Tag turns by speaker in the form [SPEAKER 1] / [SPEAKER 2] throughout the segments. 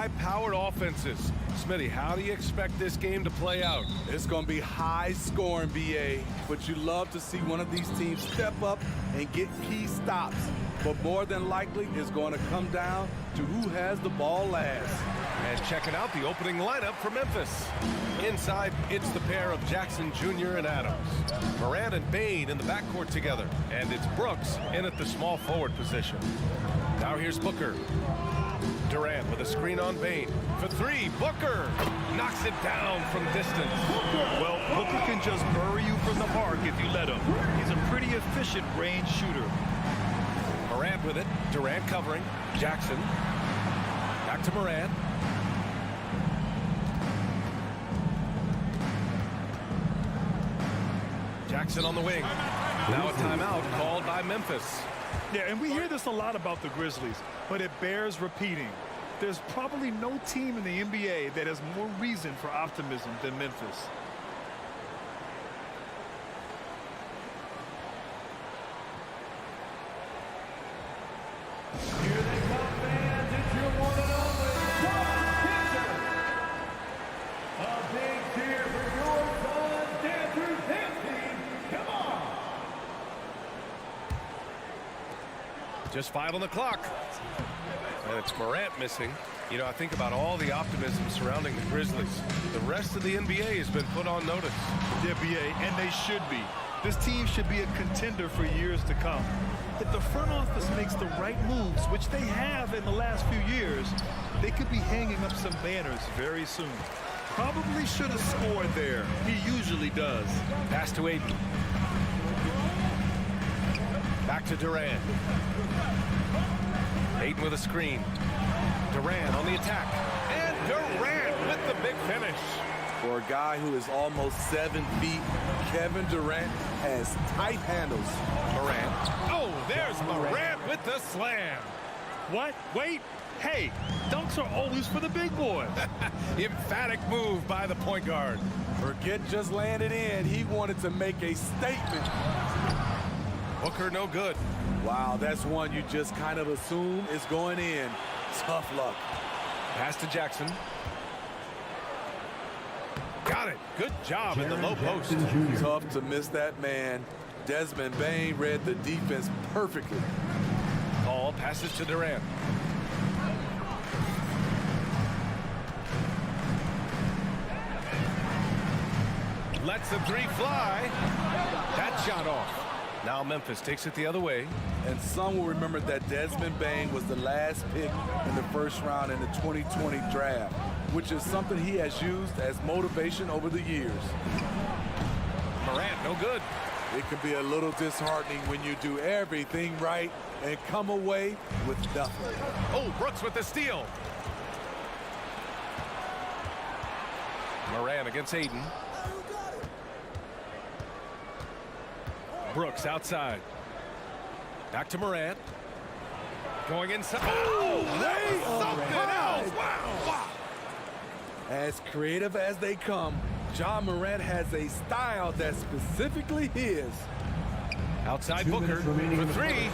[SPEAKER 1] high-powered offenses. Smitty, how do you expect this game to play out?
[SPEAKER 2] It's going to be high-scoring, BA, but you love to see one of these teams step up and get key stops. But more than likely, it's going to come down to who has the ball last.
[SPEAKER 1] And checking out the opening lineup for Memphis. Inside, it's the pair of Jackson Jr. and Adams. Morant and Bane in the backcourt together. And it's Brooks in at the small forward position. Now here's Booker. Durant with a screen on Bane. For three, Booker knocks it down from distance.
[SPEAKER 3] Well, Booker can just bury you from the mark if you let him. He's a pretty efficient range shooter.
[SPEAKER 1] Morant with it. Durant covering. Jackson. Back to Morant. Jackson on the wing. Now a timeout called by Memphis.
[SPEAKER 3] Yeah, and we hear this a lot about the Grizzlies, but it bears repeating. There's probably no team in the NBA that has more reason for optimism than Memphis.
[SPEAKER 4] Here they come, fans. It's your one and only pitcher. A big cheer for your son, Andrew Dempsey. Come on.
[SPEAKER 1] Just 5 on the clock. And it's Morant missing. You know, I think about all the optimism surrounding the Grizzlies. The rest of the NBA has been put on notice.
[SPEAKER 3] The NBA, and they should be. This team should be a contender for years to come. If the front office makes the right moves, which they have in the last few years, they could be hanging up some banners very soon. Probably should have scored there. He usually does.
[SPEAKER 1] Pass to Aiden. Back to Durant. Aiden with a screen. Durant on the attack. And Durant with the big finish.
[SPEAKER 2] For a guy who is almost 7 feet, Kevin Durant has tight handles.
[SPEAKER 1] Morant. Oh, there's Morant with the slam.
[SPEAKER 3] What? Wait. Hey, dunks are always for the big boys.
[SPEAKER 1] Emphatic move by the point guard.
[SPEAKER 2] Forget just laying it in. He wanted to make a statement.
[SPEAKER 1] Booker no good.
[SPEAKER 2] Wow, that's one you just kind of assume is going in. Tough luck.
[SPEAKER 1] Pass to Jackson. Got it. Good job in the low post.
[SPEAKER 2] Tough to miss that man. Desmond Bane read the defense perfectly.
[SPEAKER 1] Ball passes to Durant. Lets the three fly. That shot off. Now Memphis takes it the other way.
[SPEAKER 2] And some will remember that Desmond Bane was the last pick in the first round in the 2020 draft, which is something he has used as motivation over the years.
[SPEAKER 1] Morant, no good.
[SPEAKER 2] It can be a little disheartening when you do everything right and come away with nothing.
[SPEAKER 1] Oh, Brooks with the steal. Morant against Aiden. Brooks outside. Back to Morant. Going inside. Oh, that was something else. Wow.
[SPEAKER 2] As creative as they come, Ja Morant has a style that's specifically his.
[SPEAKER 1] Outside Booker for three.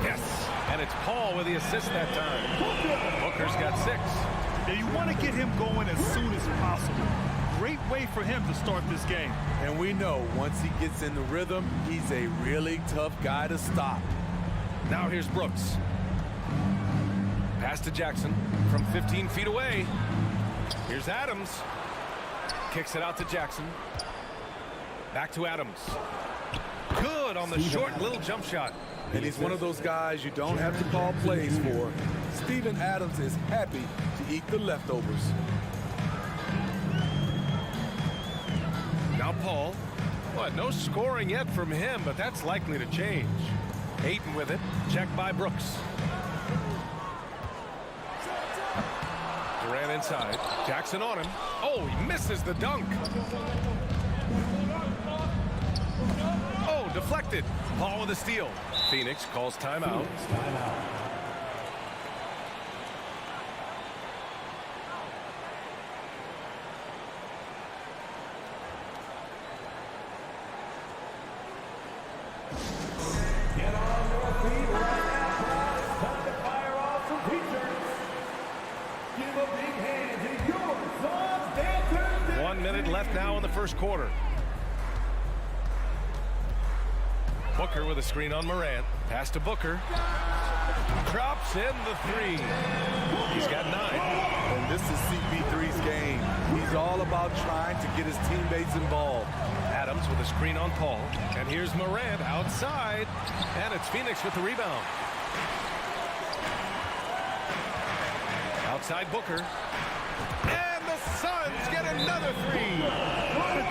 [SPEAKER 1] Yes. And it's Paul with the assist that time. Booker's got 6.
[SPEAKER 3] Now you want to get him going as soon as possible. Great way for him to start this game.
[SPEAKER 2] And we know once he gets in the rhythm, he's a really tough guy to stop.
[SPEAKER 1] Now here's Brooks. Pass to Jackson from 15 feet away. Here's Adams. Kicks it out to Jackson. Back to Adams. Good on the short little jump shot.
[SPEAKER 2] And he's one of those guys you don't have to call plays for. Steven Adams is happy to eat the leftovers.
[SPEAKER 1] Now Paul. What, no scoring yet from him, but that's likely to change. Ayton with it. Checked by Brooks. Durant inside. Jackson on him. Oh, he misses the dunk. Oh, deflected. Paul with a steal. Phoenix calls timeout.
[SPEAKER 4] Get on your feet right now, guys. Time to fire off some teachers. Give them
[SPEAKER 1] minute left now in the first quarter. Booker with a screen on Morant. Pass to Booker. Drops in the three. He's got 9.
[SPEAKER 2] And this is CP3's game. He's all about trying to get his teammates involved.
[SPEAKER 1] Adams with a screen on Paul. And here's Morant outside. And it's Phoenix with the rebound. Outside Booker. And the Suns get another 3.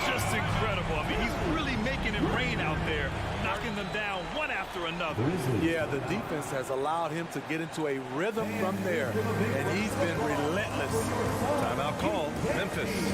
[SPEAKER 3] Just incredible. I mean, he's really making it rain out there, knocking them down one after another.
[SPEAKER 2] Yeah, the defense has allowed him to get into a rhythm from there, and he's been relentless.
[SPEAKER 1] Timeout call, Memphis.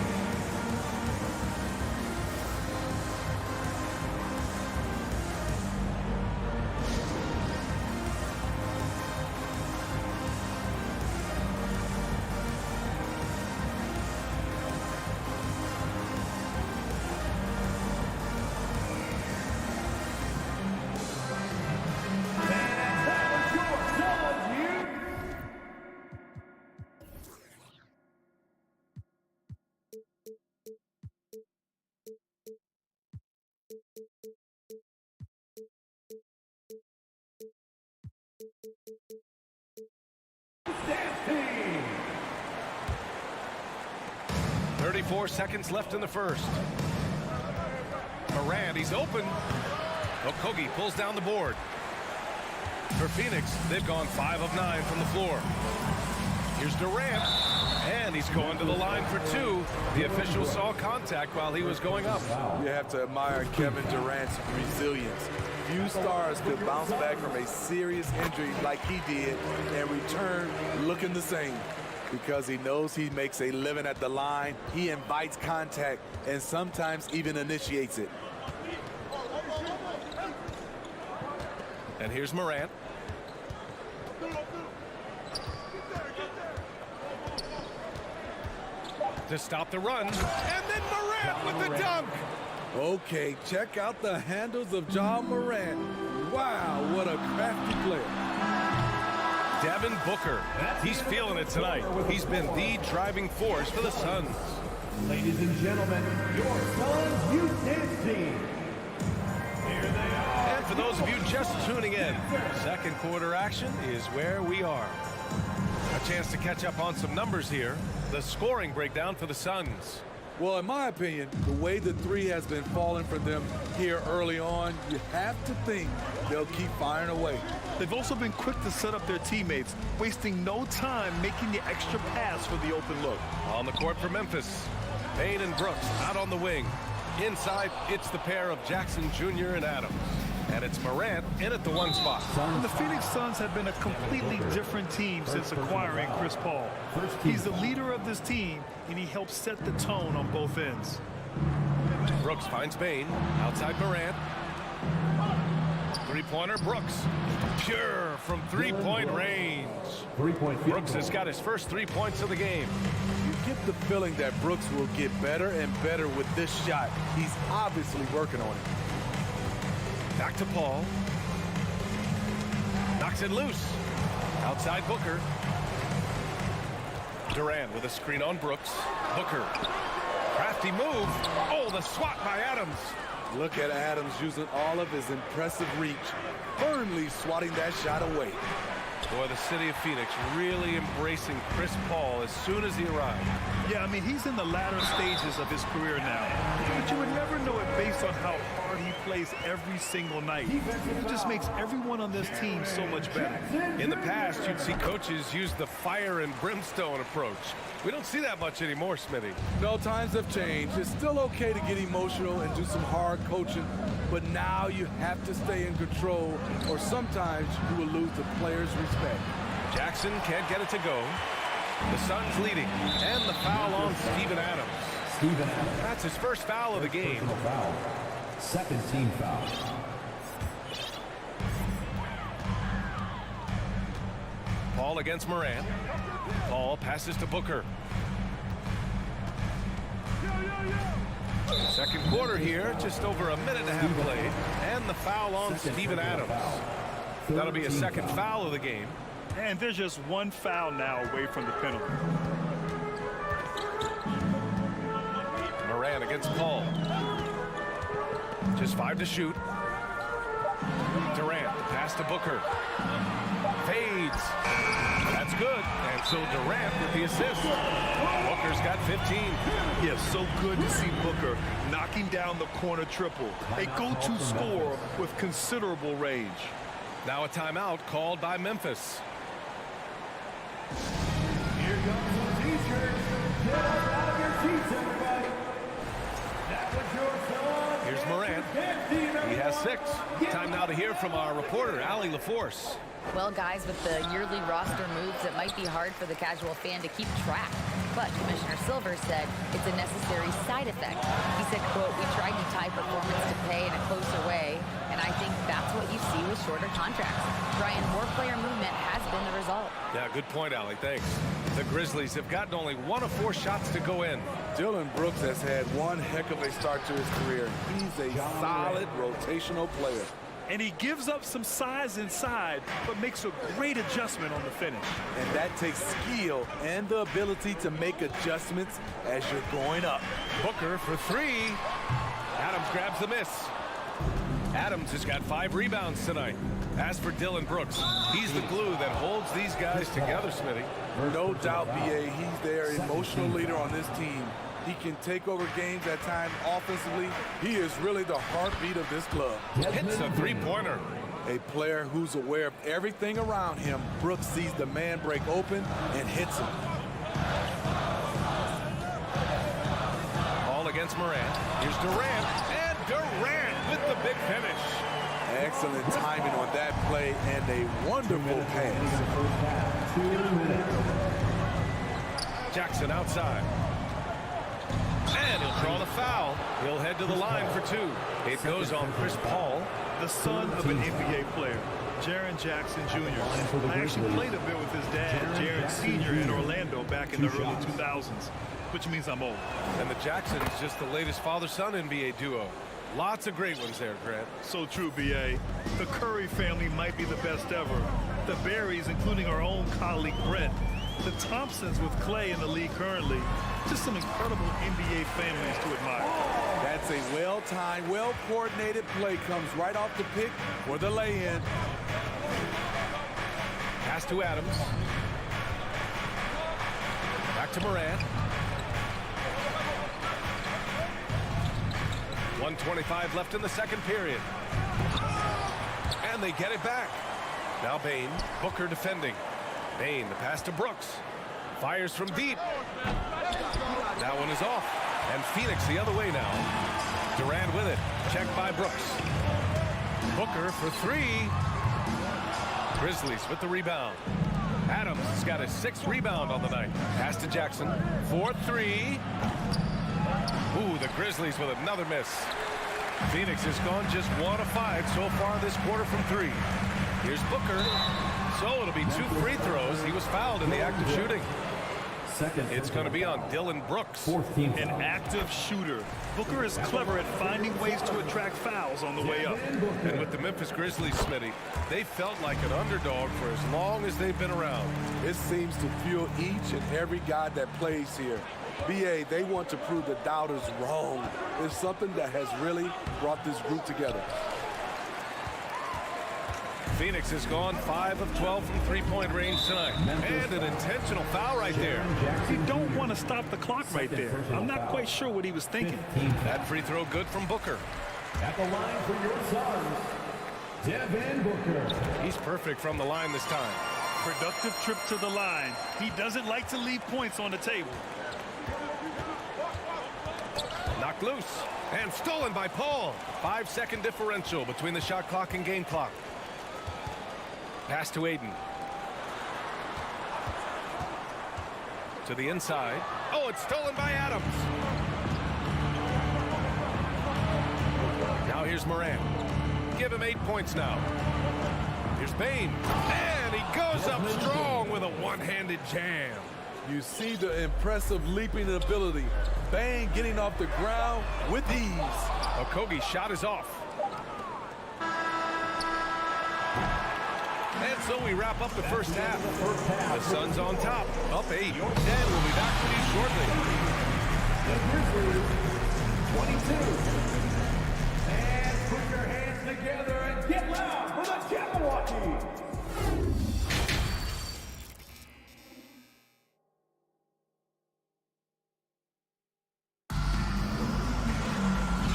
[SPEAKER 4] Dance team.
[SPEAKER 1] 34 seconds left in the first. Morant, he's open. Okogie pulls down the board. For Phoenix, they've gone 5 of 9 from the floor. Here's Durant, and he's going to the line for 2. The official saw contact while he was going up.
[SPEAKER 2] You have to admire Kevin Durant's resilience. Few stars could bounce back from a serious injury like he did and return looking the same. Because he knows he makes a living at the line, he invites contact and sometimes even initiates it.
[SPEAKER 1] And here's Morant. To stop the run, and then Morant with the dunk.
[SPEAKER 2] Okay, check out the handles of John Morant. Wow, what a crafty player.
[SPEAKER 1] Devin Booker, he's feeling it tonight. He's been the driving force for the Suns.
[SPEAKER 4] Ladies and gentlemen, your Suns Youth Dance Team. Here they are.
[SPEAKER 1] And for those of you just tuning in, second quarter action is where we are. A chance to catch up on some numbers here. The scoring breakdown for the Suns.
[SPEAKER 2] Well, in my opinion, the way the three has been falling for them here early on, you have to think they'll keep firing away.
[SPEAKER 3] They've also been quick to set up their teammates, wasting no time making the extra pass for the open look.
[SPEAKER 1] On the court for Memphis, Payne and Brooks out on the wing. Inside, it's the pair of Jackson Jr. and Adams. And it's Morant in at the 1 spot.
[SPEAKER 3] And the Phoenix Suns have been a completely different team since acquiring Chris Paul. He's the leader of this team, and he helps set the tone on both ends.
[SPEAKER 1] Brooks finds Payne. Outside Morant. Three-pointer, Brooks. Pure from three-point range. Brooks has got his first 3 points of the game.
[SPEAKER 2] You get the feeling that Brooks will get better and better with this shot. He's obviously working on it.
[SPEAKER 1] Back to Paul. Knocks it loose. Outside Booker. Durant with a screen on Brooks. Booker. Crafty move. Oh, the swat by Adams.
[SPEAKER 2] Look at Adams using all of his impressive reach, firmly swatting that shot away.
[SPEAKER 1] Boy, the city of Phoenix really embracing Chris Paul as soon as he arrived.
[SPEAKER 3] Yeah, I mean, he's in the latter stages of his career now. But you would never know it based on how hard he plays every single night. It just makes everyone on this team so much better.
[SPEAKER 1] In the past, you'd see coaches use the fire and brimstone approach. We don't see that much anymore, Smitty.
[SPEAKER 2] No, times have changed. It's still okay to get emotional and do some hard coaching, but now you have to stay in control, or sometimes you will lose the players' respect.
[SPEAKER 1] Jackson can't get it to go. The Suns leading, and the foul on Steven Adams. That's his first foul of the game.
[SPEAKER 5] Second team foul.
[SPEAKER 1] Paul against Morant. Paul passes to Booker. Second quarter here, just over a minute and a half played, and the foul on Steven Adams. That'll be a second foul of the game.
[SPEAKER 3] And there's just one foul now away from the penalty.
[SPEAKER 1] Morant takes Paul. Just 5 to shoot. Durant, the pass to Booker. Fades. That's good. And so Durant with the assist. Booker's got 15.
[SPEAKER 3] Yes, so good to see Booker knocking down the corner triple. A go-to scorer with considerable range.
[SPEAKER 1] Now a timeout called by Memphis.
[SPEAKER 4] Here comes the t-shirts. Get up out of your seats, everybody. That was your son.
[SPEAKER 1] Here's Morant. He has 6. Time now to hear from our reporter, Allie LaForce.
[SPEAKER 6] Well, guys, with the yearly roster moves, it might be hard for the casual fan to keep track. But Commissioner Silver said it's a necessary side effect. He said, quote, "We tried to tie performance to pay in a closer way, and I think that's what you see with shorter contracts." Brian, more player movement has been the result.
[SPEAKER 1] Yeah, good point, Allie. Thanks. The Grizzlies have gotten only 1 of 4 shots to go in.
[SPEAKER 2] Dillon Brooks has had one heck of a start to his career. He's a solid rotational player.
[SPEAKER 3] And he gives up some size inside, but makes a great adjustment on the finish.
[SPEAKER 2] And that takes skill and the ability to make adjustments as you're going up.
[SPEAKER 1] Booker for 3. Adams grabs the miss. Adams has got 5 rebounds tonight. As for Dillon Brooks, he's the glue that holds these guys together, Smitty.
[SPEAKER 2] No doubt, BA, he's their emotional leader on this team. He can take over games at times offensively. He is really the heartbeat of this club.
[SPEAKER 1] Hits a 3-pointer.
[SPEAKER 2] A player who's aware of everything around him. Brooks sees the man break open and hits him.
[SPEAKER 1] All against Morant. Here's Durant. And Durant with the big finish.
[SPEAKER 2] Excellent timing on that play and a wonderful pass.
[SPEAKER 1] Jackson outside. And he'll draw the foul. He'll head to the line for 2. It goes on Chris Paul.
[SPEAKER 3] The son of an NBA player, Jaren Jackson Jr. I actually played a bit with his dad, Jaren Sr. in Orlando back in the early 2000s, which means I'm old.
[SPEAKER 1] And the Jacksons just the latest father-son NBA duo. Lots of great ones there, Grant.
[SPEAKER 3] So true, B.A. The Curry family might be the best ever. The Berrys, including our own colleague Brett. The Thompsons with Clay in the league currently. Just some incredible NBA families to admire.
[SPEAKER 2] That's a well-timed, well-coordinated play. Comes right off the pick for the lay-in.
[SPEAKER 1] Pass to Adams. Back to Morant. 1:25 left in the second period. And they get it back. Now Bane, Booker defending. Bane, the pass to Brooks. Fires from deep. That one is off. And Phoenix the other way now. Durant with it. Checked by Brooks. Booker for 3. Grizzlies with the rebound. Adams has got his 6th rebound on the night. Pass to Jackson. 4-3. Ooh, the Grizzlies with another miss. Phoenix has gone just 1 of 5 so far this quarter from 3. Here's Booker. So it'll be 2 free throws. He was fouled in the act of shooting. It's going to be on Dillon Brooks.
[SPEAKER 3] An active shooter. Booker is clever at finding ways to attract fouls on the way up.
[SPEAKER 1] And with the Memphis Grizzlies, Smitty, they felt like an underdog for as long as they've been around.
[SPEAKER 2] It seems to fuel each and every guy that plays here. BA, they want to prove the doubters wrong. It's something that has really brought this group together.
[SPEAKER 1] Phoenix has gone 5 of 12 from three-point range tonight. And an intentional foul right there.
[SPEAKER 3] You don't want to stop the clock right there. I'm not quite sure what he was thinking.
[SPEAKER 1] That free throw good from Booker.
[SPEAKER 5] At the line for your Suns, Devin Booker.
[SPEAKER 1] He's perfect from the line this time.
[SPEAKER 3] Productive trip to the line. He doesn't like to leave points on the table.
[SPEAKER 1] Knocked loose and stolen by Paul. 5-second differential between the shot clock and game clock. Pass to Aiden. To the inside. Oh, it's stolen by Adams. Now here's Morant. Give him 8 points now. Here's Bane. And he goes up strong with a one-handed jam.
[SPEAKER 2] You see the impressive leaping ability. Bane getting off the ground with ease.
[SPEAKER 1] Okogie's shot is off. And so we wrap up the first half. The Suns on top, up 8. And we'll be back with you shortly.
[SPEAKER 4] The Grizzlies And put your hands together and get loud for the Jabberwocky.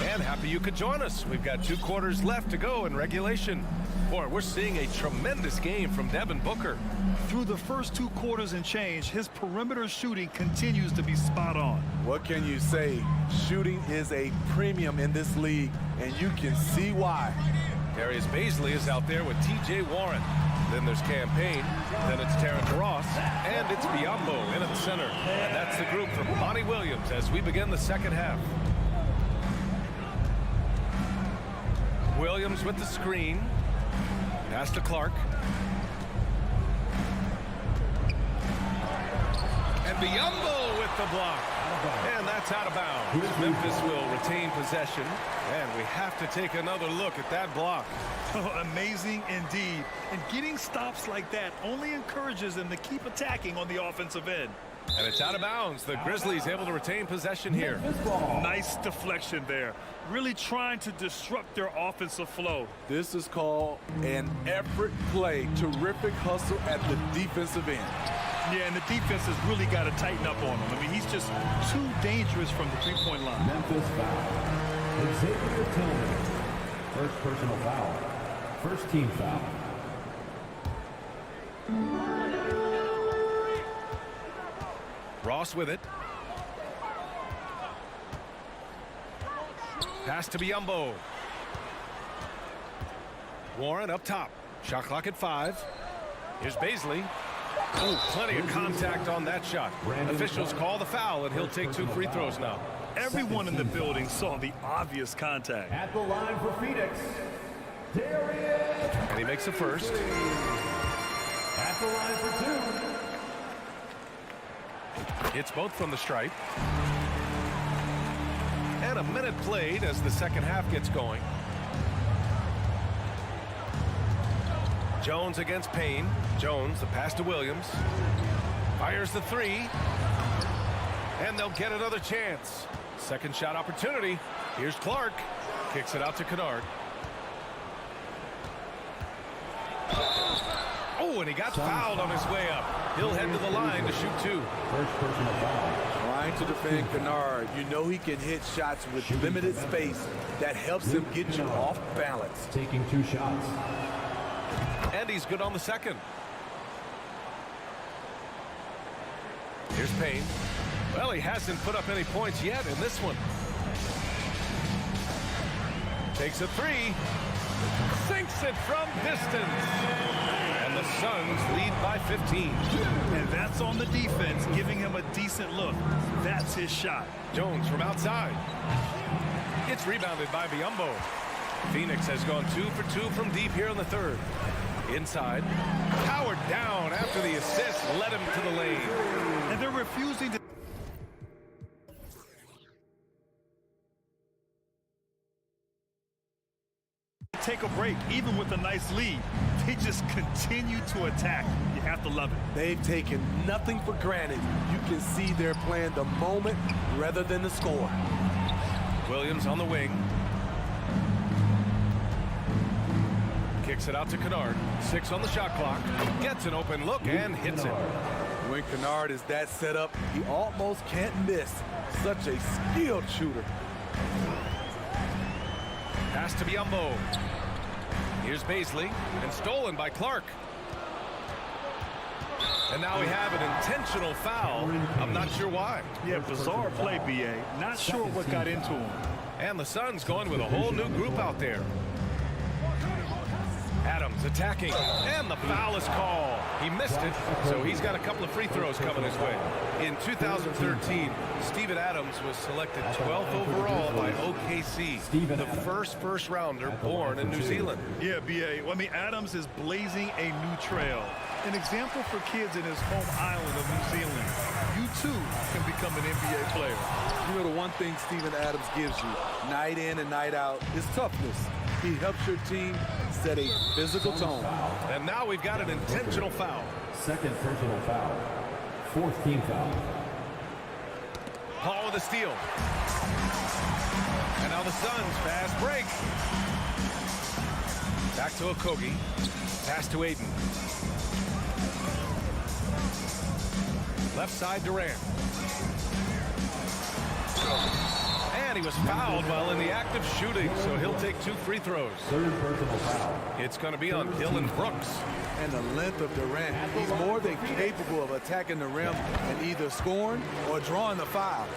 [SPEAKER 1] And happy you could join us. We've got 2 quarters left to go in regulation. Boy, we're seeing a tremendous game from Devin Booker.
[SPEAKER 3] Through the first 2 quarters and change, his perimeter shooting continues to be spot on.
[SPEAKER 2] What can you say? Shooting is a premium in this league, and you can see why.
[SPEAKER 1] Darius Baisley is out there with TJ Warren. Then there's Campaign, then it's Terrence Ross, and it's Biyombo in at the center. And that's the group from Monty Williams as we begin the second half. Williams with the screen. Pass to Clark. And Biyombo with the block. And that's out of bounds. Memphis will retain possession. And we have to take another look at that block.
[SPEAKER 3] Oh, amazing indeed. And getting stops like that only encourages them to keep attacking on the offensive end.
[SPEAKER 1] And it's out of bounds. The Grizzlies able to retain possession here.
[SPEAKER 3] Nice deflection there. Really trying to disrupt their offensive flow.
[SPEAKER 2] This is called an effort play. Terrific hustle at the defensive end.
[SPEAKER 3] Yeah, and the defense has really got to tighten up on him. I mean, he's just too dangerous from the three-point line.
[SPEAKER 5] Memphis foul. Xavier Tillman. First personal foul. First team foul.
[SPEAKER 1] Ross with it. Pass to Biyombo. Warren up top. Shot clock at 5. Here's Baisley. Oh, plenty of contact on that shot. Officials call the foul, and he'll take 2 free throws now.
[SPEAKER 3] Everyone in the building saw the obvious contact.
[SPEAKER 4] At the line for Phoenix, Darius.
[SPEAKER 1] And he makes the first.
[SPEAKER 4] At the line for 2.
[SPEAKER 1] Hits both from the stripe. And a minute played as the second half gets going. Jones against Payne. Jones, the pass to Williams. Fires the 3. And they'll get another chance. Second shot opportunity. Here's Clark. Kicks it out to Kennard. Oh, and he got fouled on his way up. He'll head to the line to shoot 2.
[SPEAKER 5] First personal foul.
[SPEAKER 2] Trying to defend Kennard. You know he can hit shots with limited space. That helps him get you off balance.
[SPEAKER 5] Taking 2 shots.
[SPEAKER 1] And he's good on the second. Here's Payne. Well, he hasn't put up any points yet in this one. Takes a 3. Sinks it from distance. And the Suns lead by 15.
[SPEAKER 3] And that's on the defense, giving him a decent look. That's his shot.
[SPEAKER 1] Jones from outside. It's rebounded by Biyombo. Phoenix has gone 2 for 2 from deep here in the third. Inside. Powered down after the assist led him to the lane.
[SPEAKER 3] And they're refusing to take a break, even with a nice lead. They just continue to attack. You have to love it.
[SPEAKER 2] They've taken nothing for granted. You can see they're playing the moment rather than the score.
[SPEAKER 1] Williams on the wing. Kicks it out to Kennard. 6 on the shot clock. Gets an open look and hits it.
[SPEAKER 2] When Kennard is that set up, he almost can't miss. Such a skilled shooter.
[SPEAKER 1] Pass to Biyombo. Here's Baisley, and stolen by Clark. And now we have an intentional foul. I'm not sure why.
[SPEAKER 3] Yeah, bizarre play, B.A. Not sure what got into him.
[SPEAKER 1] And the Suns going with a whole new group out there. Adams attacking, and the foul is called. He missed it, so he's got a couple of free throws coming his way. In 2013, Steven Adams was selected 12th overall by OKC, the first rounder born in New Zealand.
[SPEAKER 3] Yeah, B.A. Well, I mean, Adams is blazing a new trail. An example for kids in his home island of New Zealand. You, too, can become an NBA player.
[SPEAKER 2] You know, the one thing Steven Adams gives you, night in and night out, is toughness. He helps your team set a physical tone.
[SPEAKER 1] And now we've got an intentional foul.
[SPEAKER 5] Second personal foul. Fourth team foul.
[SPEAKER 1] Paul with a steal. And now the Suns fast break. Back to Okogie. Pass to Aiden. Left side Durant. And he was fouled while in the act of shooting, so he'll take 2 free throws.
[SPEAKER 5] Third personal foul.
[SPEAKER 1] It's going to be on Dylan Brooks.
[SPEAKER 2] And the length of Durant, he's more than capable of attacking the rim and either scoring or drawing the foul.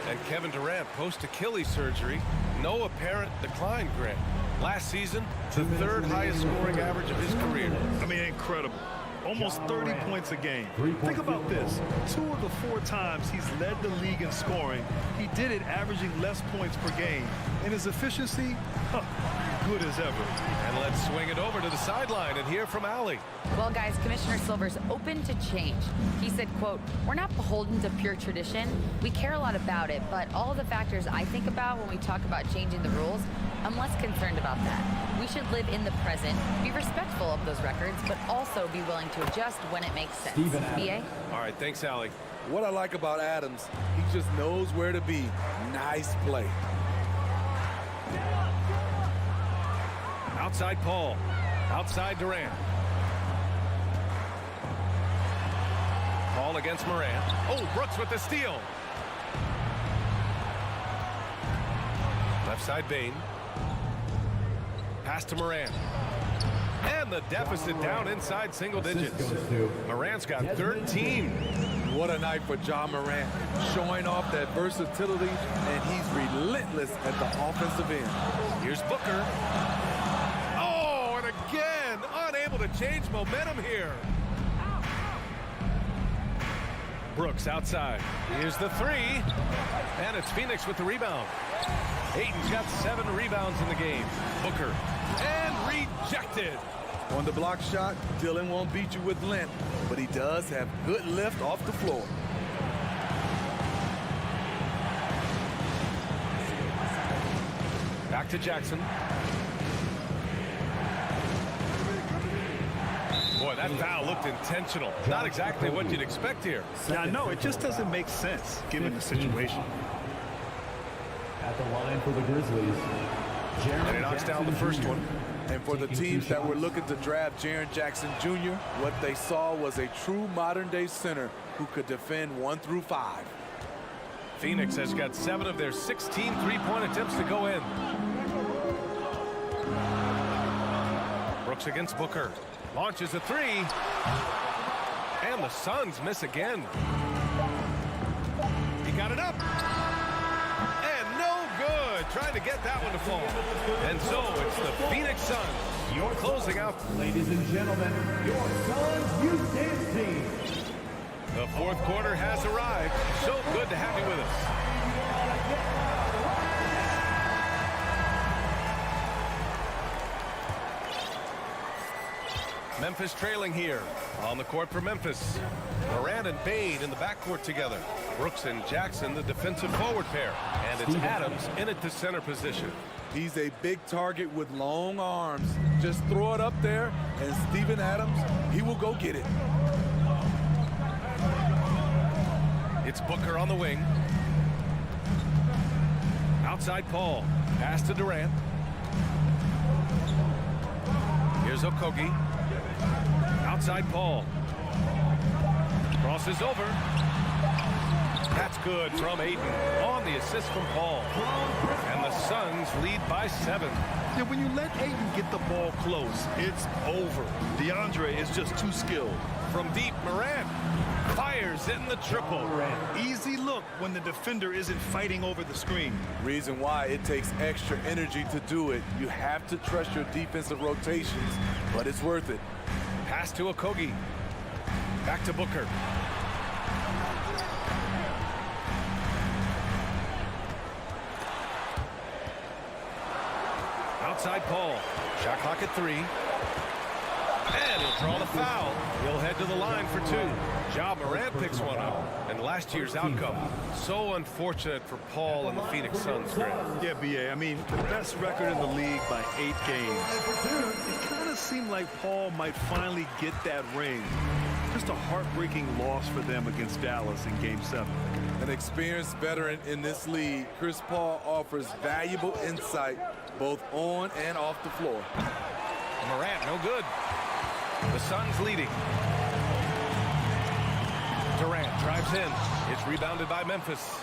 [SPEAKER 1] And Kevin Durant, post-Achilles surgery, no apparent decline, Greg. Last season, the 3rd highest scoring average of his career.
[SPEAKER 3] I mean, incredible. Almost 30 points a game. Think about this. 2 of the 4 times he's led the league in scoring, he did it averaging less points per game. And his efficiency, good as ever.
[SPEAKER 1] And let's swing it over to the sideline and hear from Allie.
[SPEAKER 6] Well, guys, Commissioner Silver's open to change. He said, quote, "We're not beholden to pure tradition. We care a lot about it, but all of the factors I think about when we talk about changing the rules, I'm less concerned about that. We should live in the present, be respectful of those records, but also be willing to adjust when it makes sense." BA?
[SPEAKER 1] All right, thanks, Allie.
[SPEAKER 2] What I like about Adams, he just knows where to be. Nice play.
[SPEAKER 1] Outside Paul. Outside Durant. Paul against Morant. Oh, Brooks with the steal. Left side Bane. Pass to Morant. And the deficit down inside single digits. Morant's got 13.
[SPEAKER 2] What a night for John Morant, showing off that versatility, and he's relentless at the offensive end.
[SPEAKER 1] Here's Booker. Oh, and again, unable to change momentum here. Brooks outside. Here's the 3. And it's Phoenix with the rebound. Ayton's got 7 rebounds in the game. Booker. And rejected.
[SPEAKER 2] On the block shot, Dylan won't beat you with length, but he does have good lift off the floor.
[SPEAKER 1] Back to Jackson. Boy, that foul looked intentional. Not exactly what you'd expect here.
[SPEAKER 3] Now, no, it just doesn't make sense given the situation.
[SPEAKER 5] At the line for the Grizzlies.
[SPEAKER 1] And he knocks down the first one.
[SPEAKER 2] And for the teams that were looking to draft Jaren Jackson Jr., what they saw was a true modern-day center who could defend 1 through 5.
[SPEAKER 1] Phoenix has got 7 of their 16 three-point attempts to go in. Brooks against Booker. Launches a 3. And the Suns miss again. He got it up. And no good. Trying to get that one to fall. And so it's the Phoenix Suns. You're closing out.
[SPEAKER 5] Ladies and gentlemen, your Suns youth dance team.
[SPEAKER 1] The 4th quarter has arrived. So good to have you with us. Memphis trailing here. On the court for Memphis. Morant and Bane in the backcourt together. Brooks and Jackson, the defensive forward pair. And it's Adams in at the center position.
[SPEAKER 2] He's a big target with long arms. Just throw it up there, and Steven Adams, he will go get it.
[SPEAKER 1] It's Booker on the wing. Outside Paul. Pass to Durant. Here's Okogie. Outside Paul. Crosses over. That's good from Ayton on the assist from Paul. And the Suns lead by 7.
[SPEAKER 3] Yeah, when you let Ayton get the ball close, it's over. DeAndre is just too skilled.
[SPEAKER 1] From deep, Morant fires in the triple.
[SPEAKER 3] Easy look when the defender isn't fighting over the screen.
[SPEAKER 2] Reason why it takes extra energy to do it. You have to trust your defensive rotations, but it's worth it.
[SPEAKER 1] Pass to Okogie. Back to Booker. Outside Paul. Shot clock at 3. And he'll draw the foul. He'll head to the line for 2. Ja Morant picks one up. And last year's outcome, so unfortunate for Paul and the Phoenix Suns.
[SPEAKER 3] Yeah, BA, I mean, the best record in the league by 8 games. It kind of does seem like Paul might finally get that ring. Just a heartbreaking loss for them against Dallas in Game 7.
[SPEAKER 2] An experienced veteran in this league, Chris Paul offers valuable insight both on and off the floor.
[SPEAKER 1] Morant, no good. The Suns leading. Durant drives in. It's rebounded by Memphis.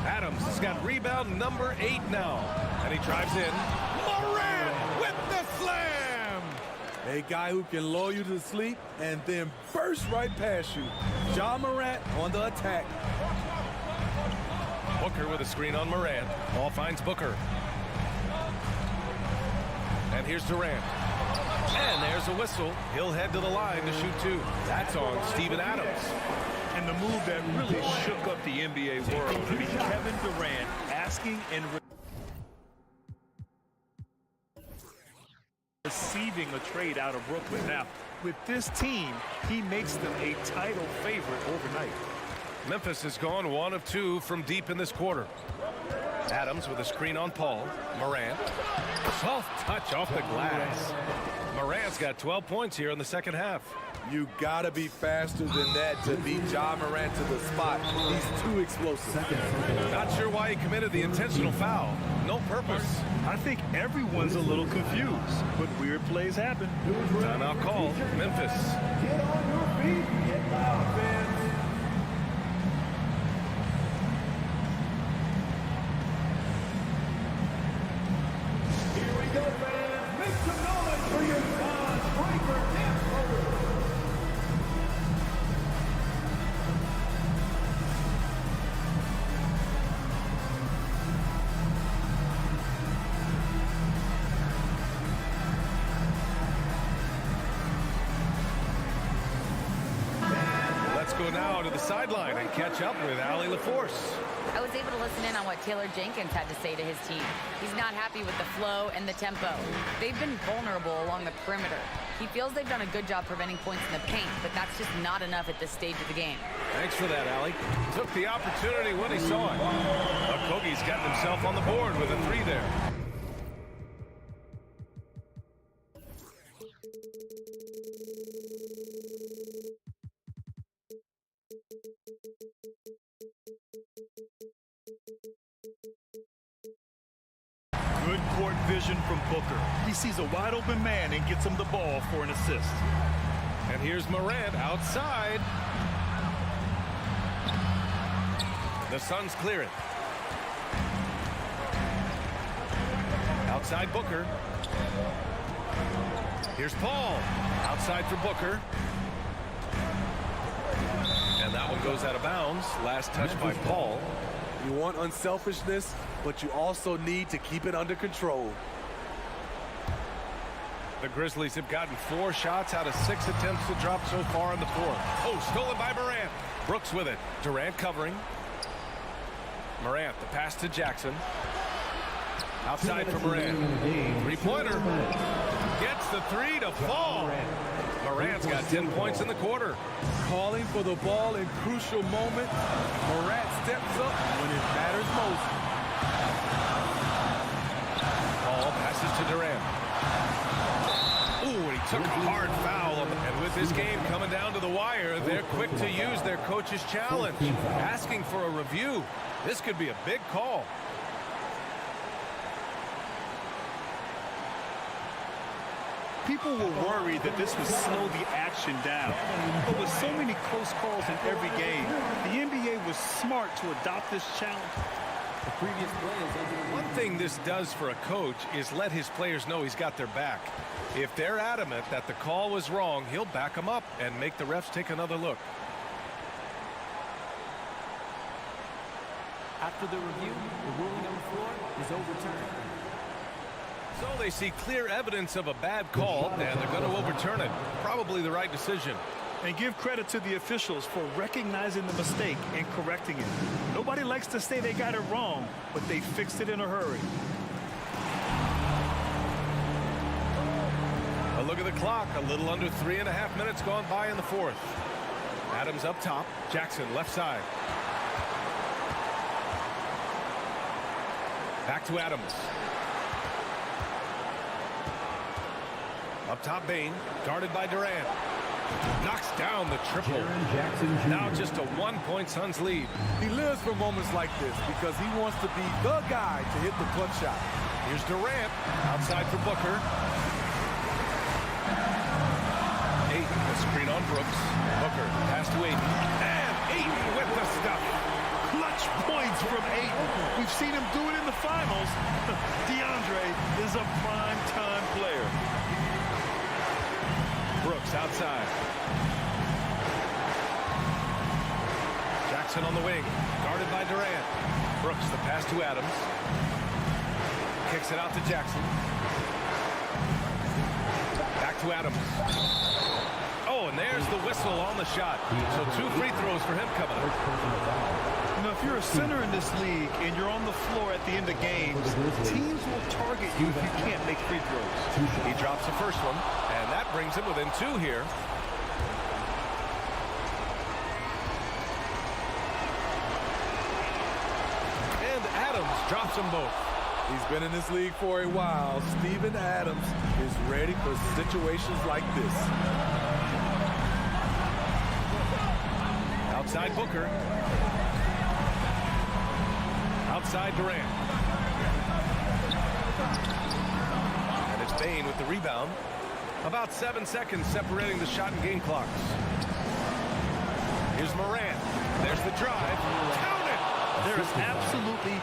[SPEAKER 1] Adams has got rebound number 8 now. And he drives in. Morant with the slam!
[SPEAKER 2] A guy who can lull you to sleep and then burst right past you. Ja Morant on the attack.
[SPEAKER 1] Booker with a screen on Morant. Ball finds Booker. And here's Durant. And there's a whistle. He'll head to the line to shoot 2. That's on Steven Adams.
[SPEAKER 3] And the move that really shook up the NBA world. I mean, Kevin Durant asking and receiving a trade out of Brooklyn. Now, with this team, he makes them a title favorite overnight.
[SPEAKER 1] Memphis has gone 1 of 2 from deep in this quarter. Adams with a screen on Paul. Morant. Soft touch off the glass. Morant's got 12 points here in the second half.
[SPEAKER 2] You gotta be faster than that to beat Ja Morant to the spot. He's too explosive.
[SPEAKER 1] Not sure why he committed the intentional foul. No purpose.
[SPEAKER 3] I think everyone's a little confused, but weird plays happen.
[SPEAKER 1] Timeout call. Memphis.
[SPEAKER 4] Get on your feet and get loud, fans. Here we go, fans. Make some noise for your Suns Breaker dance roller.
[SPEAKER 1] Let's go now to the sideline and catch up with Allie LaForce.
[SPEAKER 6] I was able to listen in on what Taylor Jenkins had to say to his team. He's not happy with the flow and the tempo. They've been vulnerable along the perimeter. He feels they've done a good job preventing points in the paint, but that's just not enough at this stage of the game.
[SPEAKER 1] Thanks for that, Allie. Took the opportunity when he saw it. Okogie's gotten himself on the board with a 3 there.
[SPEAKER 3] Good court vision from Booker. He sees a wide open man and gets him the ball for an assist.
[SPEAKER 1] And here's Morant outside. The Suns clear it. Outside Booker. Here's Paul. Outside for Booker. And that one goes out of bounds. Last touch by Paul.
[SPEAKER 2] You want unselfishness, but you also need to keep it under control.
[SPEAKER 1] The Grizzlies have gotten 4 shots out of 6 attempts to drop so far in the fourth. Oh, stolen by Morant. Brooks with it. Durant covering. Morant, the pass to Jackson. Outside for Morant. 3-pointer. Gets the 3 to fall. Morant's got 10 points in the quarter.
[SPEAKER 2] Calling for the ball in crucial moments. Morant steps up when it matters most.
[SPEAKER 1] Paul passes to Durant. Ooh, and he took a hard foul. And with this game coming down to the wire, they're quick to use their coach's challenge. Asking for a review. This could be a big call.
[SPEAKER 3] People were worried that this would slow the action down. But with so many close calls in every game, the NBA was smart to adopt this challenge.
[SPEAKER 1] One thing this does for a coach is let his players know he's got their back. If they're adamant that the call was wrong, he'll back them up and make the refs take another look.
[SPEAKER 7] After the review, the ruling on the floor is overturned.
[SPEAKER 1] So they see clear evidence of a bad call, and they're going to overturn it. Probably the right decision.
[SPEAKER 3] And give credit to the officials for recognizing the mistake and correcting it. Nobody likes to say they got it wrong, but they fixed it in a hurry.
[SPEAKER 1] A look at the clock. A little under 3.5 minutes gone by in the fourth. Adams up top. Jackson left side. Back to Adams. Up top, Bain, guarded by Durant. Knocks down the triple.
[SPEAKER 5] Jackson Jr.
[SPEAKER 1] Now just a 1-point Suns lead.
[SPEAKER 2] He lives for moments like this because he wants to be the guy to hit the clutch shot.
[SPEAKER 1] Here's Durant, outside for Booker. Ayton, the screen on Brooks. Booker, pass to Ayton. And Ayton with the stuff.
[SPEAKER 3] Clutch points from Ayton. We've seen him do it in the finals. DeAndre is a prime-time player.
[SPEAKER 1] Brooks outside. Jackson on the wing, guarded by Durant. Brooks, the pass to Adams. Kicks it out to Jackson. Back to Adams. Oh, and there's the whistle on the shot. So 2 free throws for him coming up.
[SPEAKER 3] You know, if you're a center in this league and you're on the floor at the end of games, teams will target you if you can't make free throws.
[SPEAKER 1] He drops the first one, and that brings him within 2 here. And Adams drops them both.
[SPEAKER 2] He's been in this league for a while. Steven Adams is ready for situations like this.
[SPEAKER 1] Outside Booker. Outside Durant. And it's Bain with the rebound. About 7 seconds separating the shot and game clocks. Here's Morant. There's the drive. Count it!
[SPEAKER 3] There is absolutely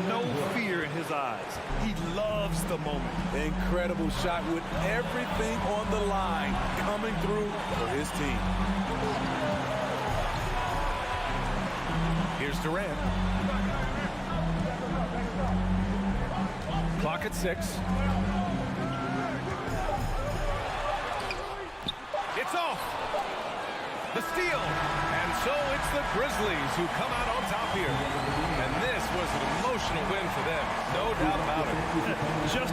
[SPEAKER 3] no fear in his eyes. He loves the moment.
[SPEAKER 2] Incredible shot with everything on the line coming through for his team.
[SPEAKER 1] Here's Durant. Clock at 6. It's off. The steal. And so it's the Grizzlies who come out on top here. And this was an emotional win for them. No doubt about it.
[SPEAKER 3] Just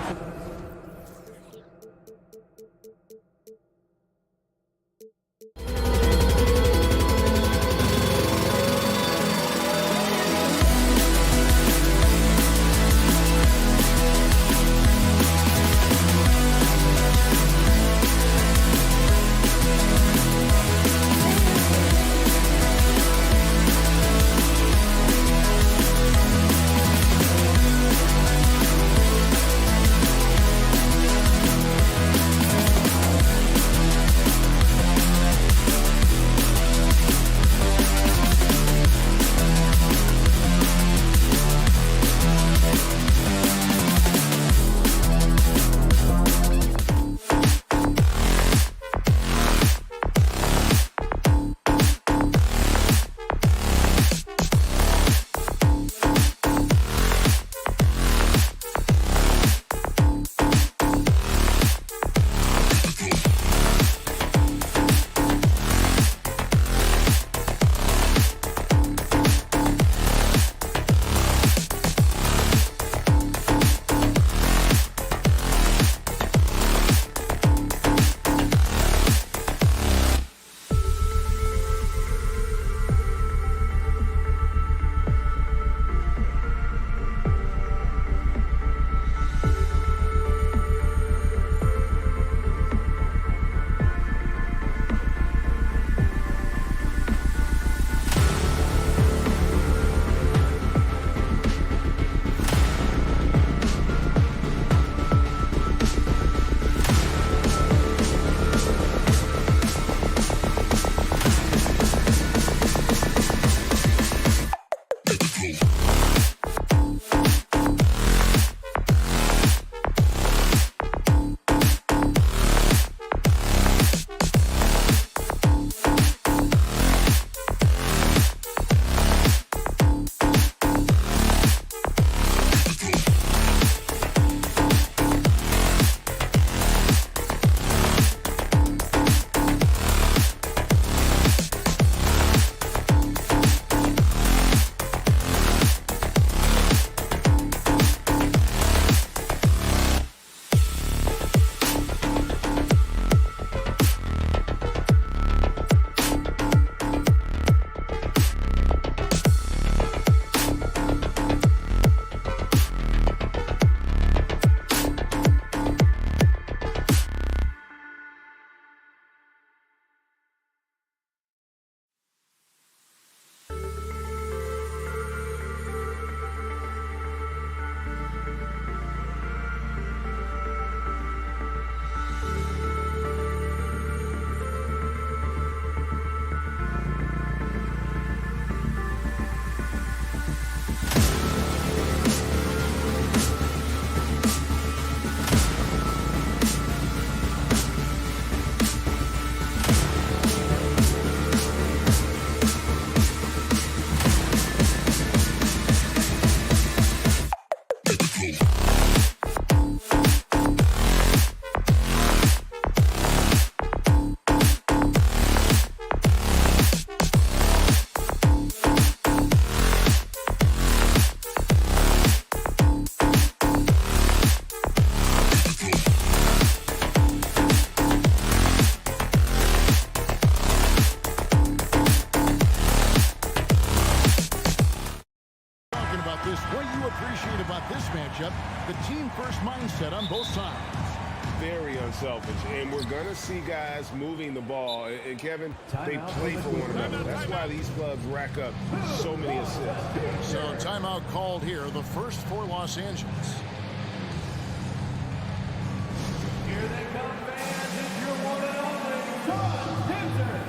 [SPEAKER 8] Memphis, what you appreciate about this matchup, the team-first mindset on both sides.
[SPEAKER 9] Very unselfish, and we're going to see guys moving the ball. And Kevin, they play for one another. That's why these clubs rack up so many assists.
[SPEAKER 8] So timeout called here, the first for Los Angeles.
[SPEAKER 4] Here they come, fans. It's your one and only John Denver.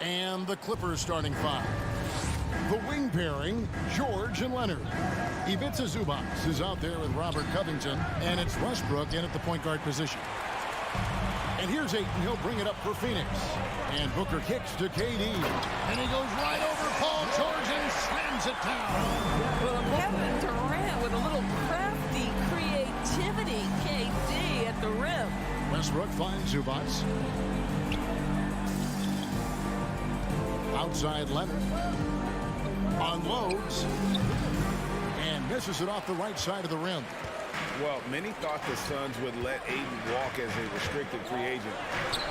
[SPEAKER 8] And the Clippers starting five. The wing pairing, George and Leonard. Ivica Zubac is out there with Robert Covington, and it's Westbrook in at the point guard position. And here's Ayton. He'll bring it up for Phoenix. And Booker kicks to KD. And he goes right over Paul George and slams it down.
[SPEAKER 10] Well, Kevin Durant with a little crafty creativity. KD at the rim.
[SPEAKER 8] Westbrook finds Zubac. Outside Leonard. Unloads. And misses it off the right side of the rim.
[SPEAKER 9] Well, many thought the Suns would let Ayton walk as a restricted free agent,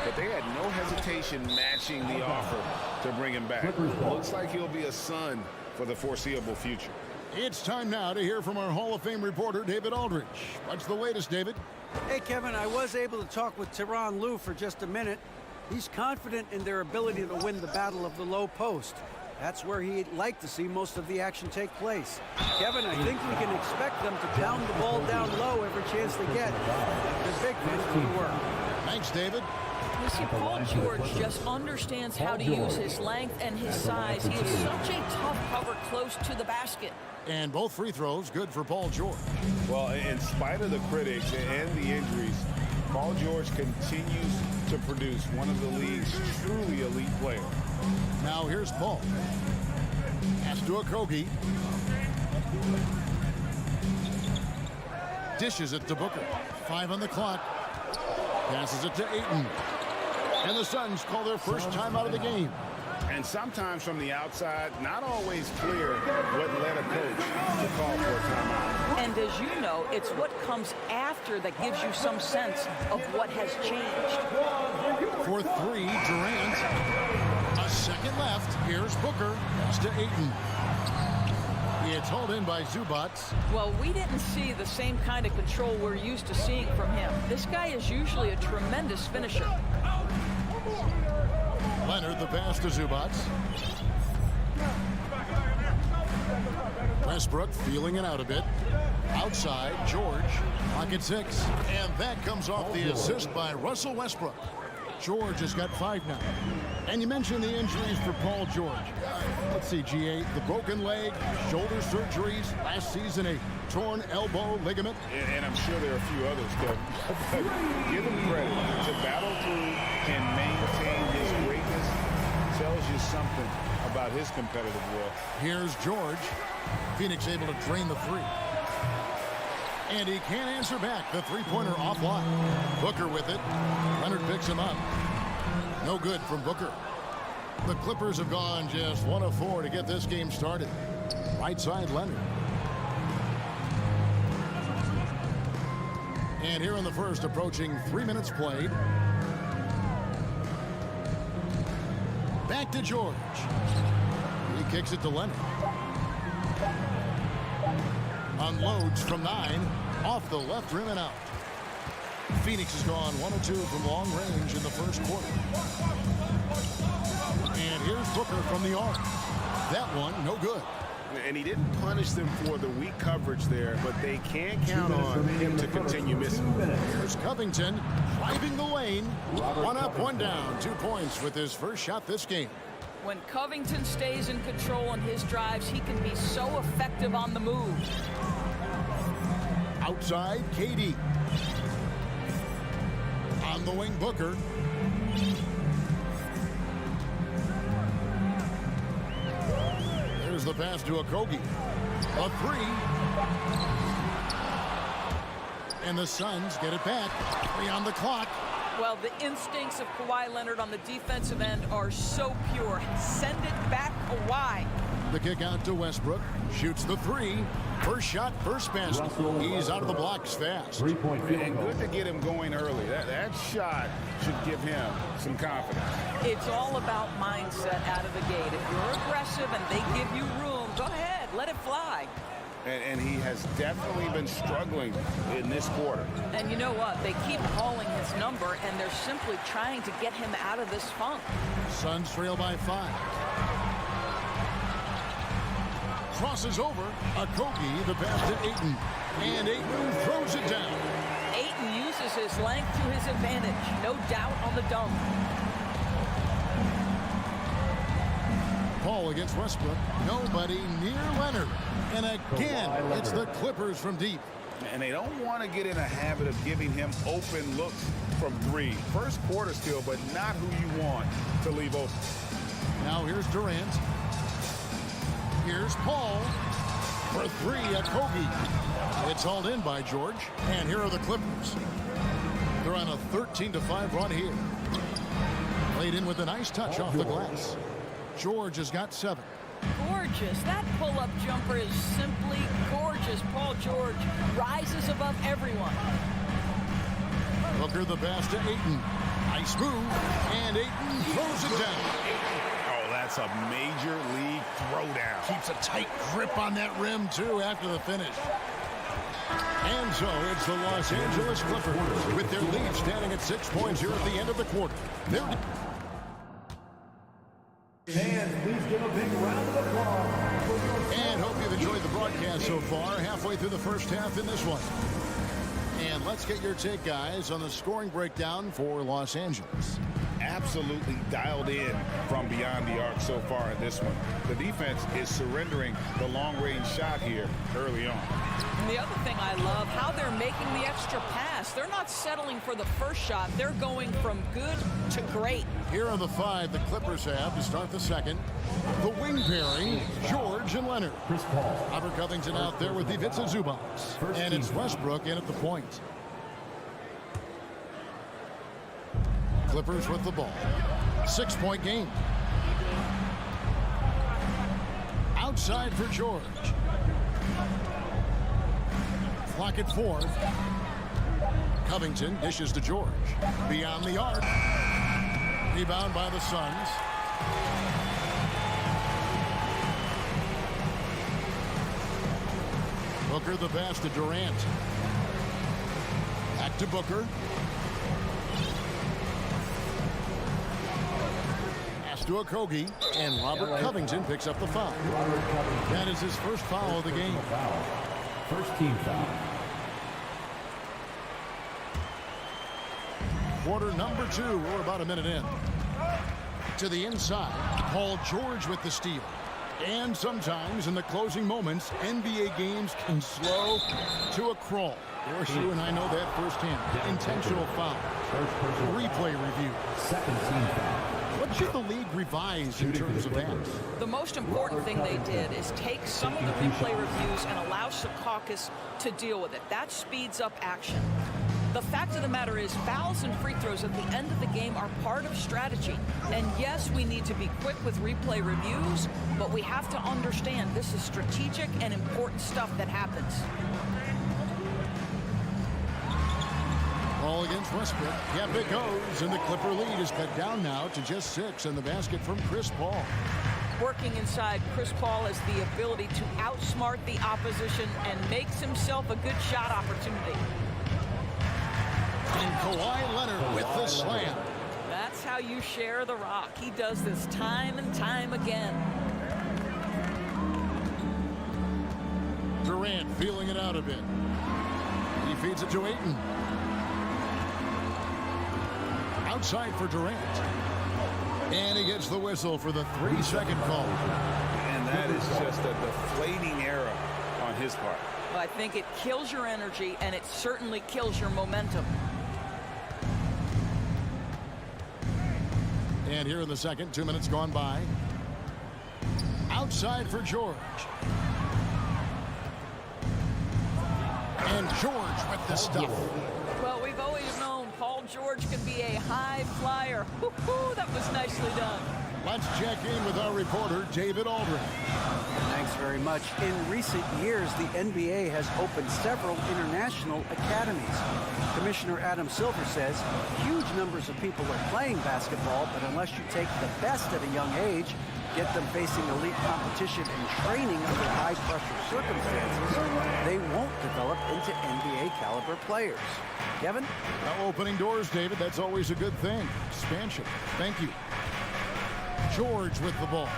[SPEAKER 9] but they had no hesitation matching the offer to bring him back. Looks like he'll be a Sun for the foreseeable future.
[SPEAKER 8] It's time now to hear from our Hall of Fame reporter, David Aldridge. What's the latest, David?
[SPEAKER 11] Hey, Kevin, I was able to talk with Tyronn Lue for just a minute. He's confident in their ability to win the battle of the low post. That's where he'd like to see most of the action take place. Kevin, I think we can expect them to pound the ball down low every chance they get. The big finish to the work.
[SPEAKER 8] Thanks, David.
[SPEAKER 10] You see, Paul George just understands how to use his length and his size. He is such a tough cover close to the basket.
[SPEAKER 8] And both free throws good for Paul George.
[SPEAKER 9] Well, in spite of the critics and the injuries, Paul George continues to produce one of the league's truly elite players.
[SPEAKER 8] Now here's Paul. Pass to Okogie. Dishes it to Booker. 5 on the clock. Passes it to Ayton. And the Suns call their first timeout of the game.
[SPEAKER 9] And sometimes from the outside, not always clear what led a coach to call for a timeout.
[SPEAKER 10] And as you know, it's what comes after that gives you some sense of what has changed.
[SPEAKER 8] For 3, Durant. A second left. Here's Booker. Pass to Ayton. It's hauled in by Zubac.
[SPEAKER 10] Well, we didn't see the same kind of control we're used to seeing from him. This guy is usually a tremendous finisher.
[SPEAKER 8] Leonard, the pass to Zubac. Westbrook feeling it out a bit. Outside, George. Pocket 6. And that comes off the assist by Russell Westbrook. George has got 5 now. And you mentioned the injuries for Paul George. Let's see, G8, the broken leg, shoulder surgeries, last season a torn elbow ligament.
[SPEAKER 9] And I'm sure there are a few others, Kevin. But give him credit. To battle through and maintain his greatness tells you something about his competitive will.
[SPEAKER 8] Here's George. Phoenix able to drain the 3. And he can't answer back. The three-pointer offline. Booker with it. Leonard picks him up. No good from Booker. The Clippers have gone just 1 of 4 to get this game started. Right side, Leonard. And here in the first, approaching 3 minutes played. Back to George. He kicks it to Leonard. Unloads from 9. Off the left rim and out. Phoenix has gone 1 of 2 from long range in the first quarter. And here's Booker from the arc. That one, no good.
[SPEAKER 9] And he didn't punish them for the weak coverage there, but they can't count on him to continue missing.
[SPEAKER 8] Here's Covington driving the lane. 1 up, 1 down. 2 points with his first shot this game.
[SPEAKER 10] When Covington stays in control on his drives, he can be so effective on the move.
[SPEAKER 8] Outside, KD. On the wing, Booker. There's the pass to Okogie. A three. And the Suns get it back. 3 on the clock.
[SPEAKER 10] Well, the instincts of Kawhi Leonard on the defensive end are so pure. Send it back Kawhi.
[SPEAKER 8] The kick out to Westbrook. Shoots the three. First shot, first basket. He's out of the blocks fast.
[SPEAKER 9] And good to get him going early. That shot should give him some confidence.
[SPEAKER 10] It's all about mindset out of the gate. If you're aggressive and they give you room, go ahead, let it fly.
[SPEAKER 9] And he has definitely been struggling in this quarter.
[SPEAKER 10] And you know what? They keep calling his number, and they're simply trying to get him out of this funk.
[SPEAKER 8] Suns trail by 5. Crosses over. Okogie, the pass to Ayton. And Ayton throws it down.
[SPEAKER 10] Ayton uses his length to his advantage. No doubt on the dunk.
[SPEAKER 8] Paul against Westbrook. Nobody near Leonard. And again, it's the Clippers from deep.
[SPEAKER 9] And they don't want to get in a habit of giving him open looks from 3. First quarter still, but not who you want to leave open.
[SPEAKER 8] Now here's Durant. Here's Paul for 3 at Okogie. It's hauled in by George. And here are the Clippers. They're on a 13-5 run here. Played in with a nice touch off the glass. George has got 7.
[SPEAKER 10] Gorgeous. That pull-up jumper is simply gorgeous. Paul George rises above everyone.
[SPEAKER 8] Booker the pass to Ayton. Nice move. And Ayton throws it down.
[SPEAKER 9] Oh, that's a major league throwdown.
[SPEAKER 8] Keeps a tight grip on that rim, too, after the finish. And so it's the Los Angeles Clippers with their lead standing at 6 points here at the end of the quarter.
[SPEAKER 5] Fans, please give a big round of applause.
[SPEAKER 8] And hope you've enjoyed the broadcast so far. Halfway through the first half in this one. And let's get your take, guys, on the scoring breakdown for Los Angeles.
[SPEAKER 9] Absolutely dialed in from beyond the arc so far in this one. The defense is surrendering the long-range shot here early on.
[SPEAKER 10] And the other thing I love, how they're making the extra pass. They're not settling for the first shot. They're going from good to great.
[SPEAKER 8] Here are the 5 the Clippers have to start the second. The wing pairing, George and Leonard.
[SPEAKER 5] Chris Paul.
[SPEAKER 8] Robert Covington out there with Ivica Zubac. And it's Westbrook in at the point. Clippers with the ball. 6-point game. Outside for George. Clock at 4. Covington dishes to George. Beyond the arc. Rebound by the Suns. Booker the pass to Durant. Back to Booker. Pass to Okogie. And Robert Covington picks up the foul. That is his first foul of the game.
[SPEAKER 5] First team foul.
[SPEAKER 8] Quarter number 2. We're about a minute in. To the inside. Paul George with the steal. And sometimes in the closing moments, NBA games can slow to a crawl. Horseshoe and I know that firsthand. Intentional foul. Replay review.
[SPEAKER 5] Second team foul.
[SPEAKER 8] What should the league revise in terms of that?
[SPEAKER 10] The most important thing they did is take some of the replay reviews and allow Secaucus to deal with it. That speeds up action. The fact of the matter is fouls and free throws at the end of the game are part of strategy. And yes, we need to be quick with replay reviews, but we have to understand this is strategic and important stuff that happens.
[SPEAKER 8] Ball against Westbrook. Yep, it goes. And the Clipper lead is cut down now to just 6. And the basket from Chris Paul.
[SPEAKER 10] Working inside, Chris Paul has the ability to outsmart the opposition and makes himself a good shot opportunity.
[SPEAKER 8] And Kawhi Leonard with the slam.
[SPEAKER 10] That's how you share the rock. He does this time and time again.
[SPEAKER 8] Durant feeling it out a bit. He feeds it to Ayton. Outside for Durant. And he gets the whistle for the 3-second call.
[SPEAKER 9] And that is just a deflating error on his part.
[SPEAKER 10] Well, I think it kills your energy, and it certainly kills your momentum.
[SPEAKER 8] And here in the second, 2 minutes gone by. outside for George. And George with the stuff.
[SPEAKER 10] Well, we've always known Paul George can be a high flyer. Woo-hoo, that was nicely done.
[SPEAKER 8] Let's check in with our reporter, David Aldrin.
[SPEAKER 11] Thanks very much. In recent years, the NBA has opened several international academies. Commissioner Adam Silver says huge numbers of people are playing basketball, but unless you take the best at a young age, get them facing elite competition and training under high-pressure circumstances, they won't develop into NBA-caliber players. Kevin?
[SPEAKER 8] Well, opening doors, David, that's always a good thing. Expansion. Thank you. George with the ball.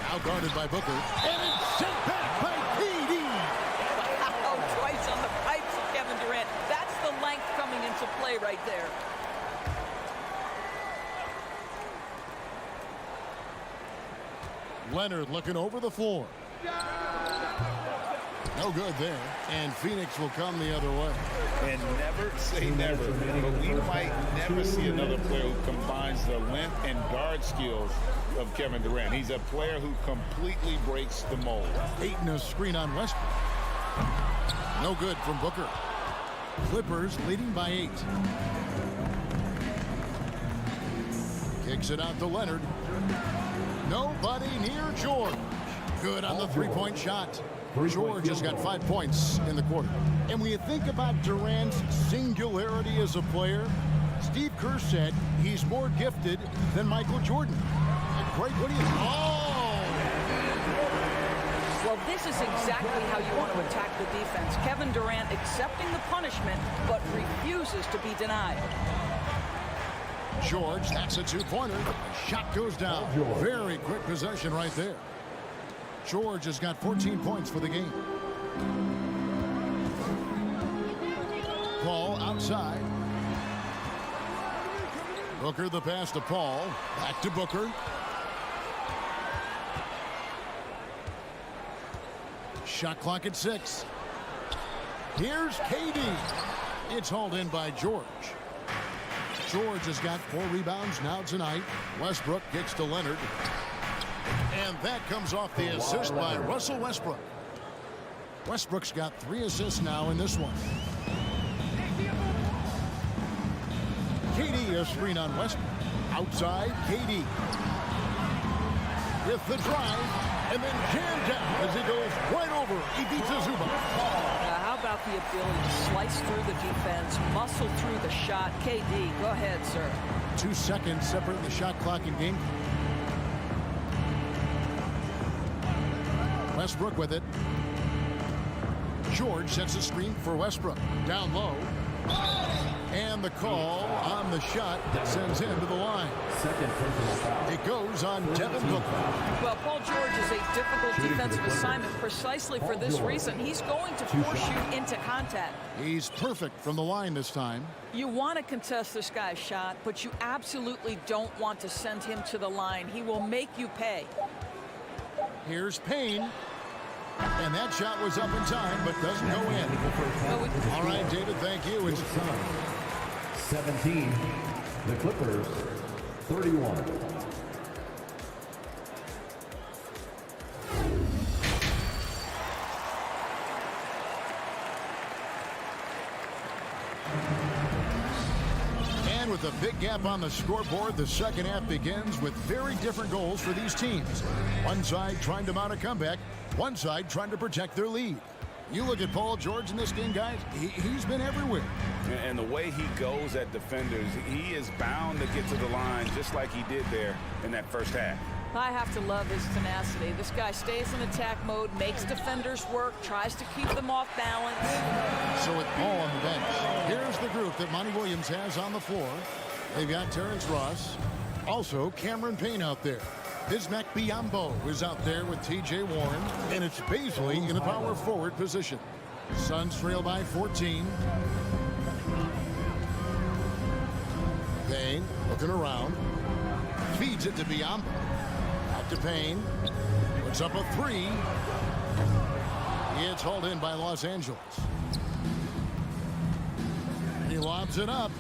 [SPEAKER 8] Now guarded by Booker. And it's sent back by KD.
[SPEAKER 10] Wow, twice on the pipes of Kevin Durant. That's the length coming into play right there.
[SPEAKER 8] Leonard looking over the floor. No good there. And Phoenix will come the other way.
[SPEAKER 9] And never say never, but we might never see another player who combines the length and guard skills of Kevin Durant. He's a player who completely breaks the mold.
[SPEAKER 8] Aiton a screen on Westbrook. No good from Booker. Clippers leading by 8. Kicks it out to Leonard. Nobody near George. Good on the three-point shot. George has got 5 points in the quarter. And when you think about Durant's singularity as a player, Steve Kerr said he's more gifted than Michael Jordan. And Greg, what do you think? Oh!
[SPEAKER 10] Well, this is exactly how you want to attack the defense. Kevin Durant accepting the punishment, but refuses to be denied.
[SPEAKER 8] George, that's a two-pointer. Shot goes down. Very quick possession right there. George has got 14 points for the game. Paul outside. Booker the pass to Paul. Back to Booker. Shot clock at 6. Here's KD. It's hauled in by George. George has got 4 rebounds now tonight. Westbrook kicks to Leonard. And that comes off the assist by Russell Westbrook. Westbrook's got 3 assists now in this one. KD a screen on Westbrook. Outside, KD. With the drive, and then jammed down as he goes right over Ivica Zubac.
[SPEAKER 10] How about the ability to slice through the defense, muscle through the shot? KD, go ahead, sir.
[SPEAKER 8] 2 seconds separating the shot clock and game. Westbrook with it. George sets a screen for Westbrook. Down low. And the call on the shot that sends him to the line. It goes on Devin Booker.
[SPEAKER 10] Well, Paul George is a difficult defensive assignment precisely for this reason. He's going to force you into contact.
[SPEAKER 8] He's perfect from the line this time.
[SPEAKER 10] You want to contest this guy's shot, but you absolutely don't want to send him to the line. He will make you pay.
[SPEAKER 8] Here's Payne. And that shot was up in time, but doesn't go in. All right, David, thank you. It's
[SPEAKER 5] 17. The Clippers, 31.
[SPEAKER 8] And with a big gap on the scoreboard, the second half begins with very different goals for these teams. One side trying to mount a comeback, one side trying to protect their lead. You look at Paul George in this game, guys, he's been everywhere.
[SPEAKER 9] And the way he goes at defenders, he is bound to get to the line just like he did there in that first half.
[SPEAKER 10] I have to love his tenacity. This guy stays in attack mode, makes defenders work, tries to keep them off balance.
[SPEAKER 8] So with Paul on the bench, here's the group that Monty Williams has on the floor. They've got Terrence Ross, also Cameron Payne out there. Bismack Biyombo is out there with T.J. Warren, and it's Baisley in a power forward position. Suns trail by 14. Payne looking around, feeds it to Biyombo. Out to Payne, puts up a 3. It's hauled in by Los Angeles. He lobs it up.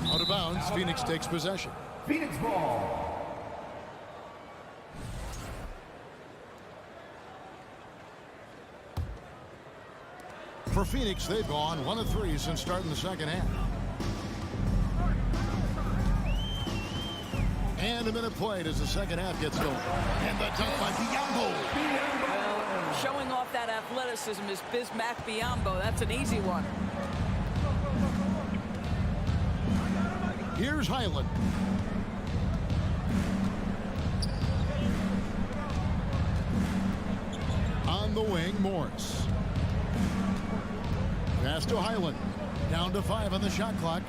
[SPEAKER 8] Out of bounds, Phoenix takes possession.
[SPEAKER 5] Phoenix ball.
[SPEAKER 8] For Phoenix, they've gone 1 of 3 since starting the second half. And a minute played as the second half gets going. And the dunk by Biyombo.
[SPEAKER 10] Well, showing off that athleticism is Bismack Biyombo. That's an easy one.
[SPEAKER 8] Here's Highland. On the wing, Morris. Pass to Highland. Down to 5 on the shot clock.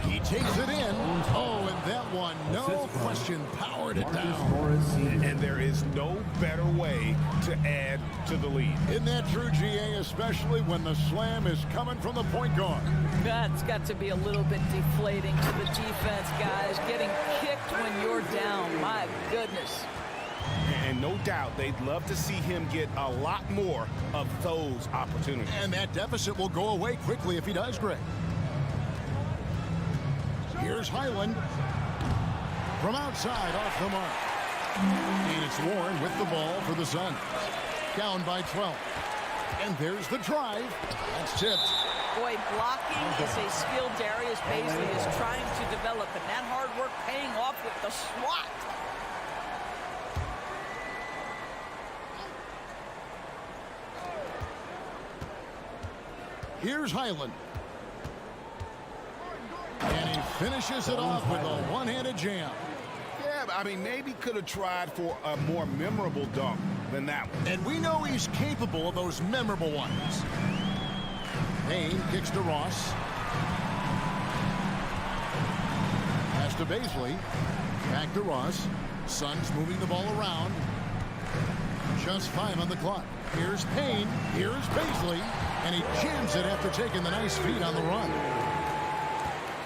[SPEAKER 8] He takes it in. Oh, and that one, no question, powered it down.
[SPEAKER 9] And there is no better way to add to the lead.
[SPEAKER 8] Isn't that true, GA, especially when the slam is coming from the point guard?
[SPEAKER 10] That's got to be a little bit deflating to the defense, guys. Getting kicked when you're down. My goodness.
[SPEAKER 9] And no doubt they'd love to see him get a lot more of those opportunities.
[SPEAKER 8] And that deficit will go away quickly if he does, Greg. Here's Highland from outside off the mark. And it's Warren with the ball for the Suns. Down by 12. And there's the drive. That's tipped.
[SPEAKER 10] Boy, blocking is a skill Darius Bazley is trying to develop, and that hard work paying off with the swat.
[SPEAKER 8] Here's Highland. And he finishes it off with a one-handed jam.
[SPEAKER 9] Yeah, I mean, maybe could have tried for a more memorable dunk than that one.
[SPEAKER 8] And we know he's capable of those memorable ones. Payne kicks to Ross. Pass to Bazley. Back to Ross. Suns moving the ball around. Just 5 on the clock. Here's Payne. Here's Bazley. And he jams it after taking the nice feed on the run.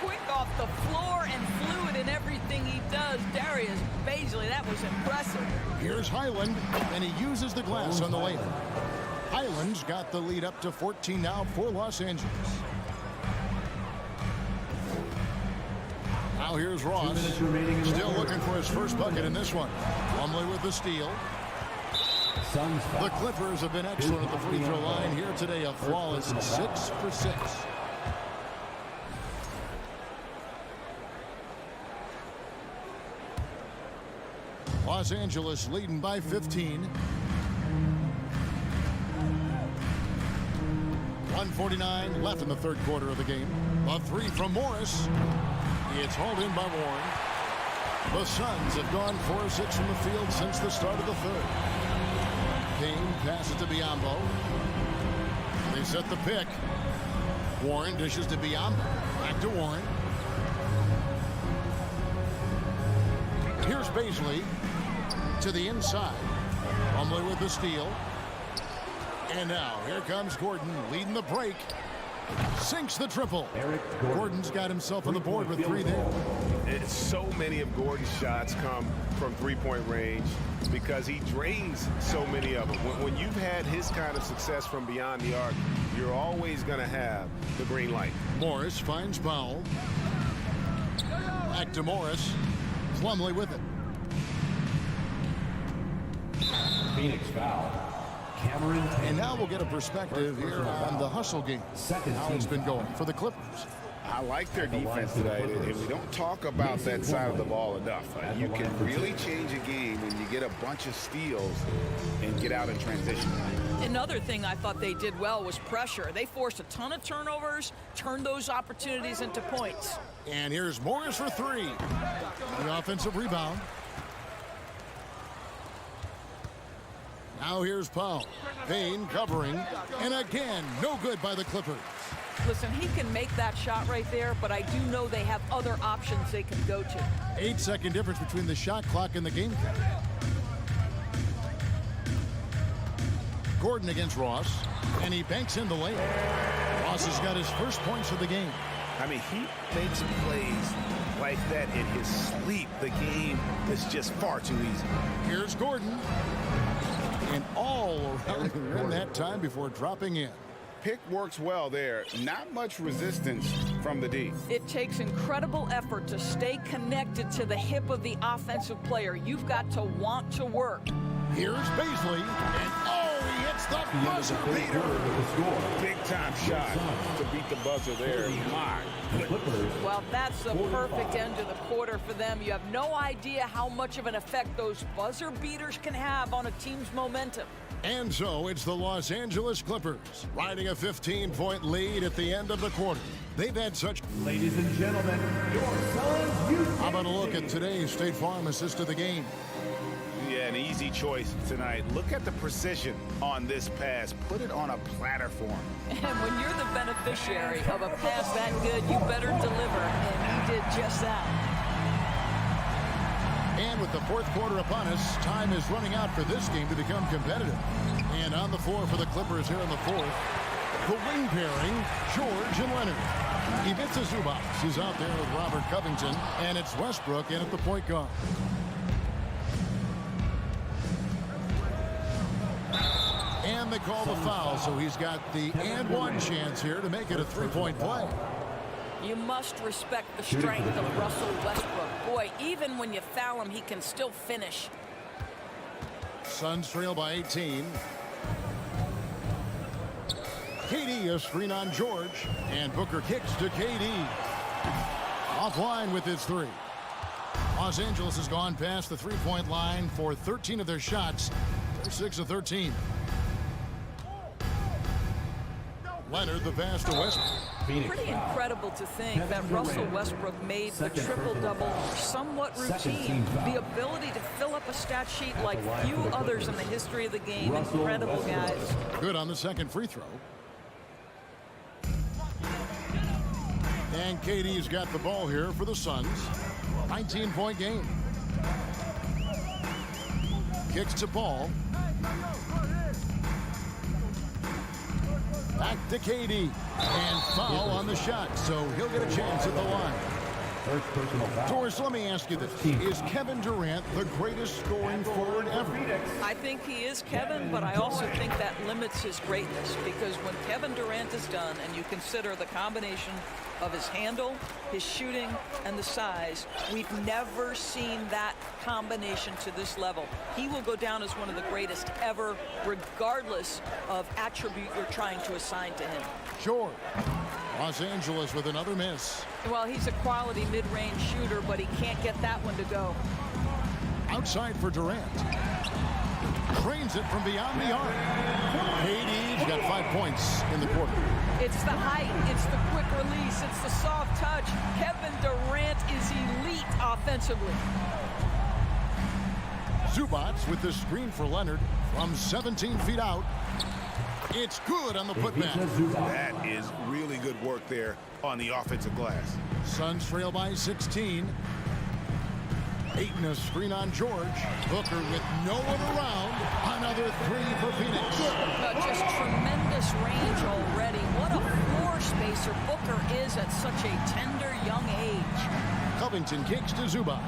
[SPEAKER 10] Quick off the floor and fluid in everything he does. Darius Bazley, that was impressive.
[SPEAKER 8] Here's Highland, and he uses the glass on the layup. Highland's got the lead up to 14 now for Los Angeles. Now here's Ross. Still looking for his first bucket in this one. Plumlee with the steal. The Clippers have been excellent at the free throw line here today. A flawless 6 for 6. Los Angeles leading by 15. 1:49 left in the third quarter of the game. A 3 from Morris. It's hauled in by Warren. The Suns have gone 4 of 6 from the field since the start of the third. Payne passes to Biyombo. They set the pick. Warren dishes to Biyombo. Back to Warren. Here's Bazley to the inside. Plumlee with the steal. And now here comes Gordon leading the break. Sinks the triple. Gordon's got himself on the board with 3 there.
[SPEAKER 9] So many of Gordon's shots come from three-point range because he drains so many of them. When you've had his kind of success from beyond the arc, you're always going to have the green light.
[SPEAKER 8] Morris finds Powell. Back to Morris. Plumlee with it.
[SPEAKER 5] Phoenix foul. Cameron.
[SPEAKER 8] And now we'll get a perspective here on the hustle game. How it's been going for the Clippers.
[SPEAKER 9] I like their defense today, and we don't talk about that side of the ball enough. You can really change a game when you get a bunch of steals and get out in transition.
[SPEAKER 10] Another thing I thought they did well was pressure. They forced a ton of turnovers, turned those opportunities into points.
[SPEAKER 8] And here's Morris for 3. The offensive rebound. Now here's Powell. Payne covering. And again, no good by the Clippers.
[SPEAKER 10] Listen, he can make that shot right there, but I do know they have other options they can go to.
[SPEAKER 8] 8-second difference between the shot clock and the game clock. Gordon against Ross, and he banks in the lane. Ross has got his first points of the game.
[SPEAKER 9] I mean, he makes plays like that in his sleep. The game is just far too easy.
[SPEAKER 8] Here's Gordon. And all around the rim that time before dropping in.
[SPEAKER 9] Pick works well there. Not much resistance from the D.
[SPEAKER 10] It takes incredible effort to stay connected to the hip of the offensive player. You've got to want to work.
[SPEAKER 8] Here's Bazley, and oh, he hits It's the buzzer beater.
[SPEAKER 9] Big-time shot to beat the buzzer there. My goodness.
[SPEAKER 10] Well, that's the perfect end to the quarter for them. You have no idea how much of an effect those buzzer beaters can have on a team's momentum.
[SPEAKER 8] And so it's the Los Angeles Clippers riding a 15-point lead at the end of the quarter. They've had such...
[SPEAKER 5] Ladies and gentlemen, your Suns.
[SPEAKER 8] How about a look at today's State Farm assist of the game?
[SPEAKER 9] Yeah, an easy choice tonight. Look at the precision on this pass. Put it on a platter for him.
[SPEAKER 10] And when you're the beneficiary of a pass that good, you better deliver, and he did just that.
[SPEAKER 8] And with the fourth quarter upon us, time is running out for this game to become competitive. And on the floor for the Clippers here in the fourth, the wing pairing, George and Leonard. Ivica Zubac is out there with Robert Covington, and it's Westbrook in at the point guard. And they call the foul, so he's got the and one chance here to make it a three-point play.
[SPEAKER 10] You must respect the strength of Russell Westbrook. Boy, even when you foul him, he can still finish.
[SPEAKER 8] Suns trail by 18. KD a screen on George, and Booker kicks to KD. Offline with his three. Los Angeles has gone past the three-point line for 13 of their shots. They're 6 of 13. Leonard the pass to Westbrook.
[SPEAKER 10] Pretty incredible to think that Russell Westbrook made the triple-double somewhat routine. The ability to fill up a stat sheet like few others in the history of the game. Incredible, guys.
[SPEAKER 8] Good on the second free throw. And KD's got the ball here for the Suns. 19-point game. Kicks to Paul. Back to KD. And foul on the shot, so he'll get a chance at the line.
[SPEAKER 5] First personal foul.
[SPEAKER 8] Doris, let me ask you this. Is Kevin Durant the greatest scoring forward ever?
[SPEAKER 10] I think he is, Kevin, but I also think that limits his greatness, because when Kevin Durant is done and you consider the combination of his handle, his shooting, and the size, we've never seen that combination to this level. He will go down as one of the greatest ever, regardless of attribute you're trying to assign to him.
[SPEAKER 8] Sure. Los Angeles with another miss.
[SPEAKER 10] Well, he's a quality mid-range shooter, but he can't get that one to go.
[SPEAKER 8] Outside for Durant. Drains it from beyond the arc. KD's got 5 points in the quarter.
[SPEAKER 10] It's the height, it's the quick release, it's the soft touch. Kevin Durant is elite offensively.
[SPEAKER 8] Zubac with the screen for Leonard from 17 feet out. It's good on the putback.
[SPEAKER 9] That is really good work there on the offensive glass.
[SPEAKER 8] Suns trail by 16. Ayton a screen on George. Booker with no one around. Another three for Phoenix.
[SPEAKER 10] Just tremendous range already. What a floor spacer Booker is at such a tender young age.
[SPEAKER 8] Covington kicks to Zubac.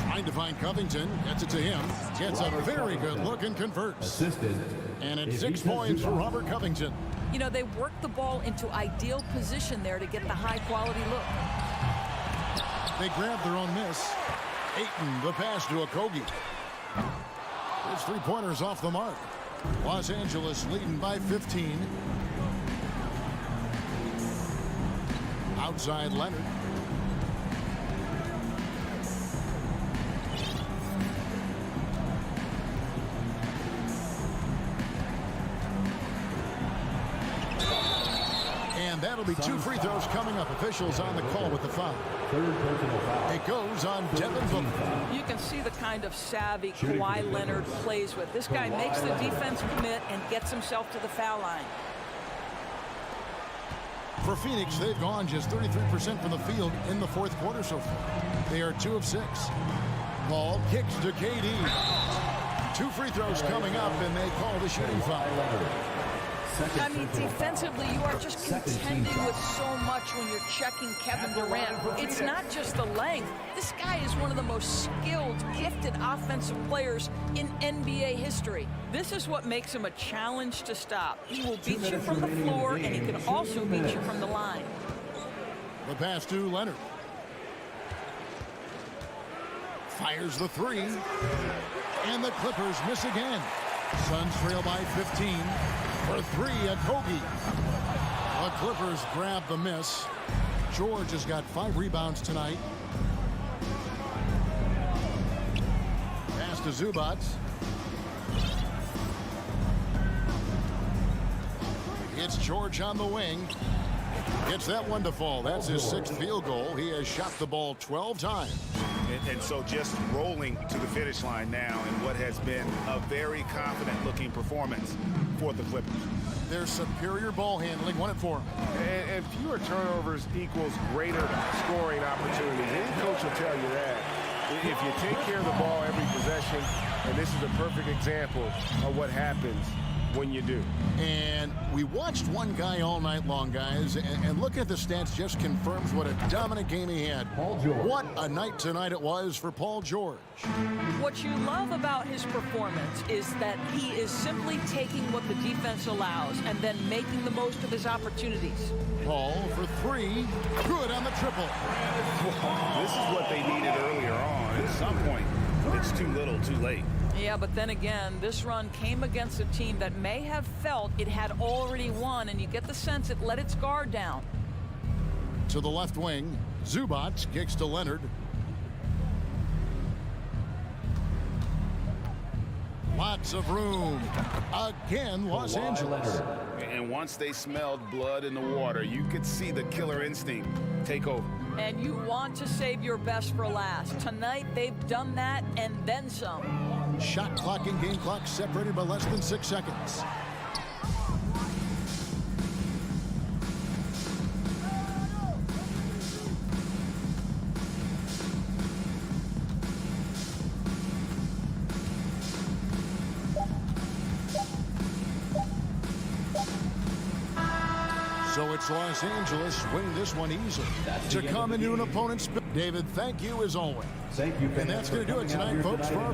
[SPEAKER 8] Trying to find Covington. Gets it to him. Gets a very good look and converts.
[SPEAKER 5] Assisted.
[SPEAKER 8] And it's 6 points for Robert Covington.
[SPEAKER 10] You know, they worked the ball into ideal position there to get the high-quality look.
[SPEAKER 8] They grabbed their own miss. Ayton, the pass to Okogie. His three-pointers off the mark. Los Angeles leading by 15. Outside Leonard. And that'll be 2 free throws coming up. Officials on the call with the foul.
[SPEAKER 5] Third personal foul.
[SPEAKER 8] It goes on Devin Booker.
[SPEAKER 10] You can see the kind of savvy Kawhi Leonard plays with. This guy makes the defense commit and gets himself to the foul line.
[SPEAKER 8] For Phoenix, they've gone just 33% from the field in the fourth quarter so far. They are 2 of 6. Ball kicks to KD. 2 free throws coming up, and they call the shooting foul.
[SPEAKER 10] I mean, defensively, you are just contending with so much when you're checking Kevin Durant. It's not just the length. This guy is one of the most skilled, gifted offensive players in NBA history. This is what makes him a challenge to stop. He will beat you from the floor, and he can also beat you from the line.
[SPEAKER 8] The pass to Leonard. Fires the 3. And the Clippers miss again. Suns trail by 15 for three at Kogi. The Clippers grab the miss. George has got 5 rebounds tonight. Pass to Zubac. It's George on the wing. Gets that one to fall. That's his 6th field goal. He has shot the ball 12 times.
[SPEAKER 9] And so just rolling to the finish line now in what has been a very confident-looking performance for the Clippers.
[SPEAKER 8] Their superior ball handling won it for them.
[SPEAKER 12] And fewer turnovers equals greater scoring opportunities. Any coach will tell you that. If you take care of the ball every possession, and this is a perfect example of what happens when you do.
[SPEAKER 8] And we watched one guy all night long, guys, and looking at the stats just confirms what a dominant game he had. What a night tonight it was for Paul George.
[SPEAKER 10] What you love about his performance is that he is simply taking what the defense allows and then making the most of his opportunities.
[SPEAKER 8] Paul for 3, good on the triple.
[SPEAKER 9] This is what they needed earlier on. At some point, it's too little, too late.
[SPEAKER 10] Yeah, but then again, this run came against a team that may have felt it had already won, and you get the sense it let its guard down.
[SPEAKER 8] To the left wing, Zubac kicks to Leonard. Lots of room. Again, Los Angeles.
[SPEAKER 9] And once they smelled blood in the water, you could see the killer instinct take over.
[SPEAKER 10] And you want to save your best for last. Tonight, they've done that and then some.
[SPEAKER 8] Shot clock and game clock separated by less than 6 seconds. So it's Los Angeles winning this one easily to come into an opponent's. David, thank you as always.
[SPEAKER 5] Thank you.
[SPEAKER 8] And that's going to do it tonight, folks. For our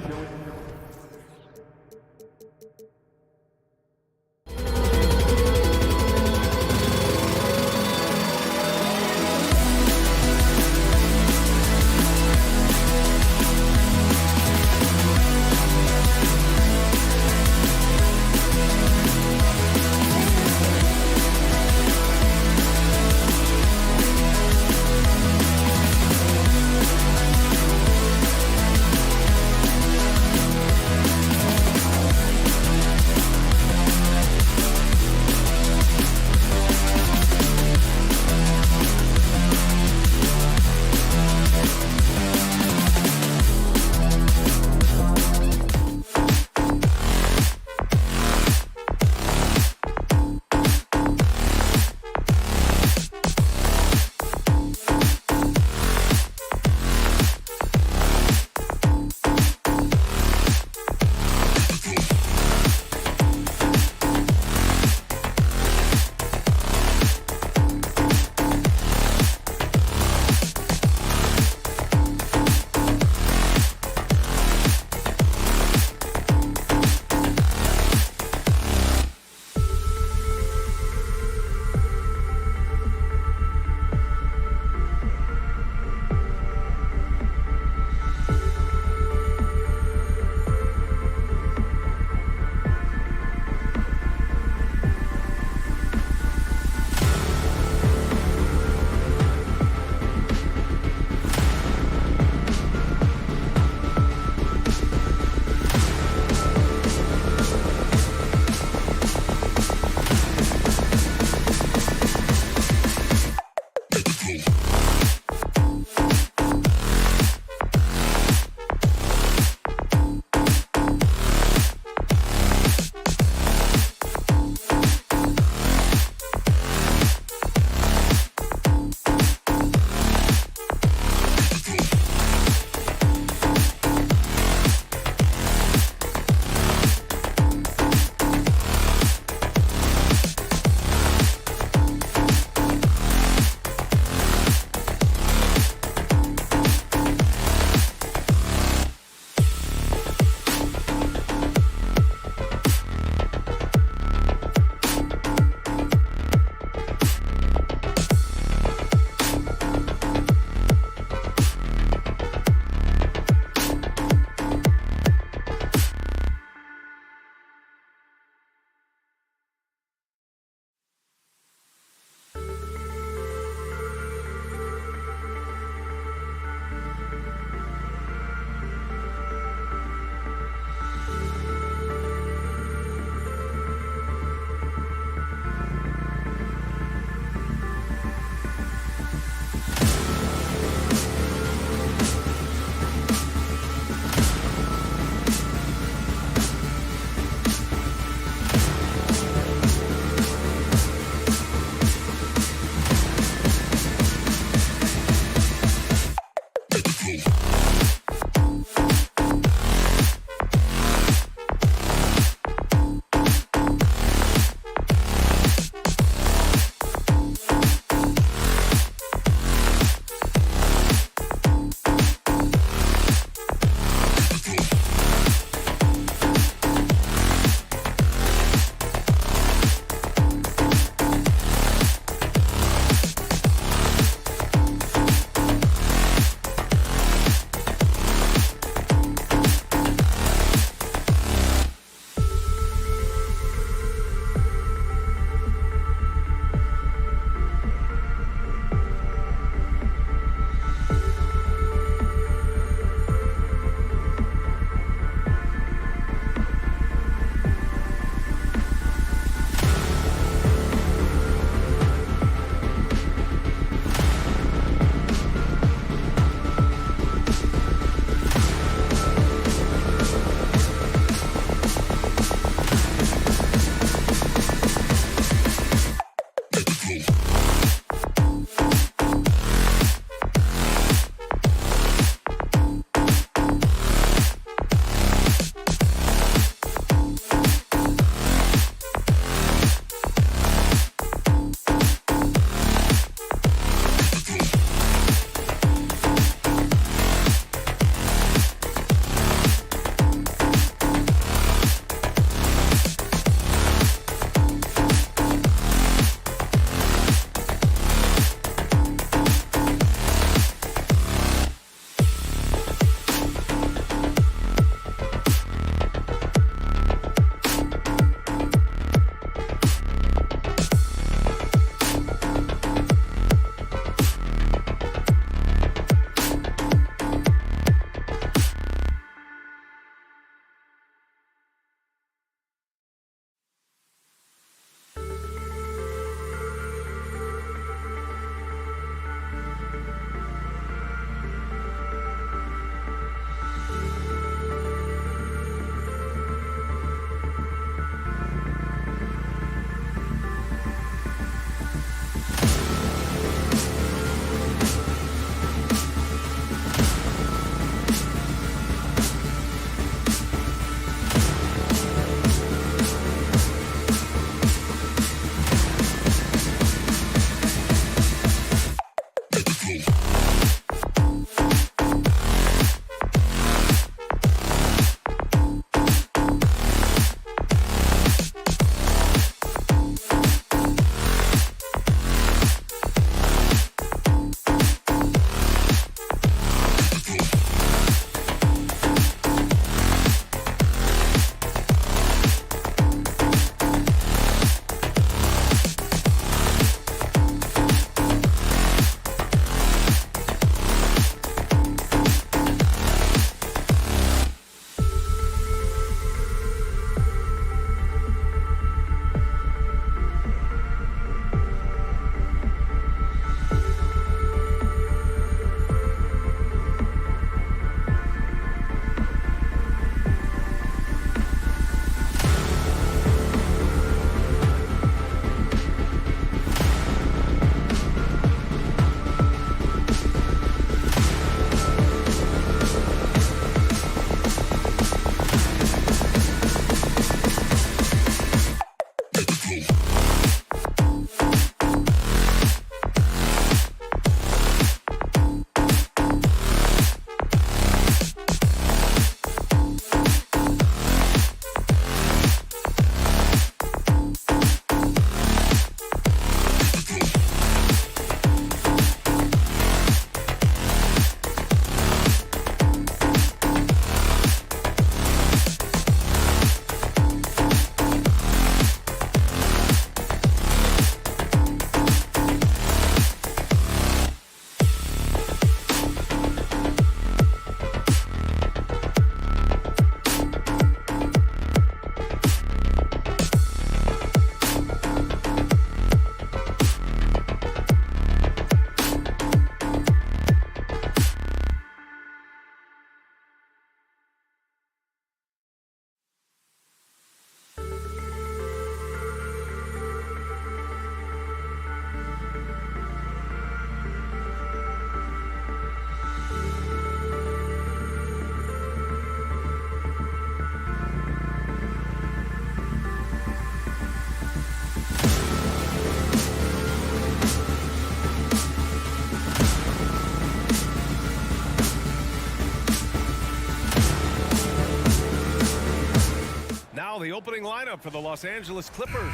[SPEAKER 1] the opening lineup for the Los Angeles Clippers.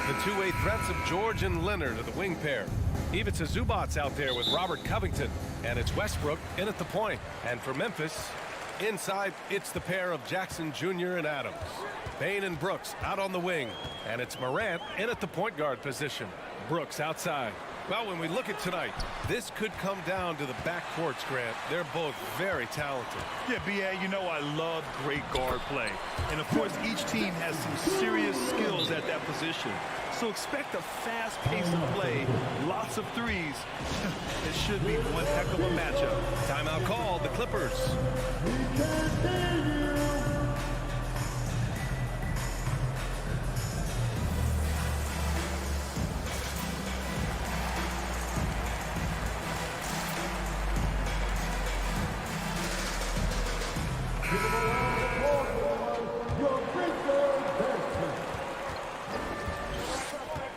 [SPEAKER 1] The two-way threats of George and Leonard are the wing pair. Ivica Zubac's out there with Robert Covington. And it's Westbrook in at the point. And for Memphis, inside, it's the pair of Jackson Jr. and Adams. Bane and Brooks out on the wing. And it's Morant in at the point guard position. Brooks outside. Well, when we look at tonight, this could come down to the backcourts, Grant. They're both very talented.
[SPEAKER 3] Yeah, B.A., you know I love great guard play. And, of course, each team has some serious skills at that position. So expect a fast pace of play, lots of threes. It should be one heck of a matchup.
[SPEAKER 1] Timeout called, the Clippers.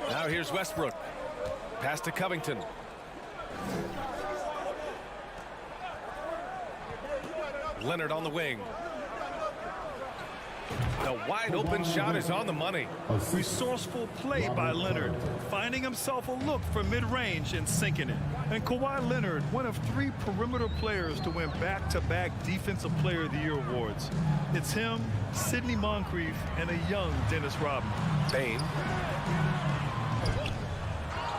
[SPEAKER 1] Now here's Westbrook. Pass to Covington. Leonard on the wing. The wide open shot is on the money.
[SPEAKER 3] Resourceful play by Leonard, finding himself a look for mid-range and sinking it. And Kawhi Leonard, one of 3 perimeter players to win back-to-back Defensive Player of the Year awards. It's him, Sidney Moncrief, and a young Dennis Rodman.
[SPEAKER 1] Bane.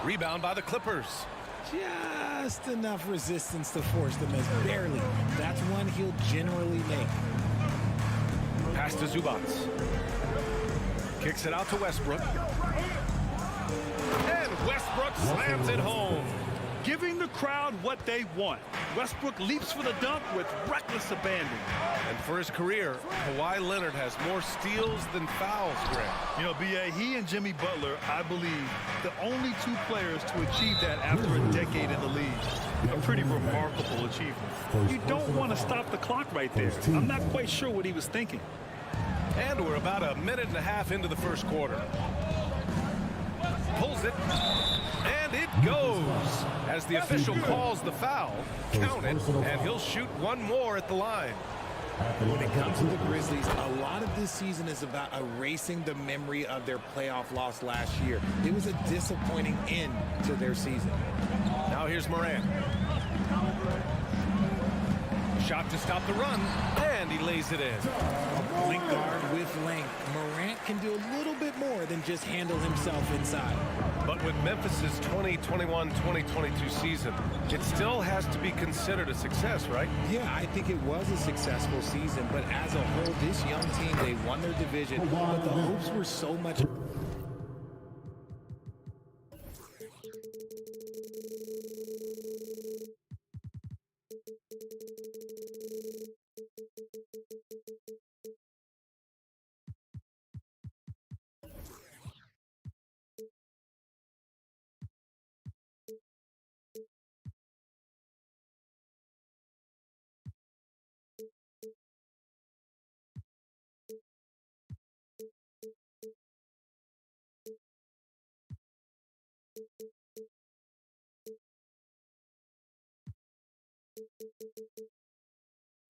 [SPEAKER 1] Rebound by the Clippers.
[SPEAKER 13] Just enough resistance to force the miss. Barely. That's one he'll generally make.
[SPEAKER 1] Pass to Zubac. Kicks it out to Westbrook. And Westbrook slams it home.
[SPEAKER 3] Giving the crowd what they want. Westbrook leaps for the dunk with reckless abandon.
[SPEAKER 1] And for his career, Kawhi Leonard has more steals than fouls, Grant.
[SPEAKER 3] You know, B.A., he and Jimmy Butler, I believe, the only 2 players to achieve that after a decade in the league. A pretty remarkable achievement. You don't want to stop the clock right there. I'm not quite sure what he was thinking.
[SPEAKER 1] And we're about a minute and a half into the first quarter. Pulls it. And it goes. As the official calls the foul, count it, and he'll shoot one more at the line.
[SPEAKER 13] When it comes to the Grizzlies, a lot of this season is about erasing the memory of their playoff loss last year. It was a disappointing end to their season.
[SPEAKER 1] Now here's Morant. Shot to stop the run, and he lays it in.
[SPEAKER 13] Point guard with length. Morant can do a little bit more than just handle himself inside.
[SPEAKER 1] But with Memphis's 2021-2022 season, it still has to be considered a success, right?
[SPEAKER 13] Yeah, I think it was a successful season, but as a whole, this young team, they won their division, but the hopes were so much...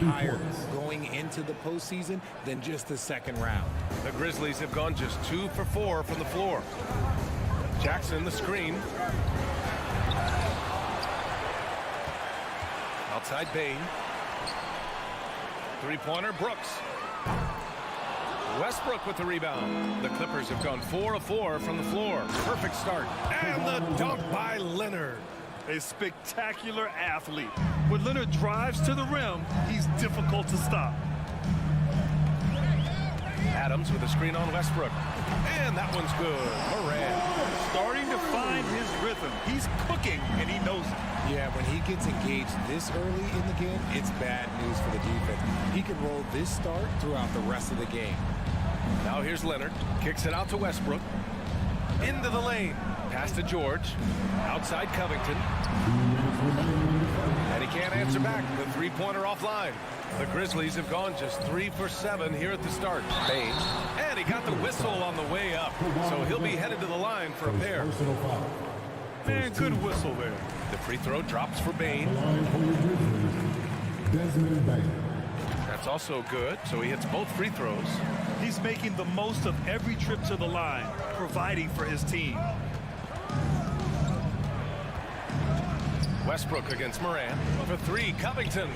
[SPEAKER 13] higher going into the postseason than just the second round.
[SPEAKER 1] The Grizzlies have gone just 2 for 4 from the floor. Jackson, the screen. Outside Bane. Three-pointer, Brooks. Westbrook with the rebound. The Clippers have gone 4 of 4 from the floor. Perfect start. And the dunk by Leonard.
[SPEAKER 3] A spectacular athlete. When Leonard drives to the rim, he's difficult to stop.
[SPEAKER 1] Adams with a screen on Westbrook. And that one's good. Morant.
[SPEAKER 3] Starting to find his rhythm. He's cooking, and he knows it.
[SPEAKER 13] Yeah, when he gets engaged this early in the game, it's bad news for the defense. He can roll this start throughout the rest of the game.
[SPEAKER 1] Now here's Leonard. Kicks it out to Westbrook. Into the lane. Pass to George. Outside Covington. And he can't answer back. The three-pointer offline. The Grizzlies have gone just 3 for 7 here at the start. Bane. And he got the whistle on the way up. So he'll be headed to the line for a pair.
[SPEAKER 3] Man, good whistle there.
[SPEAKER 1] The free throw drops for Bane. It's also good, so he hits both free throws.
[SPEAKER 3] He's making the most of every trip to the line, providing for his team.
[SPEAKER 1] Westbrook against Morant for three, Covington.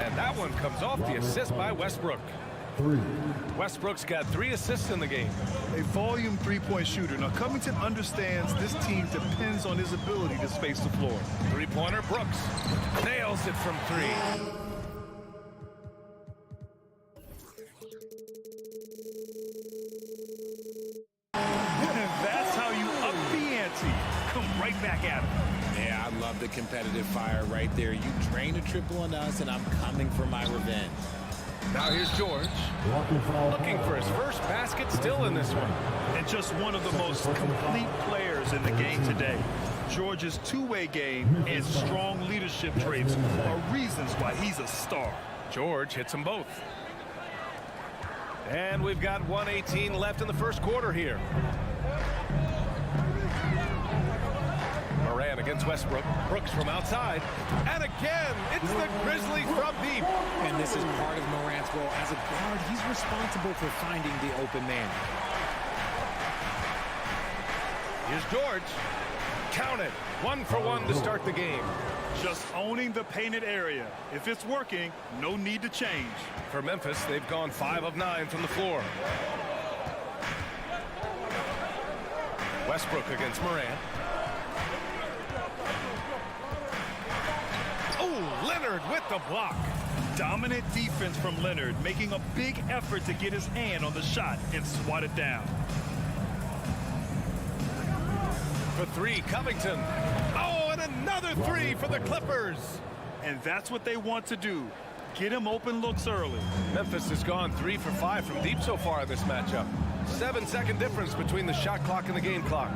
[SPEAKER 1] And that one comes off the assist by Westbrook. Westbrook's got 3 assists in the game.
[SPEAKER 3] A volume three-point shooter. Now, Covington understands this team depends on his ability to space the floor.
[SPEAKER 1] Three-pointer, Brooks. Nails it from 3.
[SPEAKER 3] That's how you up the ante. Come right back at him.
[SPEAKER 13] Yeah, I love the competitive fire right there. You drain a triple on us, and I'm coming for my revenge.
[SPEAKER 1] Now here's George. Looking for his first basket, still in this one.
[SPEAKER 3] And just one of the most complete players in the game today. George's two-way game and strong leadership traits are reasons why he's a star.
[SPEAKER 1] George hits them both. And we've got 1:18 left in the first quarter here. Morant against Westbrook. Brooks from outside. And again, it's the Grizzlies from deep.
[SPEAKER 13] And this is part of Morant's role. As a guard, he's responsible for finding the open man.
[SPEAKER 1] Here's George. Count it. 1 for 1 to start the game.
[SPEAKER 3] Just owning the painted area. If it's working, no need to change.
[SPEAKER 1] For Memphis, they've gone 5 of 9 from the floor. Westbrook against Morant. Oh, Leonard with the block.
[SPEAKER 3] Dominant defense from Leonard, making a big effort to get his hand on the shot and swat it down.
[SPEAKER 1] For 3, Covington. Oh, and another 3 for the Clippers.
[SPEAKER 3] And that's what they want to do. Get him open looks early.
[SPEAKER 1] Memphis has gone 3 for 5 from deep so far in this matchup. 7-second difference between the shot clock and the game clock.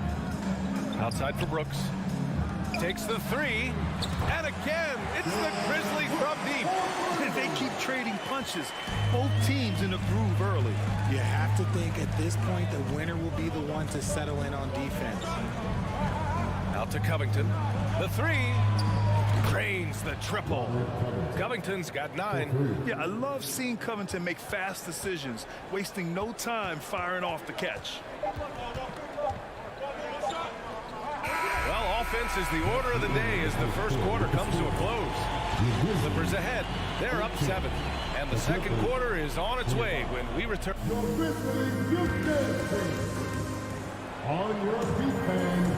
[SPEAKER 1] Outside for Brooks. Takes the 3. And again, it's the Grizzlies from deep.
[SPEAKER 3] They keep trading punches. Both teams in a groove early.
[SPEAKER 13] You have to think at this point the winner will be the one to settle in on defense.
[SPEAKER 1] Out to Covington. The 3. Drains the triple. Covington's got 9.
[SPEAKER 3] Yeah, I love seeing Covington make fast decisions, wasting no time firing off the catch.
[SPEAKER 1] Well, offense is the order of the day as the first quarter comes to a close. Clippers ahead. They're up 7. And the second quarter is on its way when we return.
[SPEAKER 5] On your defense.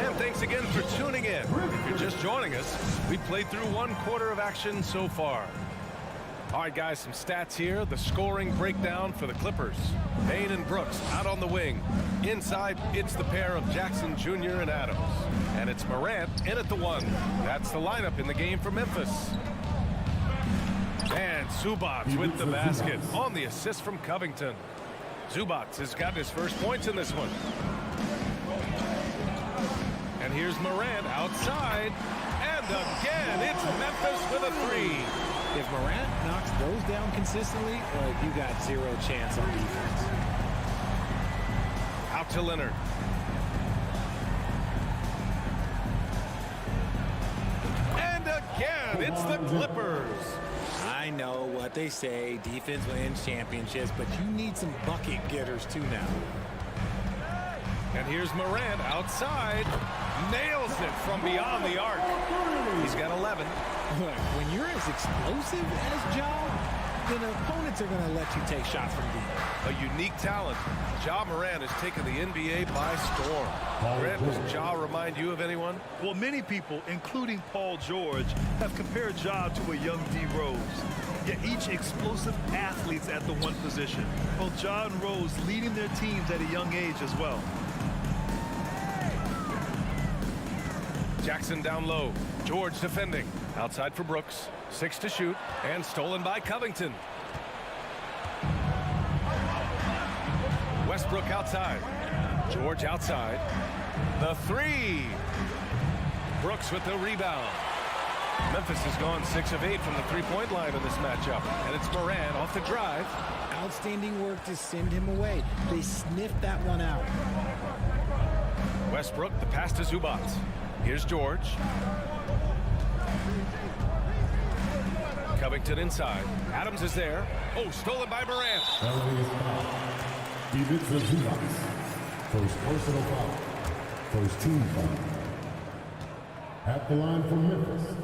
[SPEAKER 1] And thanks again for tuning in. If you're just joining us, we played through 1 quarter of action so far. All right, guys, some stats here. The scoring breakdown for the Clippers. Payne and Brooks out on the wing. Inside, it's the pair of Jackson Jr. and Adams. And it's Morant in at the 1. That's the lineup in the game for Memphis. And Zubac with the basket on the assist from Covington. Zubac has got his first points in this one. And here's Morant outside. And again, it's Memphis with a 3.
[SPEAKER 13] If Morant knocks those down consistently, you got 0 chance on defense.
[SPEAKER 1] Out to Leonard. And again, it's the Clippers.
[SPEAKER 13] I know what they say, defense wins championships, but you need some bucket getters too now.
[SPEAKER 1] And here's Morant outside. Nails it from beyond the arc. He's got 11.
[SPEAKER 13] Look, when you're as explosive as Ja, then opponents are going to let you take shots from deep.
[SPEAKER 1] A unique talent. Ja Morant has taken the NBA by storm. Grant, does Ja remind you of anyone?
[SPEAKER 3] Well, many people, including Paul George, have compared Ja to a young D. Rose. Yet each explosive athlete's at the 1 position. Both Ja and Rose leading their teams at a young age as well.
[SPEAKER 1] Jackson down low. George defending. Outside for Brooks. 6 to shoot. And stolen by Covington. Westbrook outside. George outside. The 3. Brooks with the rebound. Memphis has gone 6 of 8 from the 3-point line in this matchup. And it's Morant off the drive.
[SPEAKER 13] Outstanding work to send him away. They sniffed that one out.
[SPEAKER 1] Westbrook, the pass to Zubac. Here's George. Covington inside. Adams is there. Oh, stolen by Morant.
[SPEAKER 5] EuroCup. First personal foul. First team foul. At the line for Memphis,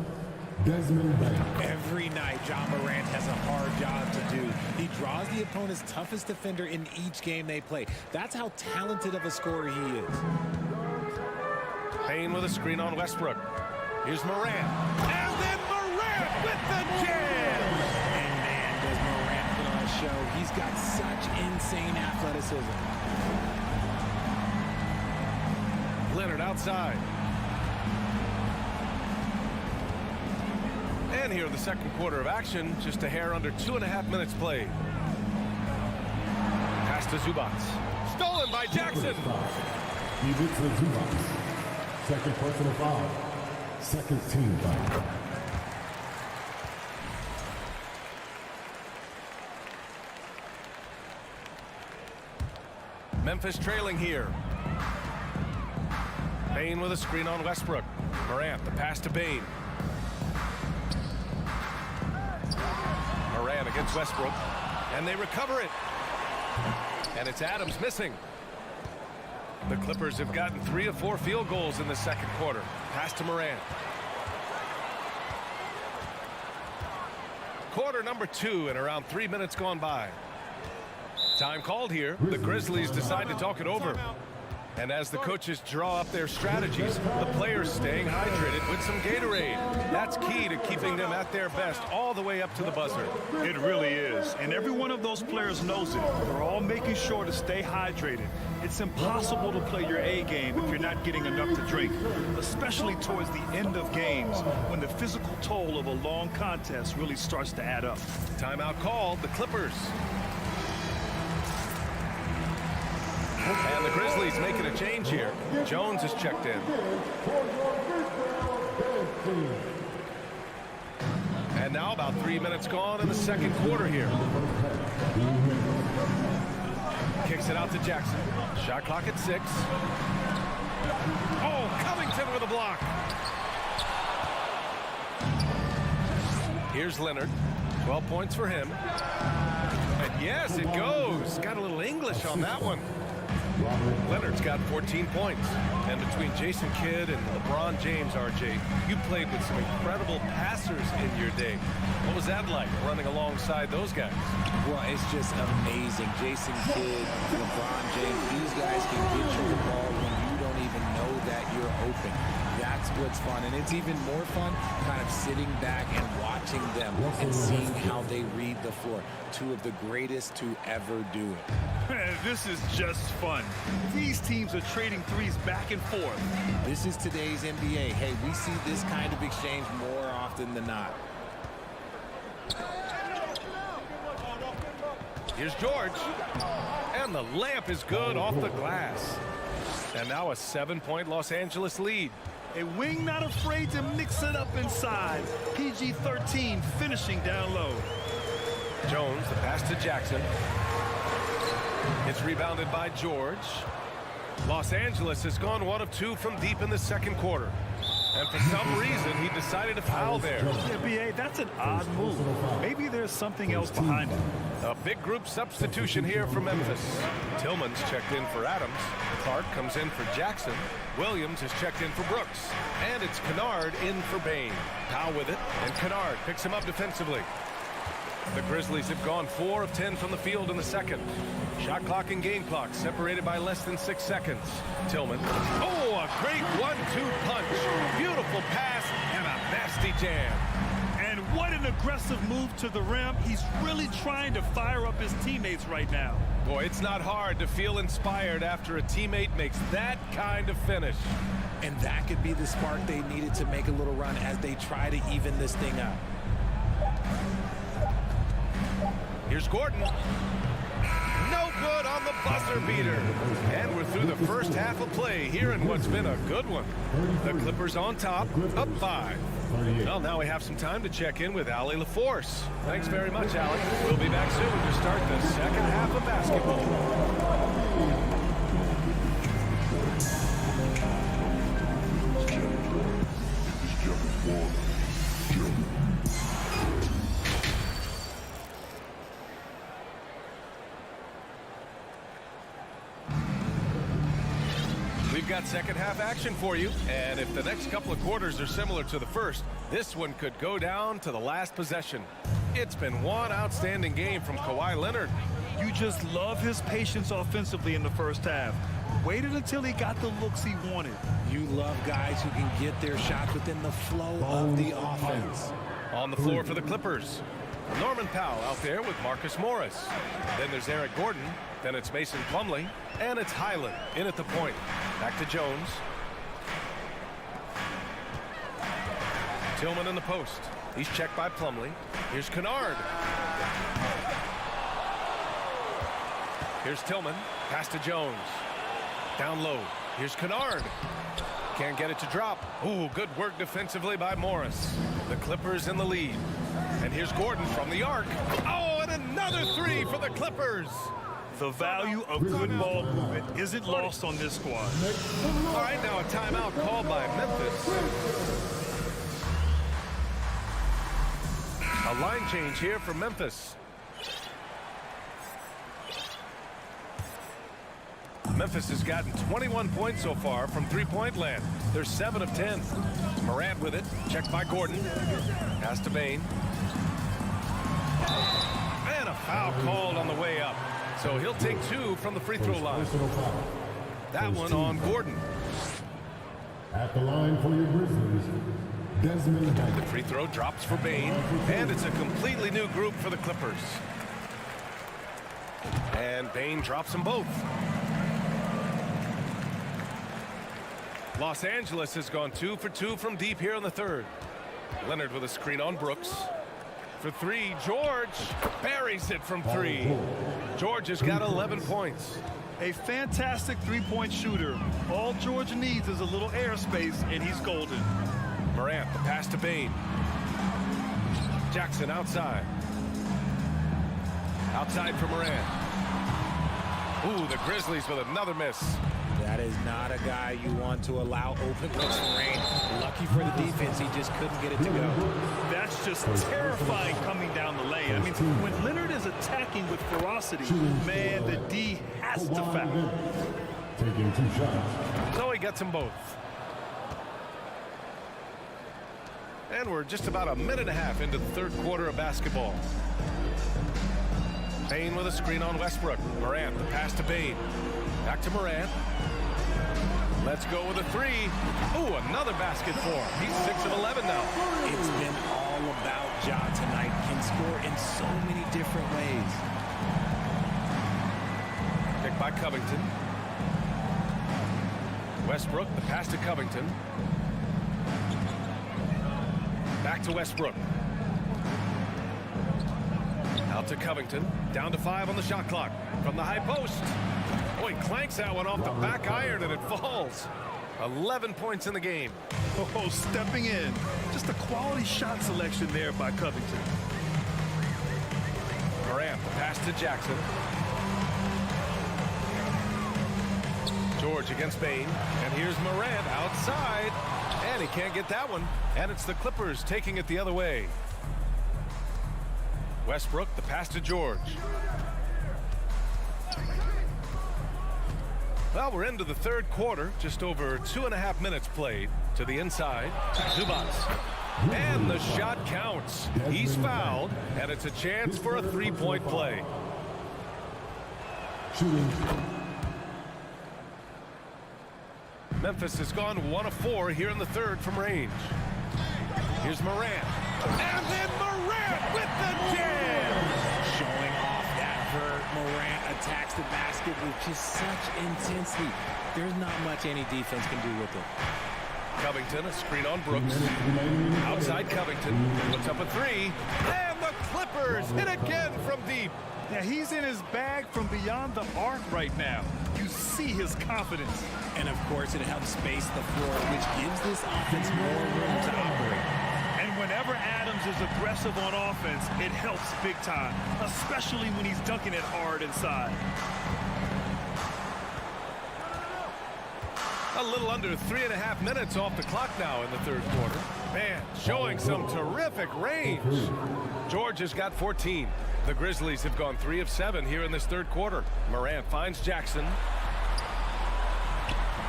[SPEAKER 5] Desmond Bain.
[SPEAKER 13] Every night, John Morant has a hard job to do. He draws the opponent's toughest defender in each game they play. That's how talented of a scorer he is.
[SPEAKER 1] Payne with a screen on Westbrook. Here's Morant. And then Morant with the jam!
[SPEAKER 13] And man, does Morant put on a show. He's got such insane athleticism.
[SPEAKER 1] Leonard outside. And here in the second quarter of action, just a hair under 2.5 minutes played. Pass to Zubac. Stolen by Jackson.
[SPEAKER 5] Zubac. Second personal foul. Second team foul.
[SPEAKER 1] Memphis trailing here. Payne with a screen on Westbrook. Morant, the pass to Payne. Morant against Westbrook. And they recover it. And it's Adams missing. The Clippers have gotten 3 of 4 field goals in the second quarter. Pass to Morant. Quarter number 2 and around 3 minutes gone by. Time called here. The Grizzlies decide to talk it over. And as the coaches draw up their strategies, the players staying hydrated with some Gatorade. That's key to keeping them at their best all the way up to the buzzer.
[SPEAKER 3] It really is. And every one of those players knows it. They're all making sure to stay hydrated. It's impossible to play your A game if you're not getting enough to drink, especially towards the end of games when the physical toll of a long contest really starts to add up.
[SPEAKER 1] Timeout called, the Clippers. And the Grizzlies making a change here. Jones is checked in. And now about 3 minutes gone in the second quarter here. Kicks it out to Jackson. Shot clock at 6. Oh, Covington with a block. Here's Leonard. 12 points for him. And yes, it goes. Got a little English on that one. Leonard's got 14 points. And between Jason Kidd and LeBron James, RJ, you played with some incredible passers in your day. What was that like, running alongside those guys?
[SPEAKER 13] Well, it's just amazing. Jason Kidd, LeBron James, these guys can get you the ball when you don't even know that you're open. That's what's fun. And it's even more fun kind of sitting back and watching them and seeing how they read the floor. Two of the greatest to ever do it.
[SPEAKER 3] This is just fun. These teams are trading threes back and forth.
[SPEAKER 13] This is today's NBA. Hey, we see this kind of exchange more often than not.
[SPEAKER 1] Here's George. And the layup is good off the glass. And now a 7-point Los Angeles lead.
[SPEAKER 3] A wing not afraid to mix it up inside. PG-13 finishing down low.
[SPEAKER 1] Jones, the pass to Jackson. It's rebounded by George. Los Angeles has gone 1 of 2 from deep in the second quarter. And for some reason, he decided to foul there.
[SPEAKER 3] Yeah, B.A., that's an odd move. Maybe there's something else behind it.
[SPEAKER 1] A big group substitution here for Memphis. Tillman's checked in for Adams. Clark comes in for Jackson. Williams is checked in for Brooks. And it's Kennard in for Bain. Powell with it, and Kennard picks him up defensively. The Grizzlies have gone 4 of 10 from the field in the second. Shot clock and game clock separated by less than 6 seconds. Tillman. Oh, a great 1-2 punch. Beautiful pass and a nasty jam.
[SPEAKER 3] And what an aggressive move to the rim. He's really trying to fire up his teammates right now.
[SPEAKER 1] Boy, it's not hard to feel inspired after a teammate makes that kind of finish.
[SPEAKER 13] And that could be the spark they needed to make a little run as they try to even this thing up.
[SPEAKER 1] Here's Gordon. No good on the buzzer beater. And we're through the first half of play here in what's been a good one. The Clippers on top, up 5. Well, now we have some time to check in with Allie LaForce. Thanks very much, Allie. We'll be back soon to start the second half of basketball. got second half action for you. And if the next couple of quarters are similar to the first, this one could go down to the last possession. It's been one outstanding game from Kawhi Leonard.
[SPEAKER 3] You just love his patience offensively in the first half. Waited until he got the looks he wanted.
[SPEAKER 13] You love guys who can get their shots within the flow of the offense.
[SPEAKER 1] On the floor for the Clippers, Norman Powell out there with Marcus Morris. Then there's Eric Gordon. Then it's Mason Plumlee. And it's Highland in at the point. Back to Jones. Tillman in the post. He's checked by Plumlee. Here's Kennard. Here's Tillman. Pass to Jones. Down low. Here's Kennard. Can't get it to drop. Ooh, good work defensively by Morris. The Clippers in the lead. And here's Gordon from the arc. Oh, and another three for the Clippers.
[SPEAKER 3] The value of good ball movement isn't lost on this squad.
[SPEAKER 1] All right, now a timeout called by Memphis. A line change here for Memphis. Memphis has gotten 21 points so far from three-point land. They're 7 of 10. Morant with it. Checked by Gordon. Pass to Bane. And a foul called on the way up. So he'll take 2 from the free throw line. That one on Gordon.
[SPEAKER 5] At the line for your Grizzlies, Desmond Bane.
[SPEAKER 1] The free throw drops for Bane. And it's a completely new group for the Clippers. And Bane drops them both. Los Angeles has gone 2 for 2 from deep here in the third. Leonard with a screen on Brooks. For 3, George buries it from 3. George has got 11 points.
[SPEAKER 3] A fantastic three-point shooter. All George needs is a little airspace, and he's golden.
[SPEAKER 1] Morant, the pass to Bane. Jackson outside. Outside for Morant. Ooh, the Grizzlies with another miss.
[SPEAKER 13] That is not a guy you want to allow open looks for Rain. Lucky for the defense, he just couldn't get it to go.
[SPEAKER 3] That's just terrifying coming down the lane. I mean, when Leonard is attacking with ferocity, man, the D has to foul.
[SPEAKER 5] Taking 2 shots.
[SPEAKER 1] So he gets them both. And we're just about a minute and a half into the third quarter of basketball. Bane with a screen on Westbrook. Morant, the pass to Bane. Back to Morant. Let's go with a 3. Ooh, another basket for him. He's 6 of 11 now.
[SPEAKER 13] It's been all about Ja tonight. Can score in so many different ways.
[SPEAKER 1] Picked by Covington. Westbrook, the pass to Covington. Back to Westbrook. Out to Covington. Down to 5 on the shot clock. From the high post. Oh, he clanks that one off the back iron and it falls. 11 points in the game.
[SPEAKER 3] Oh, stepping in. Just a quality shot selection there by Covington.
[SPEAKER 1] Morant, the pass to Jackson. George against Bane. And here's Morant outside. And he can't get that one. And it's the Clippers taking it the other way. Westbrook, the pass to George. Well, we're into the third quarter. Just over 2.5 minutes played. To the inside. Zubac. And the shot counts. He's fouled. And it's a chance for a three-point play. Memphis has gone 1 of 4 here in the third from range. Here's Morant. And then Morant with the jam!
[SPEAKER 13] Showing off that vert. Morant attacks the basket with just such intensity. There's not much any defense can do with it.
[SPEAKER 1] Covington, a screen on Brooks. Outside Covington. Puts up a 3. And the Clippers hit again from deep.
[SPEAKER 3] Yeah, he's in his bag from beyond the arc right now. You see his confidence.
[SPEAKER 13] And, of course, it helps space the floor, which gives this offense more room to operate.
[SPEAKER 3] And whenever Adams is aggressive on offense, it helps big time, especially when he's dunking it hard inside.
[SPEAKER 1] A little under 3.5 minutes off the clock now in the third quarter. Man, showing some terrific range. George has got 14. The Grizzlies have gone 3 of 7 here in this third quarter. Morant finds Jackson.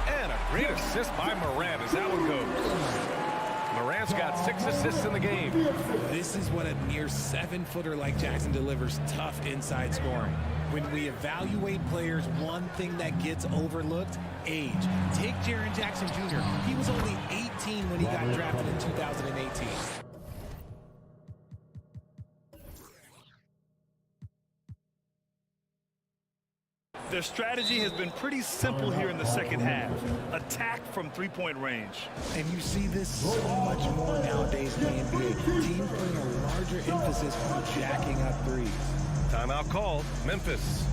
[SPEAKER 1] And a great assist by Morant as that one goes. Morant's got 6 assists in the game.
[SPEAKER 13] This is what a near 7-footer like Jackson delivers, tough inside scoring. When we evaluate players, one thing that gets overlooked, age. Take Jaren Jackson Jr. He was only 18 when he got drafted in 2018.
[SPEAKER 3] Their strategy has been pretty simple here in the second half. Attack from three-point range.
[SPEAKER 13] And you see this so much more nowadays in the NBA. Teams putting a larger emphasis on jacking up threes.
[SPEAKER 1] Timeout called, Memphis.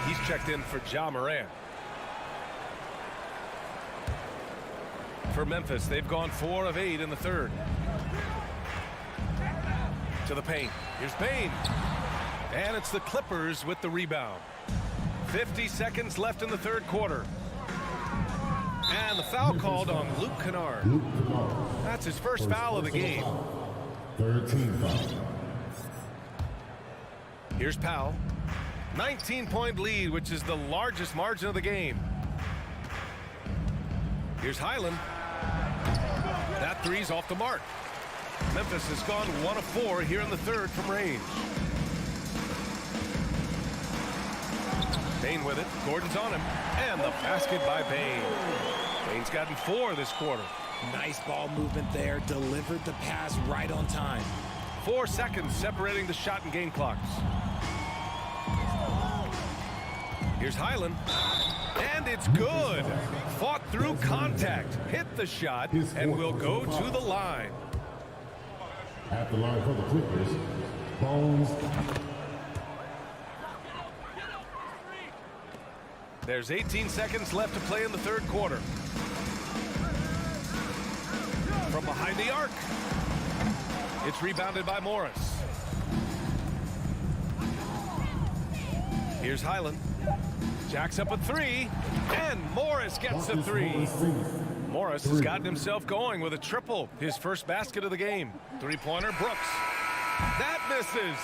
[SPEAKER 1] He's checked in for Ja Morant. For Memphis, they've gone 4 of 8 in the third. To the paint. Here's Bane. And it's the Clippers with the rebound. 50 seconds left in the third quarter. And the foul called on Luke Kennard. That's his first foul of the game.
[SPEAKER 5] Third team foul.
[SPEAKER 1] Here's Powell. 19-point lead, which is the largest margin of the game. Here's Highland. That three's off the mark. Memphis has gone 1 of 4 here in the third from range. Bane with it. Gordon's on him. And the basket by Bane. Bane's gotten 4 this quarter.
[SPEAKER 13] Nice ball movement there. Delivered the pass right on time.
[SPEAKER 1] 4 seconds separating the shot and game clocks. Here's Highland, and it's good. Fought through contact, hit the shot, and will go to the line.
[SPEAKER 5] At the line for the Clippers, Bones.
[SPEAKER 1] There's 18 seconds left to play in the third quarter. From behind the arc, it's rebounded by Morris. Here's Highland. Jacks up a 3, and Morris gets the 3. Morris has gotten himself going with a triple, his first basket of the game. Three-pointer, Brooks. That misses.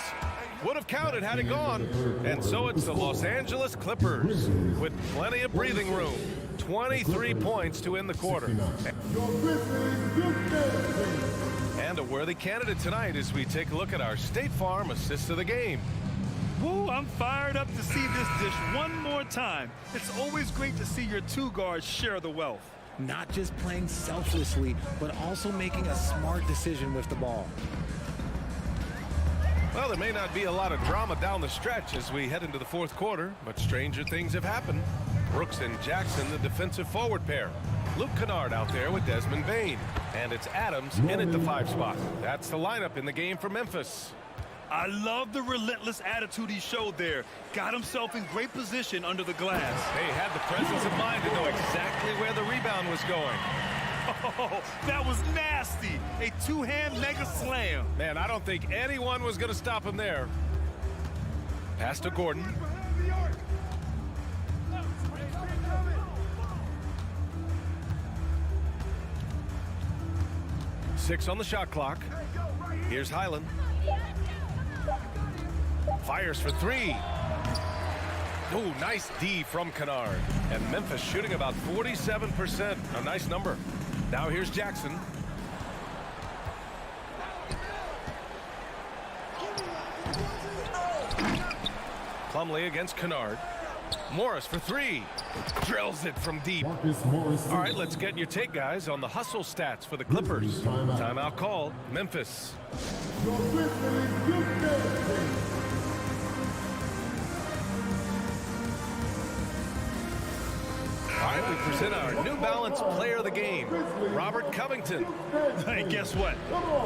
[SPEAKER 1] Would have counted had it gone. And so it's the Los Angeles Clippers with plenty of breathing room. 23 points to end the quarter. And a worthy candidate tonight as we take a look at our State Farm assist of the game.
[SPEAKER 3] Woo, I'm fired up to see this dish one more time. It's always great to see your 2 guards share the wealth.
[SPEAKER 13] Not just playing selflessly, but also making a smart decision with the ball.
[SPEAKER 1] Well, there may not be a lot of drama down the stretch as we head into the fourth quarter, but stranger things have happened. Brooks and Jackson, the defensive forward pair. Luke Kennard out there with Desmond Bane. And it's Adams in at the 5 spot. That's the lineup in the game for Memphis.
[SPEAKER 3] I love the relentless attitude he showed there. Got himself in great position under the glass.
[SPEAKER 1] They had the presence of mind to know exactly where the rebound was going.
[SPEAKER 3] Oh, that was nasty. A 2-hand mega slam.
[SPEAKER 1] Man, I don't think anyone was going to stop him there. Pass to Gordon. 6 on the shot clock. Here's Highland. Fires for 3. Oh, nice D from Kennard. And Memphis shooting about 47%. A nice number. Now here's Jackson. Plumlee against Kennard. Morris for 3. Drills it from deep. All right, let's get your take, guys, on the hustle stats for the Clippers. Timeout called. Memphis. All right, we present our New Balance player of the game, Robert Covington.
[SPEAKER 3] Hey, guess what?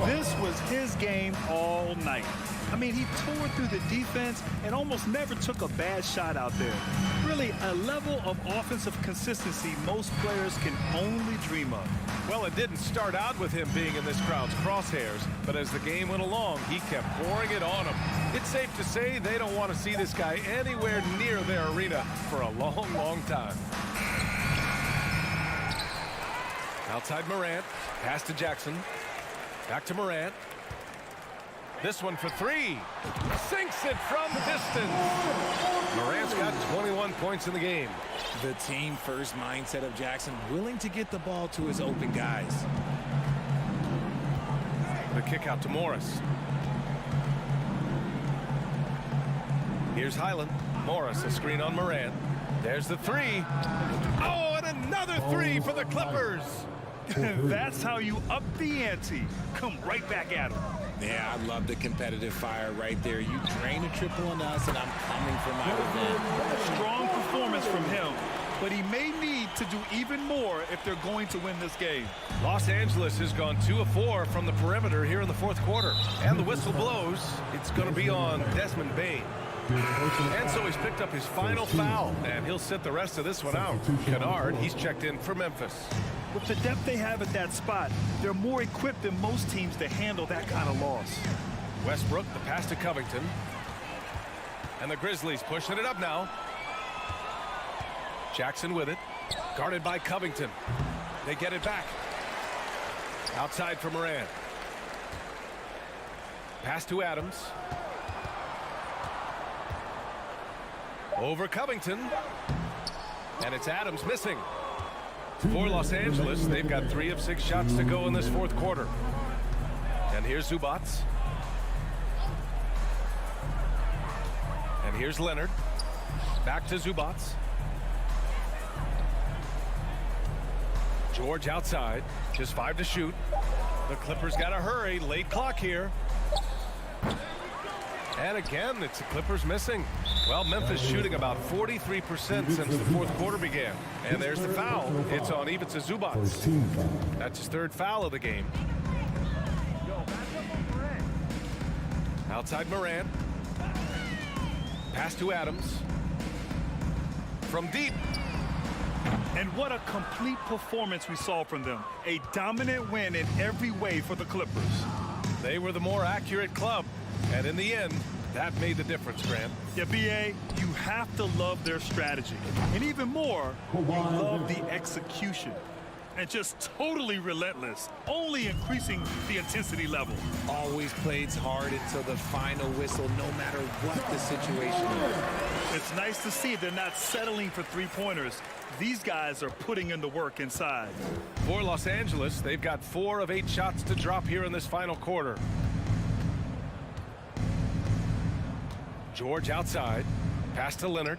[SPEAKER 3] This was his game all night. I mean, he tore through the defense and almost never took a bad shot out there. Really, a level of offensive consistency most players can only dream of.
[SPEAKER 1] Well, it didn't start out with him being in this crowd's crosshairs, but as the game went along, he kept pouring it on them. It's safe to say they don't want to see this guy anywhere near their arena for a long, long time. Outside Morant, pass to Jackson. Back to Morant. This one for three. Sinks it from distance. Morant's got 21 points in the game.
[SPEAKER 13] The team-first mindset of Jackson, willing to get the ball to his open guys.
[SPEAKER 1] The kick out to Morris. Here's Highland. Morris, a screen on Morant. There's the three. Oh, and another three for the Clippers.
[SPEAKER 3] That's how you up the ante. Come right back at him.
[SPEAKER 13] Yeah, I love the competitive fire right there. You drain a triple on us, and I'm coming for my revenge.
[SPEAKER 3] Strong performance from him, but he may need to do even more if they're going to win this game.
[SPEAKER 1] Los Angeles has gone 2 of 4 from the perimeter here in the fourth quarter. And the whistle blows. It's going to be on Desmond Bane. And so he's picked up his final foul, and he'll sit the rest of this one out. Kennard, he's checked in for Memphis.
[SPEAKER 3] With the depth they have at that spot, they're more equipped than most teams to handle that kind of loss.
[SPEAKER 1] Westbrook, the pass to Covington. And the Grizzlies pushing it up now. Jackson with it. Guarded by Covington. They get it back. Outside for Morant. Pass to Adams. Over Covington. And it's Adams missing. For Los Angeles, they've got 3 of 6 shots to go in this fourth quarter. And here's Zubac. And here's Leonard. Back to Zubac. George outside. Just 5 to shoot. The Clippers got to hurry. Late clock here. And again, it's the Clippers missing. Well, Memphis shooting about 43% since the fourth quarter began. And there's the foul. It's on Ivica Zubac. That's his 3rd foul of the game. Outside Morant. Pass to Adams. From deep.
[SPEAKER 3] And what a complete performance we saw from them. A dominant win in every way for the Clippers.
[SPEAKER 1] They were the more accurate club. And in the end, that made the difference, Grant.
[SPEAKER 3] Yeah, B.A., you have to love their strategy. And even more, you love the execution. And just totally relentless, only increasing the intensity level.
[SPEAKER 13] Always plays hard until the final whistle, no matter what the situation is.
[SPEAKER 3] It's nice to see they're not settling for three-pointers. These guys are putting in the work inside.
[SPEAKER 1] For Los Angeles, they've got 4 of 8 shots to drop here in this final quarter. George outside. Pass to Leonard.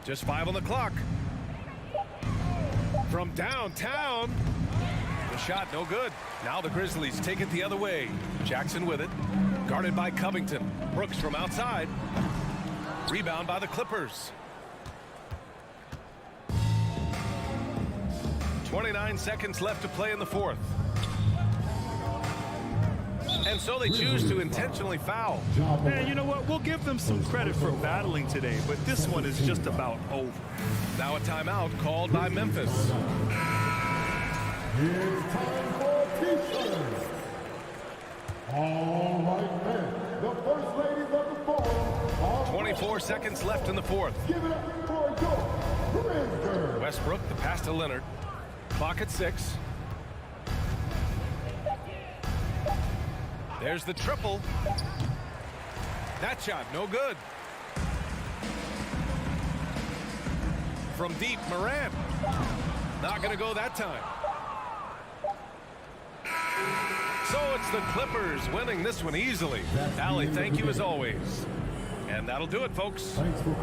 [SPEAKER 1] Just 5 on the clock. From downtown. The shot no good. Now the Grizzlies take it the other way. Jackson with it. Guarded by Covington. Brooks from outside. Rebound by the Clippers. 29 seconds left to play in the fourth. And so they choose to intentionally foul.
[SPEAKER 3] Man, you know what? We'll give them some credit for battling today, but this one is just about over.
[SPEAKER 1] Now a timeout called by Memphis.
[SPEAKER 5] It's time for T-shirts. All right, men. The first ladies of the forum.
[SPEAKER 1] 24 seconds left in the fourth.
[SPEAKER 5] Give it up for your Grizzlies.
[SPEAKER 1] Westbrook, the pass to Leonard. Clock at 6. There's the triple. That shot, no good. From deep, Morant. Not going to go that time. So it's the Clippers winning this one easily. Allie, thank you as always. And that'll do it, folks.
[SPEAKER 5] Thanks for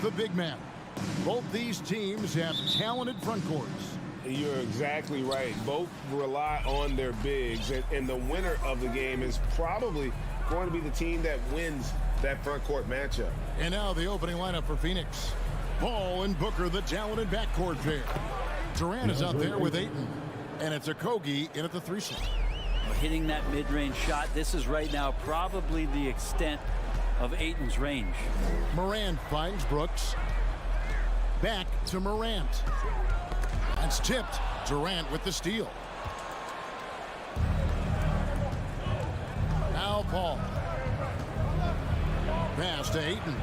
[SPEAKER 8] the big man. Both these teams have talented front courts.
[SPEAKER 9] You're exactly right. Both rely on their bigs, and the winner of the game is probably going to be the team that wins that front court matchup.
[SPEAKER 8] And now the opening lineup for Phoenix. Paul and Booker, the talented backcourt pair. Durant is out there with Ayton, and it's Okogie in at the 3 slot.
[SPEAKER 14] Hitting that mid-range shot, this is right now probably the extent of Ayton's range.
[SPEAKER 8] Morant finds Brooks. Back to Morant. That's tipped. Durant with the steal. Now Paul. Pass to Ayton.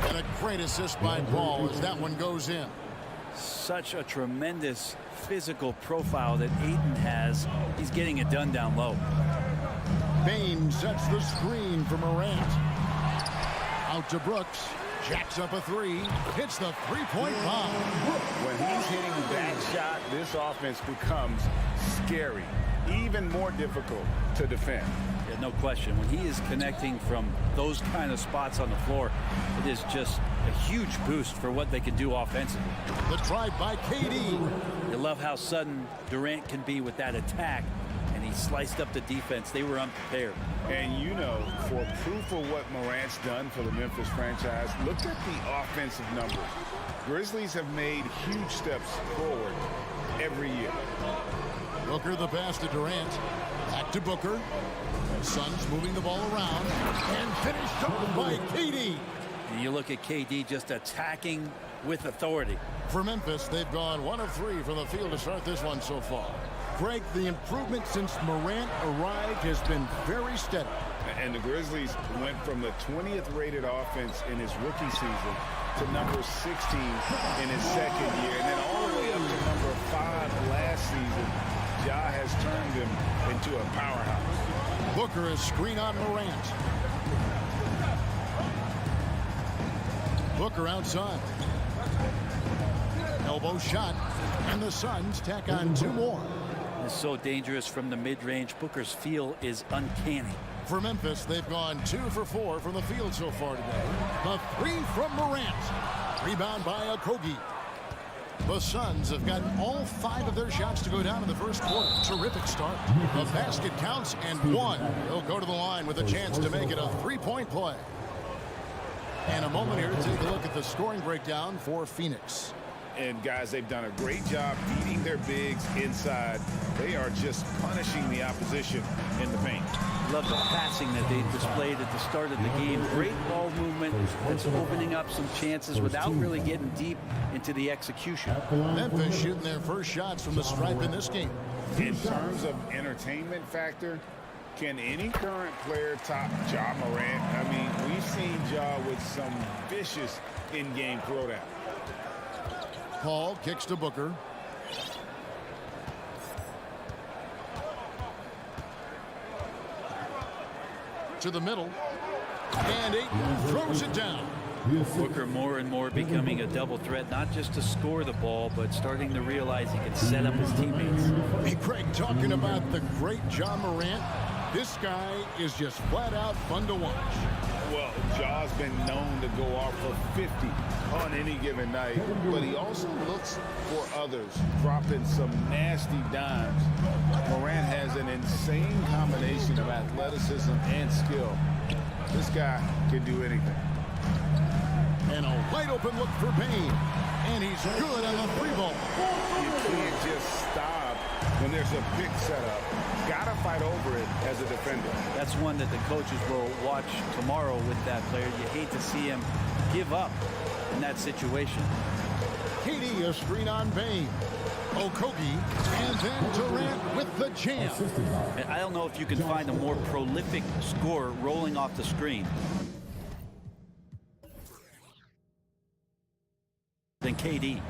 [SPEAKER 8] And a great assist by Paul as that one goes in.
[SPEAKER 14] Such a tremendous physical profile that Ayton has. He's getting it done down low.
[SPEAKER 8] Bane sets the screen for Morant. Out to Brooks. Jacks up a 3. Hits the three-point bomb.
[SPEAKER 9] When he's hitting that shot, this offense becomes scary, even more difficult to defend.
[SPEAKER 14] Yeah, no question. When he is connecting from those kind of spots on the floor, it is just a huge boost for what they can do offensively.
[SPEAKER 8] The drive by KD.
[SPEAKER 14] You love how sudden Durant can be with that attack, and he sliced up the defense. They were unprepared.
[SPEAKER 9] And you know, for proof of what Morant's done for the Memphis franchise, look at the offensive numbers. Grizzlies have made huge steps forward every year.
[SPEAKER 8] Booker the pass to Durant. Back to Booker. Suns moving the ball around and finished off by KD.
[SPEAKER 14] And you look at KD just attacking with authority.
[SPEAKER 8] For Memphis, they've gone 1 of 3 from the field to start this one so far. Greg, the improvement since Morant arrived has been very steady.
[SPEAKER 9] And the Grizzlies went from the 20th rated offense in his rookie season to number 16 in his second year, and then all the way up to number 5 last season. Ja has turned him into a powerhouse.
[SPEAKER 8] Booker is screen on Morant. Booker outside. Elbow shot, and the Suns tack on 2 more.
[SPEAKER 14] It's so dangerous from the mid-range. Booker's feel is uncanny.
[SPEAKER 8] For Memphis, they've gone 2 for 4 from the field so far today. The 3 from Morant. Rebound by Okogie. The Suns have gotten all 5 of their shots to go down in the first quarter. Terrific start. The basket counts and 1. He'll go to the line with a chance to make it a 3-point play. And a moment here to take a look at the scoring breakdown for Phoenix.
[SPEAKER 9] And guys, they've done a great job beating their bigs inside. They are just punishing the opposition in the paint.
[SPEAKER 14] Love the passing that they displayed at the start of the game. Great ball movement that's opening up some chances without really getting deep into the execution.
[SPEAKER 8] Memphis shooting their first shots from the stripe in this game.
[SPEAKER 9] In terms of entertainment factor, can any current player top Ja Morant? I mean, we've seen Ja with some vicious in-game throwdown.
[SPEAKER 8] Paul kicks to Booker. To the middle. And Ayton throws it down.
[SPEAKER 14] Booker more and more becoming a double threat, not just to score the ball, but starting to realize he can set up his teammates.
[SPEAKER 8] Hey, Craig, talking about the great Ja Morant, this guy is just flat out fun to watch.
[SPEAKER 9] Well, Ja's been known to go off for 50 on any given night, but he also looks for others, dropping some nasty dimes. Morant has an insane combination of athleticism and skill. This guy can do anything.
[SPEAKER 8] And a wide open look for Bane. And he's good on the 3-ball.
[SPEAKER 9] You can't just stop when there's a pick set up. Got to fight over it as a defender.
[SPEAKER 14] That's one that the coaches will watch tomorrow with that player. You hate to see him give up in that situation.
[SPEAKER 8] KD a screen on Bane. Okogie, and then Durant with the jam.
[SPEAKER 14] I don't know if you can find a more prolific scorer rolling off the screen than KD.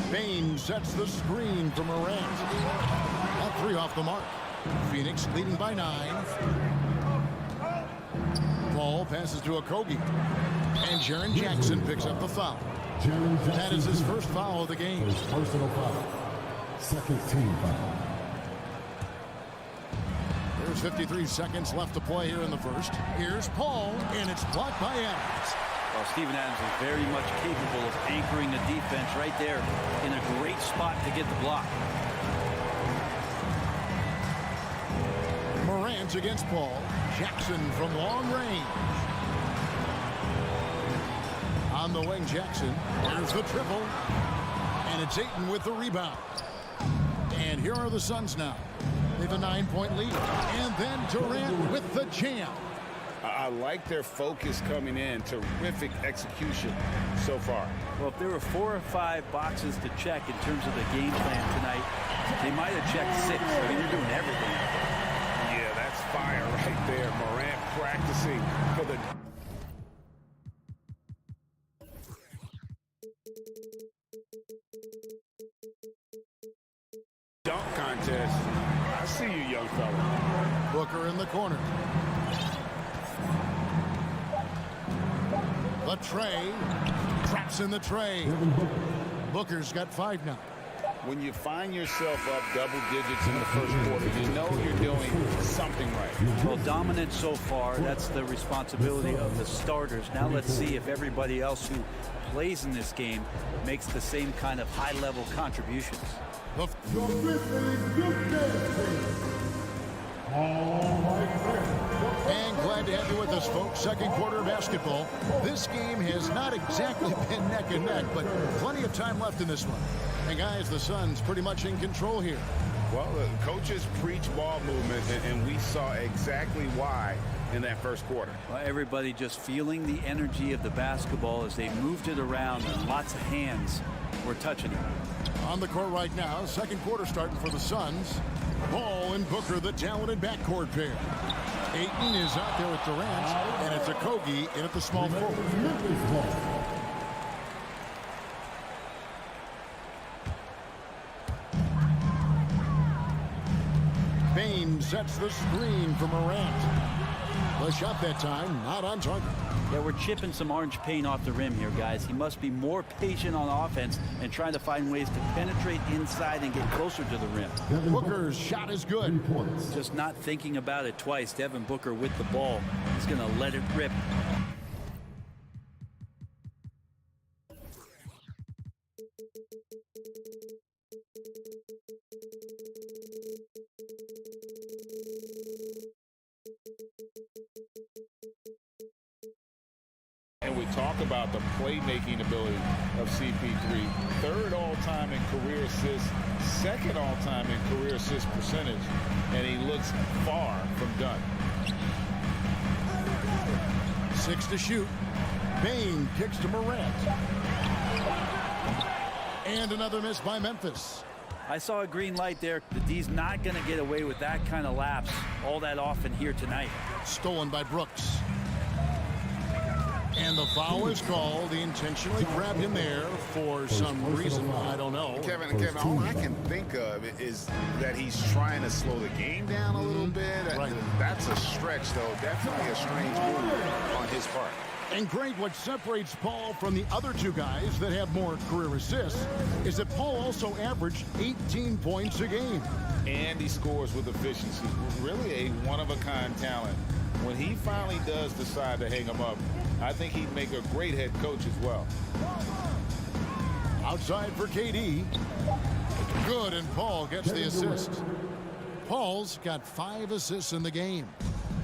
[SPEAKER 8] Bane sets the screen for Morant. That 3 off the mark. Phoenix leading by 9. Paul passes to Okogie. And Jaren Jackson picks up the foul. That is his first foul of the game.
[SPEAKER 5] His personal foul. Second team foul.
[SPEAKER 8] There's 53 seconds left to play here in the first. Here's Paul, and it's blocked by Adams.
[SPEAKER 14] Well, Steven Adams is very much capable of anchoring the defense right there in a great spot to get the block.
[SPEAKER 8] Morant against Paul. Jackson from long range. On the wing, Jackson. There's the triple. And it's Ayton with the rebound. And here are the Suns now. They have a 9-point lead. And then Durant with the jam.
[SPEAKER 9] I like their focus coming in. Terrific execution so far.
[SPEAKER 14] Well, if there were 4 or 5 boxes to check in terms of the game plan tonight, they might have checked 6. I mean, they're doing everything out there.
[SPEAKER 9] Yeah, that's fire right there. Morant practicing for the... dunk contest. I see you, young fella.
[SPEAKER 8] Booker in the corner. The tray. Traps in the tray. Booker's got 5 now.
[SPEAKER 9] When you find yourself up double digits in the first quarter, you know you're doing something right.
[SPEAKER 14] Well, dominant so far. That's the responsibility of the starters. Now let's see if everybody else who plays in this game makes the same kind of high-level contributions.
[SPEAKER 8] And glad to have you with us, folks. Second quarter basketball. This game has not exactly been neck and neck, but plenty of time left in this one. And guys, the Suns pretty much in control here.
[SPEAKER 9] Well, the coaches preach ball movement, and we saw exactly why in that first quarter.
[SPEAKER 14] Well, everybody just feeling the energy of the basketball as they moved it around, and lots of hands were touching it.
[SPEAKER 8] On the court right now, second quarter starting for the Suns. Ball and Booker, the talented backcourt pair. Ayton is out there with Durant, and it's Okogie in at the small forward. Bain sets the screen for Morant. The shot that time, not on target.
[SPEAKER 14] Yeah, we're chipping some orange paint off the rim here, guys. He must be more patient on offense and trying to find ways to penetrate inside and get closer to the rim.
[SPEAKER 8] Booker's shot is good.
[SPEAKER 14] Just not thinking about it twice. Devin Booker with the ball. He's going to let it rip.
[SPEAKER 9] And we talk about the playmaking ability of CP3. 3rd all-time in career assists, 2nd all-time in career assist percentage, and he looks far from done.
[SPEAKER 8] 6 to shoot. Bain kicks to Morant. And another miss by Memphis.
[SPEAKER 14] I saw a green light there. The D's not going to get away with that kind of lapse all that often here tonight.
[SPEAKER 8] Stolen by Brooks. And the foul is called. He intentionally grabbed him there for some reason. I don't know.
[SPEAKER 9] Kevin, all I can think of is that he's trying to slow the game down a little bit.
[SPEAKER 8] Right.
[SPEAKER 9] That's a stretch, though. Definitely a strange move on his part.
[SPEAKER 8] And great, what separates Paul from the other 2 guys that have more career assists is that Paul also averaged 18 points a game.
[SPEAKER 9] And he scores with efficiency. Really a one-of-a-kind talent. When he finally does decide to hang him up, I think he'd make a great head coach as well.
[SPEAKER 8] Outside for KD. Good, and Paul gets the assist. Paul's got 5 assists in the game.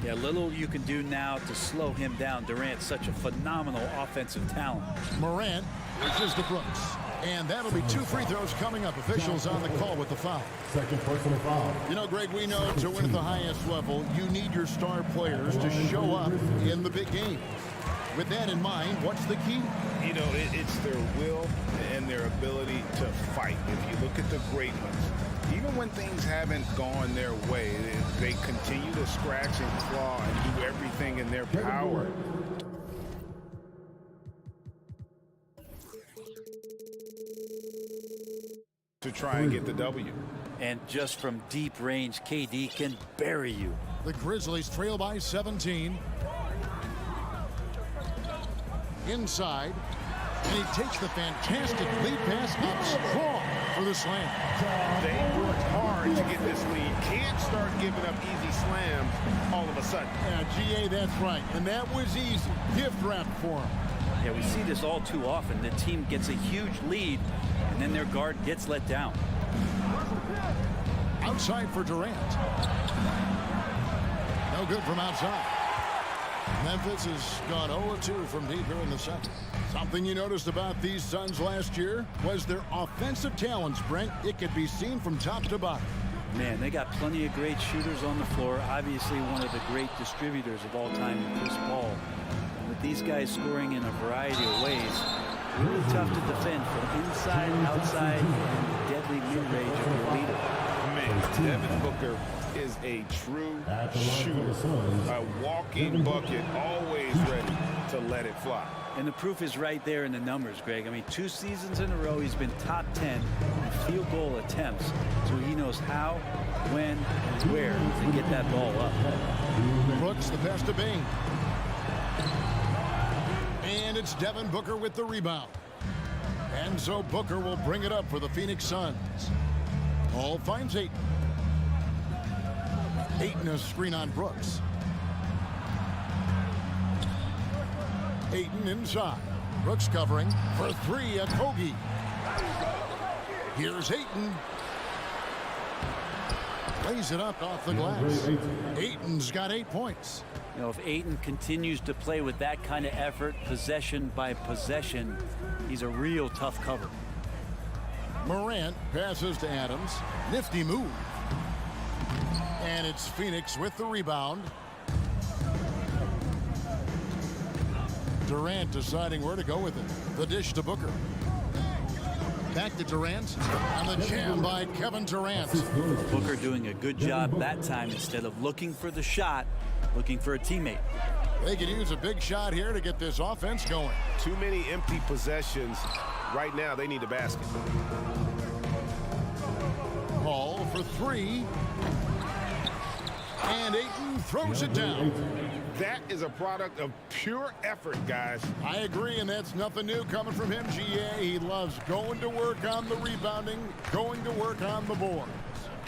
[SPEAKER 14] Yeah, little you can do now to slow him down. Durant's such a phenomenal offensive talent.
[SPEAKER 8] Morant reaches to Brooks. And that'll be 2 free throws coming up. Officials on the call with the foul.
[SPEAKER 5] Second personal foul.
[SPEAKER 8] You know, Greg, we know to win at the highest level, you need your star players to show up in the big game. With that in mind, what's the key?
[SPEAKER 9] You know, it's their will and their ability to fight. If you look at the great ones, even when things haven't gone their way, they continue to scratch and claw and do everything in their power. To try and get the W.
[SPEAKER 14] And just from deep range, KD can bury you.
[SPEAKER 8] The Grizzlies trail by 17. Inside. And he takes the fantastic lead pass up strong for the slam.
[SPEAKER 12] They worked hard to get this lead. Can't start giving up easy slams all of a sudden.
[SPEAKER 8] Yeah, GA, that's right. And that was easy. Gift wrap for him.
[SPEAKER 14] Yeah, we see this all too often. The team gets a huge lead, and then their guard gets let down.
[SPEAKER 8] Outside for Durant. No good from outside. Memphis has gone 0-2 from deep here in the second. Something you noticed about these Suns last year was their offensive talents, Brent. It could be seen from top to bottom.
[SPEAKER 14] Man, they got plenty of great shooters on the floor. Obviously, one of the great distributors of all time in Chris Paul. And with these guys scoring in a variety of ways, really tough to defend from inside, outside, and the deadly mid-range of your leader.
[SPEAKER 9] Man, Devin Booker is a true shooter. A walking bucket, always ready to let it fly.
[SPEAKER 14] And the proof is right there in the numbers, Greg. I mean, 2 seasons in a row, he's been top 10 in field goal attempts. So he knows how, when, and where to get that ball up.
[SPEAKER 8] Brooks, the pass to Bing. And it's Devin Booker with the rebound. And so Booker will bring it up for the Phoenix Suns. Hall finds Ayton. Ayton a screen on Brooks. Ayton inside. Brooks covering for 3 at Kogi. Here's Ayton. Lays it up off the glass. Ayton's got 8 points.
[SPEAKER 14] You know, if Ayton continues to play with that kind of effort, possession by possession, he's a real tough cover.
[SPEAKER 8] Morant passes to Adams. Nifty move. And it's Phoenix with the rebound. Durant deciding where to go with it. The dish to Booker. Back to Durant. And the jam by Kevin Durant.
[SPEAKER 14] Booker doing a good job that time. Instead of looking for the shot, looking for a teammate.
[SPEAKER 8] They could use a big shot here to get this offense going.
[SPEAKER 12] Too many empty possessions. Right now, they need a basket.
[SPEAKER 8] Hall for 3. And Ayton throws it down.
[SPEAKER 12] That is a product of pure effort, guys.
[SPEAKER 8] I agree, and that's nothing new coming from him, GA. He loves going to work on the rebounding, going to work on the boards.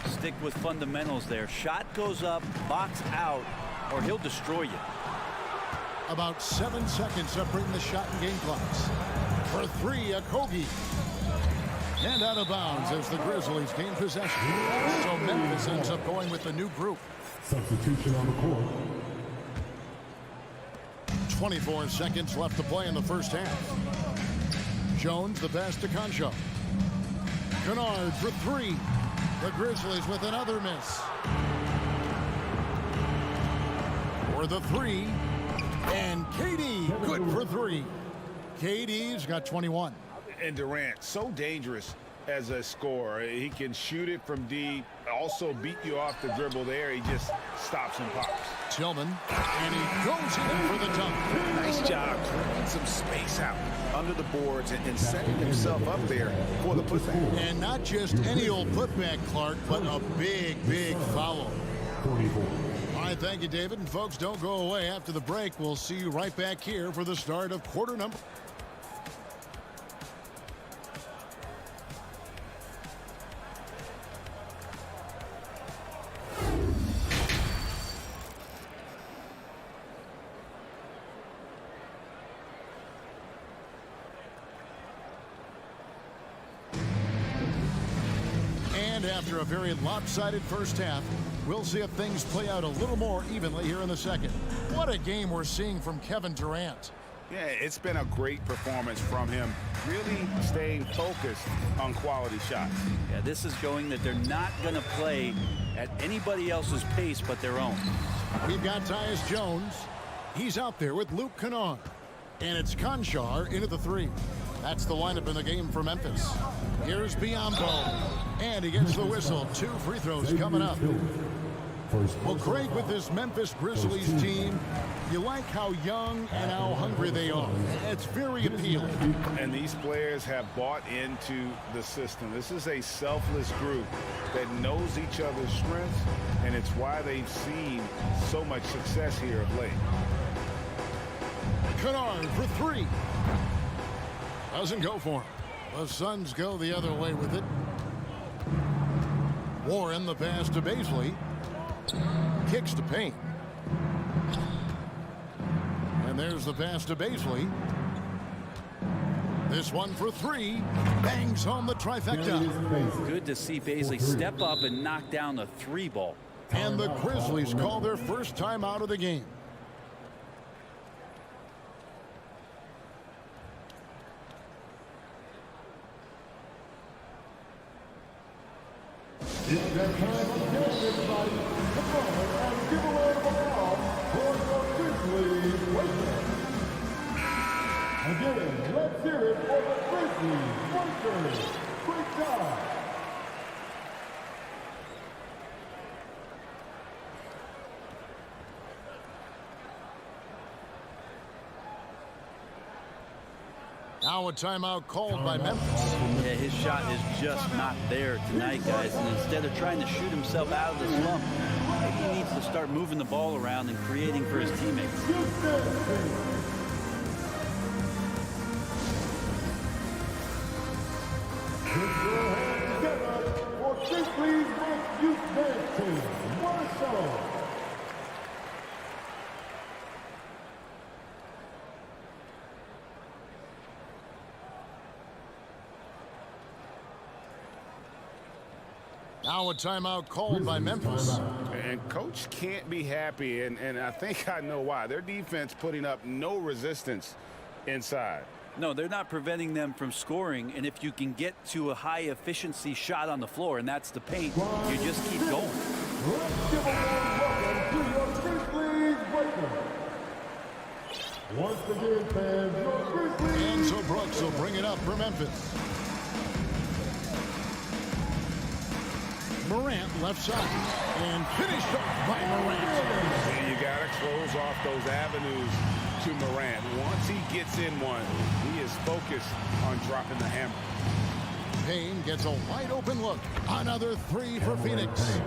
[SPEAKER 14] Stick with fundamentals there. Shot goes up, box out, or he'll destroy you.
[SPEAKER 8] About 7 seconds separating the shot and game clocks. For 3, a Kogi. And out of bounds as the Grizzlies gain possession. So Memphis ends up going with the new group.
[SPEAKER 5] Substitution on the court.
[SPEAKER 8] 24 seconds left to play in the first half. Jones the pass to Concho. Kennard for 3. The Grizzlies with another miss. For the 3. And KD good for 3. KD's got 21.
[SPEAKER 9] And Durant, so dangerous as a scorer. He can shoot it from deep, also beat you off the dribble there. He just stops and pops.
[SPEAKER 8] Tillman, and he goes in for the dunk.
[SPEAKER 13] Nice job clearing some space out under the boards and setting himself up there for the putback.
[SPEAKER 8] And not just any old putback, Clark, but a big, big follow.
[SPEAKER 5] 44.
[SPEAKER 8] All right, thank you, David. And folks, don't go away. After the break, we'll see you right back here for the start of quarter number. After a very lopsided first half, we'll see if things play out a little more evenly here in the second. What a game we're seeing from Kevin Durant.
[SPEAKER 9] Yeah, it's been a great performance from him, really staying focused on quality shots.
[SPEAKER 14] Yeah, this is showing that they're not going to play at anybody else's pace but their own.
[SPEAKER 8] We've got Tyus Jones. He's out there with Luke Kennard. And it's Conchar into the 3. That's the lineup in the game for Memphis. Here's Biyombo. And he gets the whistle. 2 free throws coming up. Well, Craig, with this Memphis Grizzlies team, you like how young and how hungry they are. It's very appealing.
[SPEAKER 9] And these players have bought into the system. This is a selfless group that knows each other's strengths, and it's why they've seen so much success here of late.
[SPEAKER 8] Kennard for 3. Doesn't go for him. The Suns go the other way with it. Warren the pass to Baisley. Kicks to Payne. And there's the pass to Baisley. This one for three. Bangs home the trifecta.
[SPEAKER 14] Good to see Baisley step up and knock down the 3 ball.
[SPEAKER 8] And the Grizzlies call their first time out of the game.
[SPEAKER 5] It's that time of the game, everybody. Come on and give a round of applause for the Grizzlies Lakers. Again, let's hear it for the Grizzlies Lakers. Great job.
[SPEAKER 8] Now a timeout called by Memphis.
[SPEAKER 14] Yeah, his shot is just not there tonight, guys. And instead of trying to shoot himself out of the slump, he needs to start moving the ball around and creating for his teammates.
[SPEAKER 5] Put your hands together for Grizzlies Youth Dance Team. What a show.
[SPEAKER 8] Now a timeout called by Memphis.
[SPEAKER 9] And coach can't be happy, and I think I know why. Their defense putting up no resistance inside.
[SPEAKER 14] No, they're not preventing them from scoring, and if you can get to a high efficiency shot on the floor, and that's the paint, you just keep going.
[SPEAKER 5] Let's give a warm welcome to your Grizzlies Lakers. Once again, fans, your Grizzlies.
[SPEAKER 8] And so Brooks will bring it up for Memphis. Morant left side and finished off by Morant.
[SPEAKER 9] And you got to close off those avenues to Morant. Once he gets in one, he is focused on dropping the hammer.
[SPEAKER 8] Payne gets a wide open look. Another 3 for Phoenix.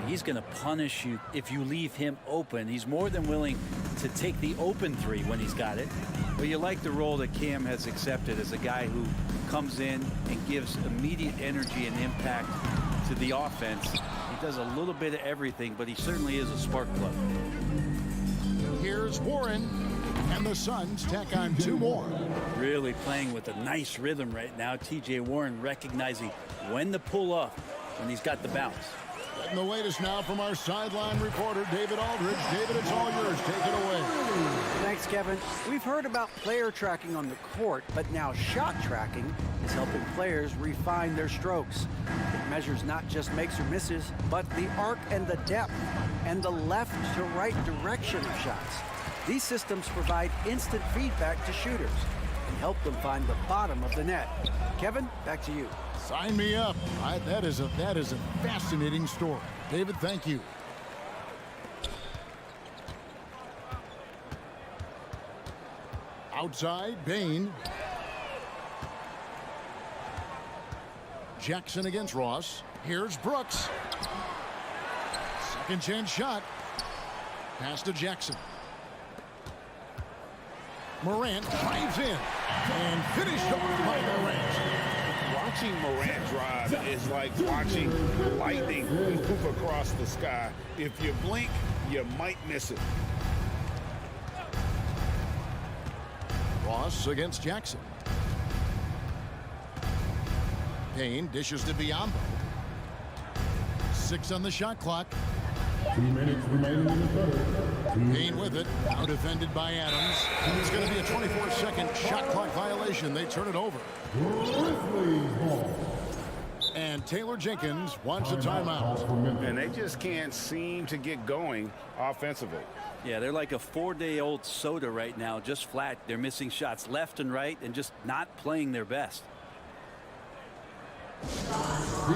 [SPEAKER 14] He's going to punish you if you leave him open. He's more than willing to take the open 3 when he's got it. But you like the role that Cam has accepted as a guy who comes in and gives immediate energy and impact to the offense. He does a little bit of everything, but he certainly is a spark plug.
[SPEAKER 8] Here's Warren, and the Suns tack on 2 more.
[SPEAKER 14] Really playing with a nice rhythm right now. TJ Warren recognizing when to pull up when he's got the bounce.
[SPEAKER 8] And the latest now from our sideline reporter, David Aldridge. David, it's all yours. Take it away.
[SPEAKER 11] Thanks, Kevin. We've heard about player tracking on the court, but now shot tracking is helping players refine their strokes. It measures not just makes or misses, but the arc and the depth and the left to right direction of shots. These systems provide instant feedback to shooters and help them find the bottom of the net. Kevin, back to you.
[SPEAKER 8] Sign me up. That is a fascinating story. David, thank you. Outside, Bain. Jackson against Ross. Here's Brooks. Second chance shot. Pass to Jackson. Morant drives in and finished off by Morant.
[SPEAKER 9] Watching Morant drive is like watching lightning move across the sky. If you blink, you might miss it.
[SPEAKER 8] Ross against Jackson. Payne dishes to Biombo. 6 on the shot clock.
[SPEAKER 5] 2 minutes remaining in the third.
[SPEAKER 8] Payne with it. Now defended by Adams. It's going to be a 24-second shot clock violation. They turn it over.
[SPEAKER 5] Grizzlies ball.
[SPEAKER 8] And Taylor Jenkins wants a timeout.
[SPEAKER 9] And they just can't seem to get going offensively.
[SPEAKER 14] Yeah, they're like a 4-day-old soda right now, just flat. They're missing shots left and right and just not playing their best.
[SPEAKER 5] Free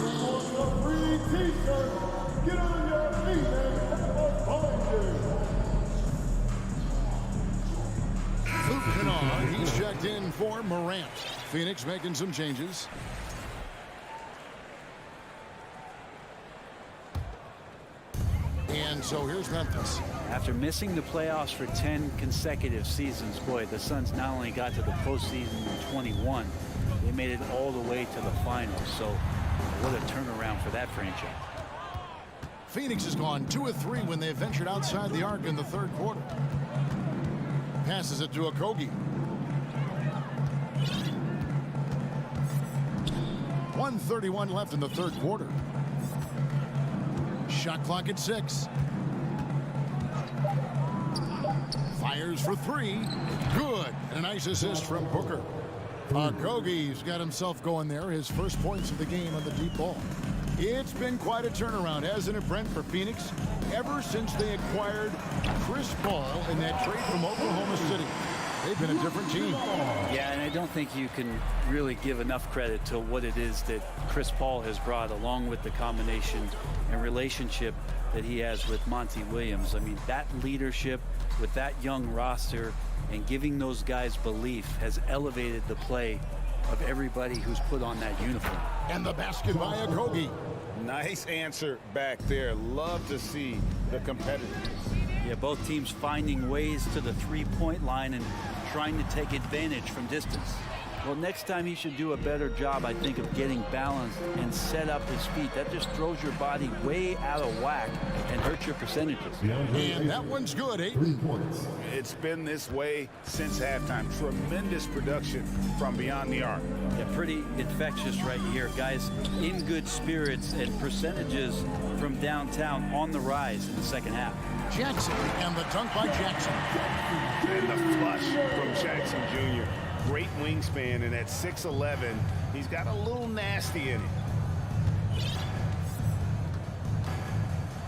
[SPEAKER 5] t-shirt. Get on your feet and have a fun.
[SPEAKER 8] Luke Kennard, he's checked in for Morant. Phoenix making some changes. And so here's Memphis.
[SPEAKER 14] After missing the playoffs for 10 consecutive seasons, boy, the Suns not only got to the postseason in 21, they made it all the way to the finals. So what a turnaround for that franchise.
[SPEAKER 8] Phoenix has gone 2 of 3 when they ventured outside the arc in the third quarter. Passes it to Okogie. 1:31 left in the third quarter. Shot clock at 6. Fires for 3. Good. And a nice assist from Booker. Okogie's got himself going there. His first points of the game on the deep ball. It's been quite a turnaround, hasn't it, Brent, for Phoenix? Ever since they acquired Chris Paul in that trade from Oklahoma City. They've been a different team.
[SPEAKER 14] Yeah, and I don't think you can really give enough credit to what it is that Chris Paul has brought, along with the combination and relationship that he has with Monty Williams. I mean, that leadership with that young roster and giving those guys belief has elevated the play of everybody who's put on that uniform.
[SPEAKER 8] And the basket by Okogie.
[SPEAKER 9] Nice answer back there. Love to see the competitiveness.
[SPEAKER 14] Yeah, both teams finding ways to the three-point line and trying to take advantage from distance. Well, next time he should do a better job, I think, of getting balanced and set up his feet. That just throws your body way out of whack and hurts your percentages.
[SPEAKER 8] And that one's good, 8 points.
[SPEAKER 9] It's been this way since halftime. Tremendous production from beyond the arc.
[SPEAKER 14] Yeah, pretty infectious right here. Guys in good spirits and percentages from downtown on the rise in the second half.
[SPEAKER 8] Jackson and the dunk by Jackson.
[SPEAKER 9] And the flush from Jackson Jr. Great wingspan, and at 6'11", he's got a little nasty in it.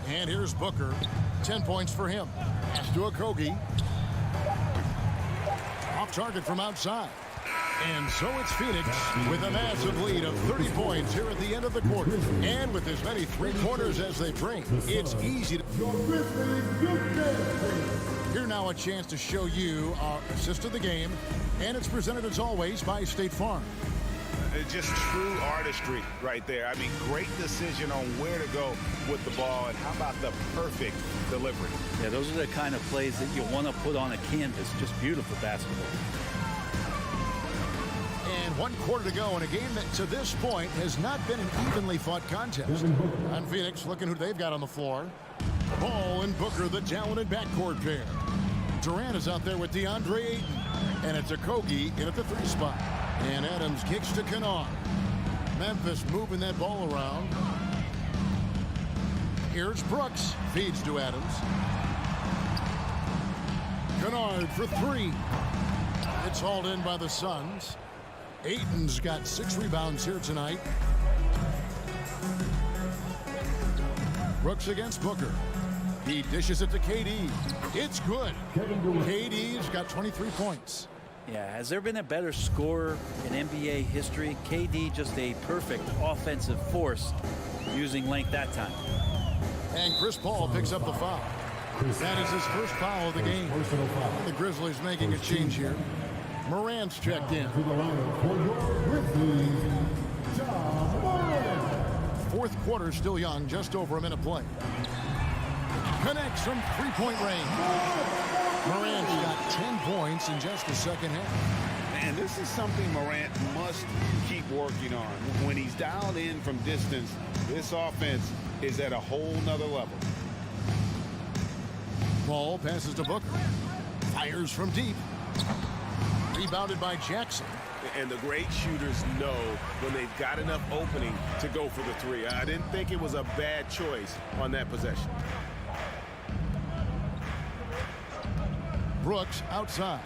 [SPEAKER 8] And here's Booker. 10 points for him. Pass to Okogie. Off target from outside. And so it's Phoenix with a massive lead of 30 points here at the end of the quarter. And with as many three-pointers as they bring, it's easy to... Here now a chance to show you our assist of the game. And it's presented as always by State Farm.
[SPEAKER 9] Just true artistry right there. I mean, great decision on where to go with the ball, and how about the perfect delivery?
[SPEAKER 14] Yeah, those are the kind of plays that you want to put on a canvas. Just beautiful basketball.
[SPEAKER 8] And 1 quarter to go in a game that to this point has not been an evenly fought contest. And Phoenix looking who they've got on the floor. Ball and Booker, the talented backcourt pair. Durant is out there with DeAndre Ayton. And it's Okogie in at the 3 spot. And Adams kicks to Kennard. Memphis moving that ball around. Here's Brooks. Feeds to Adams. Kennard for 3. It's hauled in by the Suns. Ayton's got 6 rebounds here tonight. Brooks against Booker. He dishes it to KD. It's good. KD's got 23 points.
[SPEAKER 14] Yeah, has there been a better scorer in NBA history? KD just a perfect offensive force using length that time.
[SPEAKER 8] And Chris Paul picks up the foul. That is his first foul of the game. The Grizzlies making a change here. Morant's checked in. Fourth quarter still young, just over a minute play. Connects from three-point range. Morant's got 10 points in just the second half.
[SPEAKER 9] And this is something Morant must keep working on. When he's dialed in from distance, this offense is at a whole nother level.
[SPEAKER 8] Ball passes to Booker. Fires from deep. Rebounded by Jackson.
[SPEAKER 12] And the great shooters know when they've got enough opening to go for the 3. I didn't think it was a bad choice on that possession.
[SPEAKER 8] Brooks outside.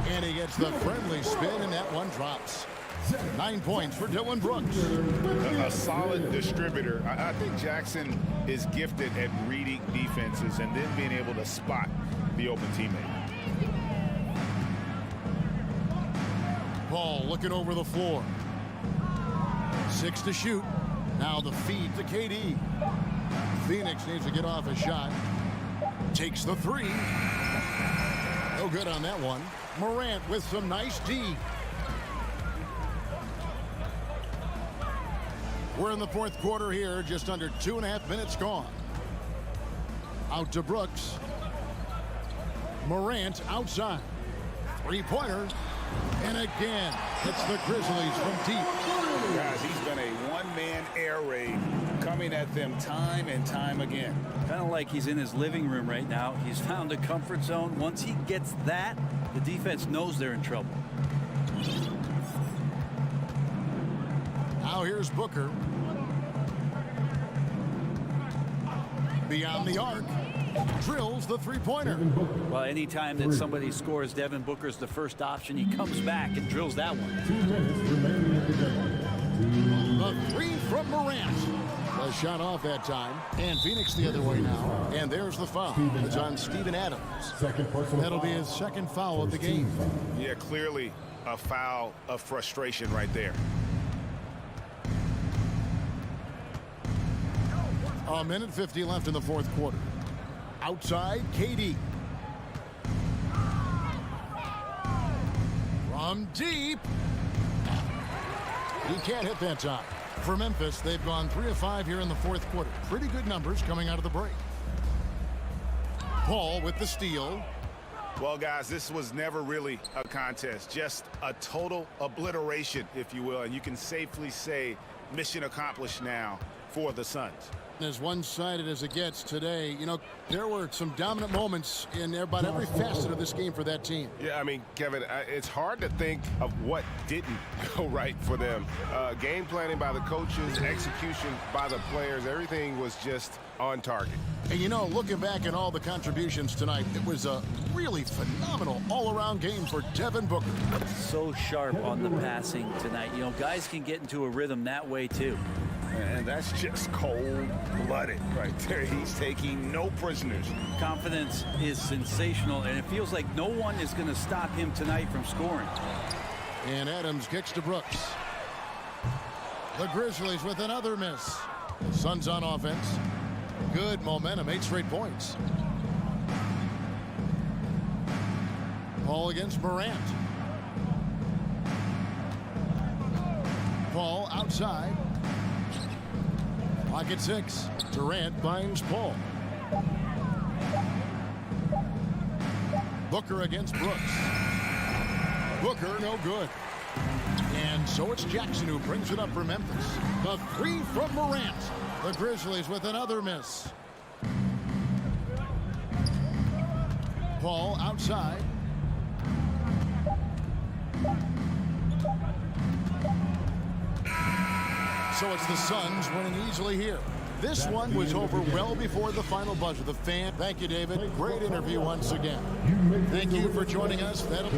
[SPEAKER 8] And he gets the friendly spin, and that one drops. 9 points for Dylan Brooks.
[SPEAKER 9] A solid distributor. I think Jackson is gifted at reading defenses and then being able to spot the open teammate.
[SPEAKER 8] Ball looking over the floor. 6 to shoot. Now the feed to KD. Phoenix needs to get off a shot. Takes the 3. No good on that one. Morant with some nice D. We're in the fourth quarter here, just under 2.5 minutes gone. Out to Brooks. Morant outside. Three-pointer. And again, it's the Grizzlies from deep.
[SPEAKER 9] Guys, he's been a one-man air raid coming at them time and time again.
[SPEAKER 14] Kind of like he's in his living room right now. He's found a comfort zone. Once he gets that, the defense knows they're in trouble.
[SPEAKER 8] Now here's Booker. Beyond the arc. Drills the three-pointer.
[SPEAKER 14] Well, anytime that somebody scores, Devin Booker's the first option. He comes back and drills that one.
[SPEAKER 5] 2 minutes remaining in the game.
[SPEAKER 8] The three from Morant. A shot off that time. And Phoenix the other way now. And there's the foul. It's on Steven Adams. That'll be his second foul of the game.
[SPEAKER 9] Yeah, clearly a foul of frustration right there.
[SPEAKER 8] A minute 50 left in the fourth quarter. Outside, KD. From deep. He can't hit that time. For Memphis, they've gone 3 of 5 here in the fourth quarter. Pretty good numbers coming out of the break. Paul with the steal.
[SPEAKER 9] Well, guys, this was never really a contest. Just a total obliteration, if you will. And you can safely say mission accomplished now for the Suns.
[SPEAKER 8] As one-sided as it gets today, you know, there were some dominant moments in about every facet of this game for that team.
[SPEAKER 12] Yeah, I mean, Kevin, it's hard to think of what didn't go right for them. Game planning by the coaches, execution by the players, everything was just on target.
[SPEAKER 8] And, you know, looking back at all the contributions tonight, it was a really phenomenal all-around game for Devin Booker.
[SPEAKER 14] So sharp on the passing tonight. You know, guys can get into a rhythm that way, too.
[SPEAKER 9] And that's just cold-blooded right there. He's taking no prisoners.
[SPEAKER 14] Confidence is sensational, and it feels like no one is going to stop him tonight from scoring.
[SPEAKER 8] And Adams kicks to Brooks. The Grizzlies with another miss. The Suns on offense. Good momentum, 8 straight points. Paul against Morant. Paul outside. Pocket 6. Durant finds Paul. Booker against Brooks. Booker no good. And so it's Jackson who brings it up for Memphis. The 3 from Morant. The Grizzlies with another miss. Paul outside. So it's the Suns winning easily here. This one was over well before the final buzzer. The fan. Thank you, David. Great interview once again. Thank you for joining us. That'll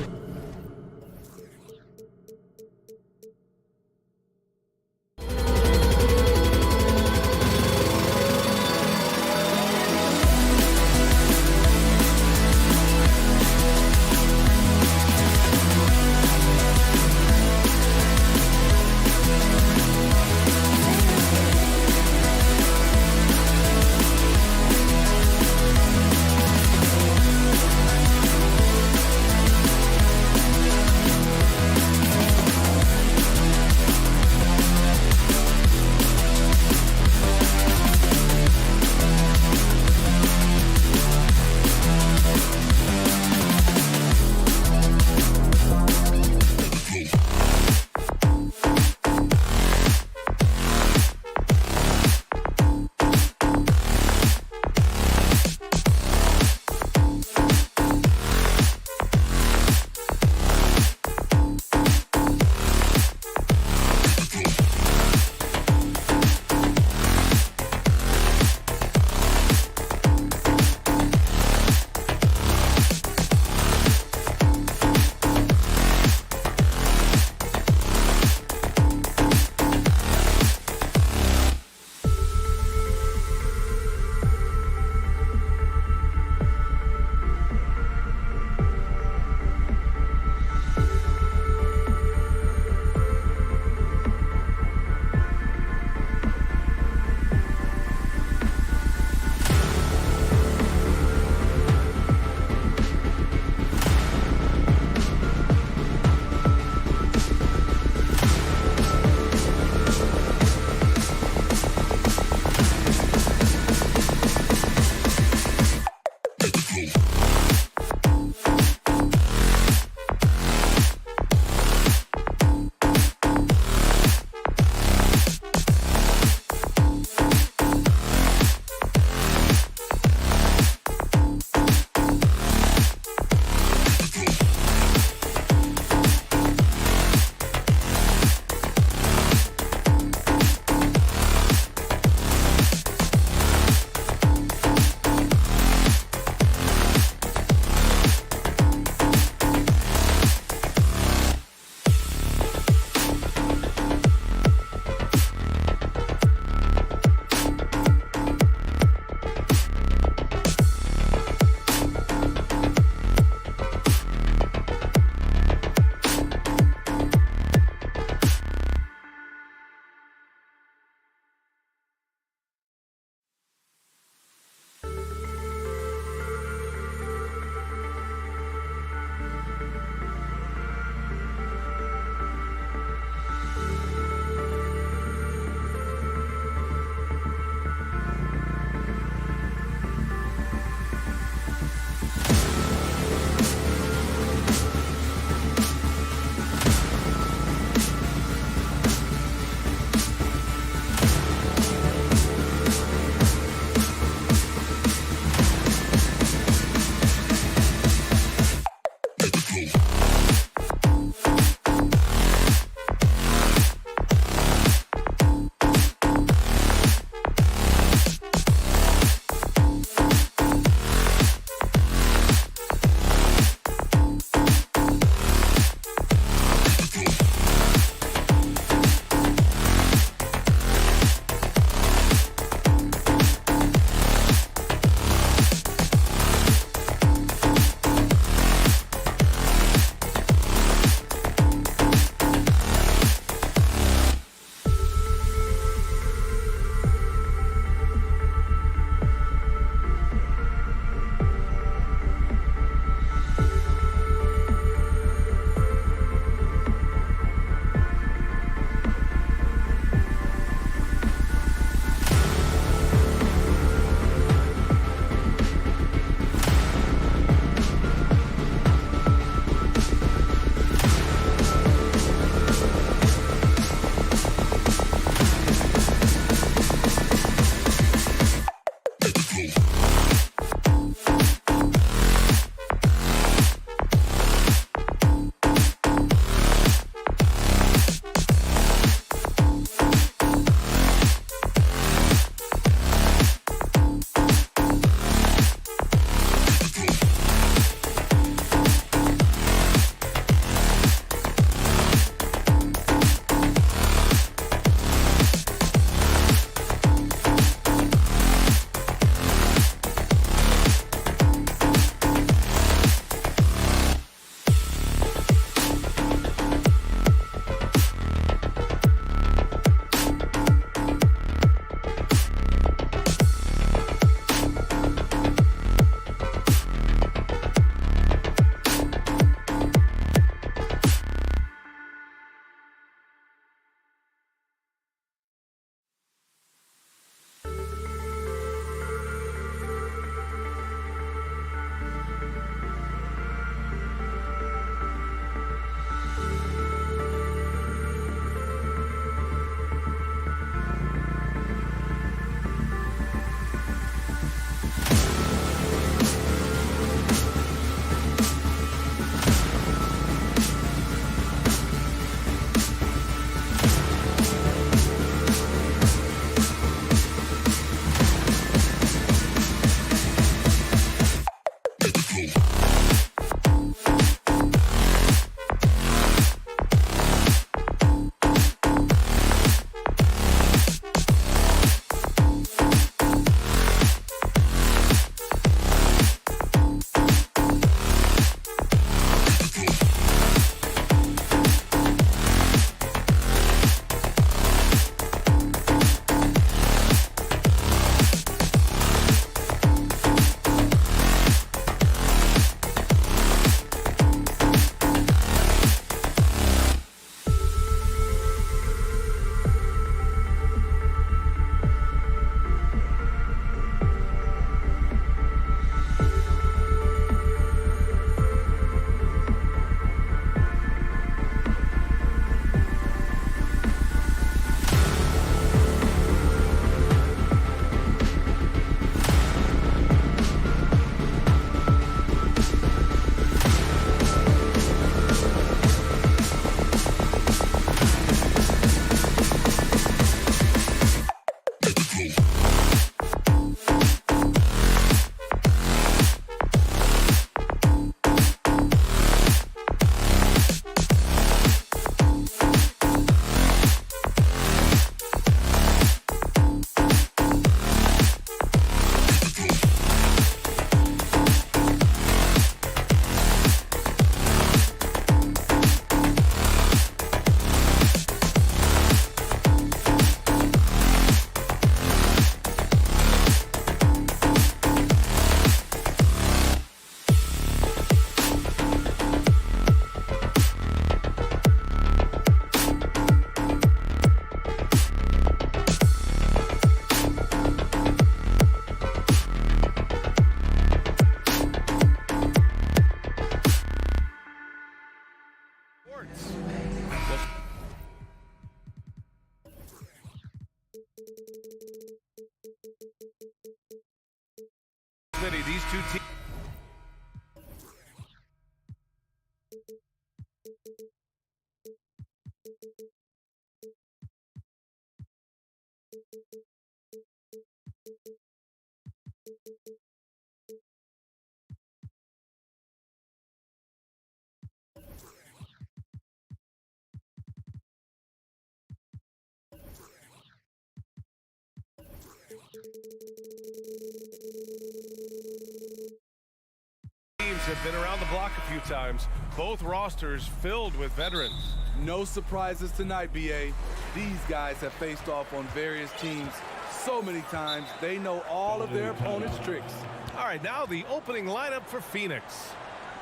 [SPEAKER 1] Teams have been around the block a few times. Both rosters filled with veterans.
[SPEAKER 2] No surprises tonight, BA. These guys have faced off on various teams so many times, they know all of their opponent's tricks.
[SPEAKER 1] All right, now the opening lineup for Phoenix.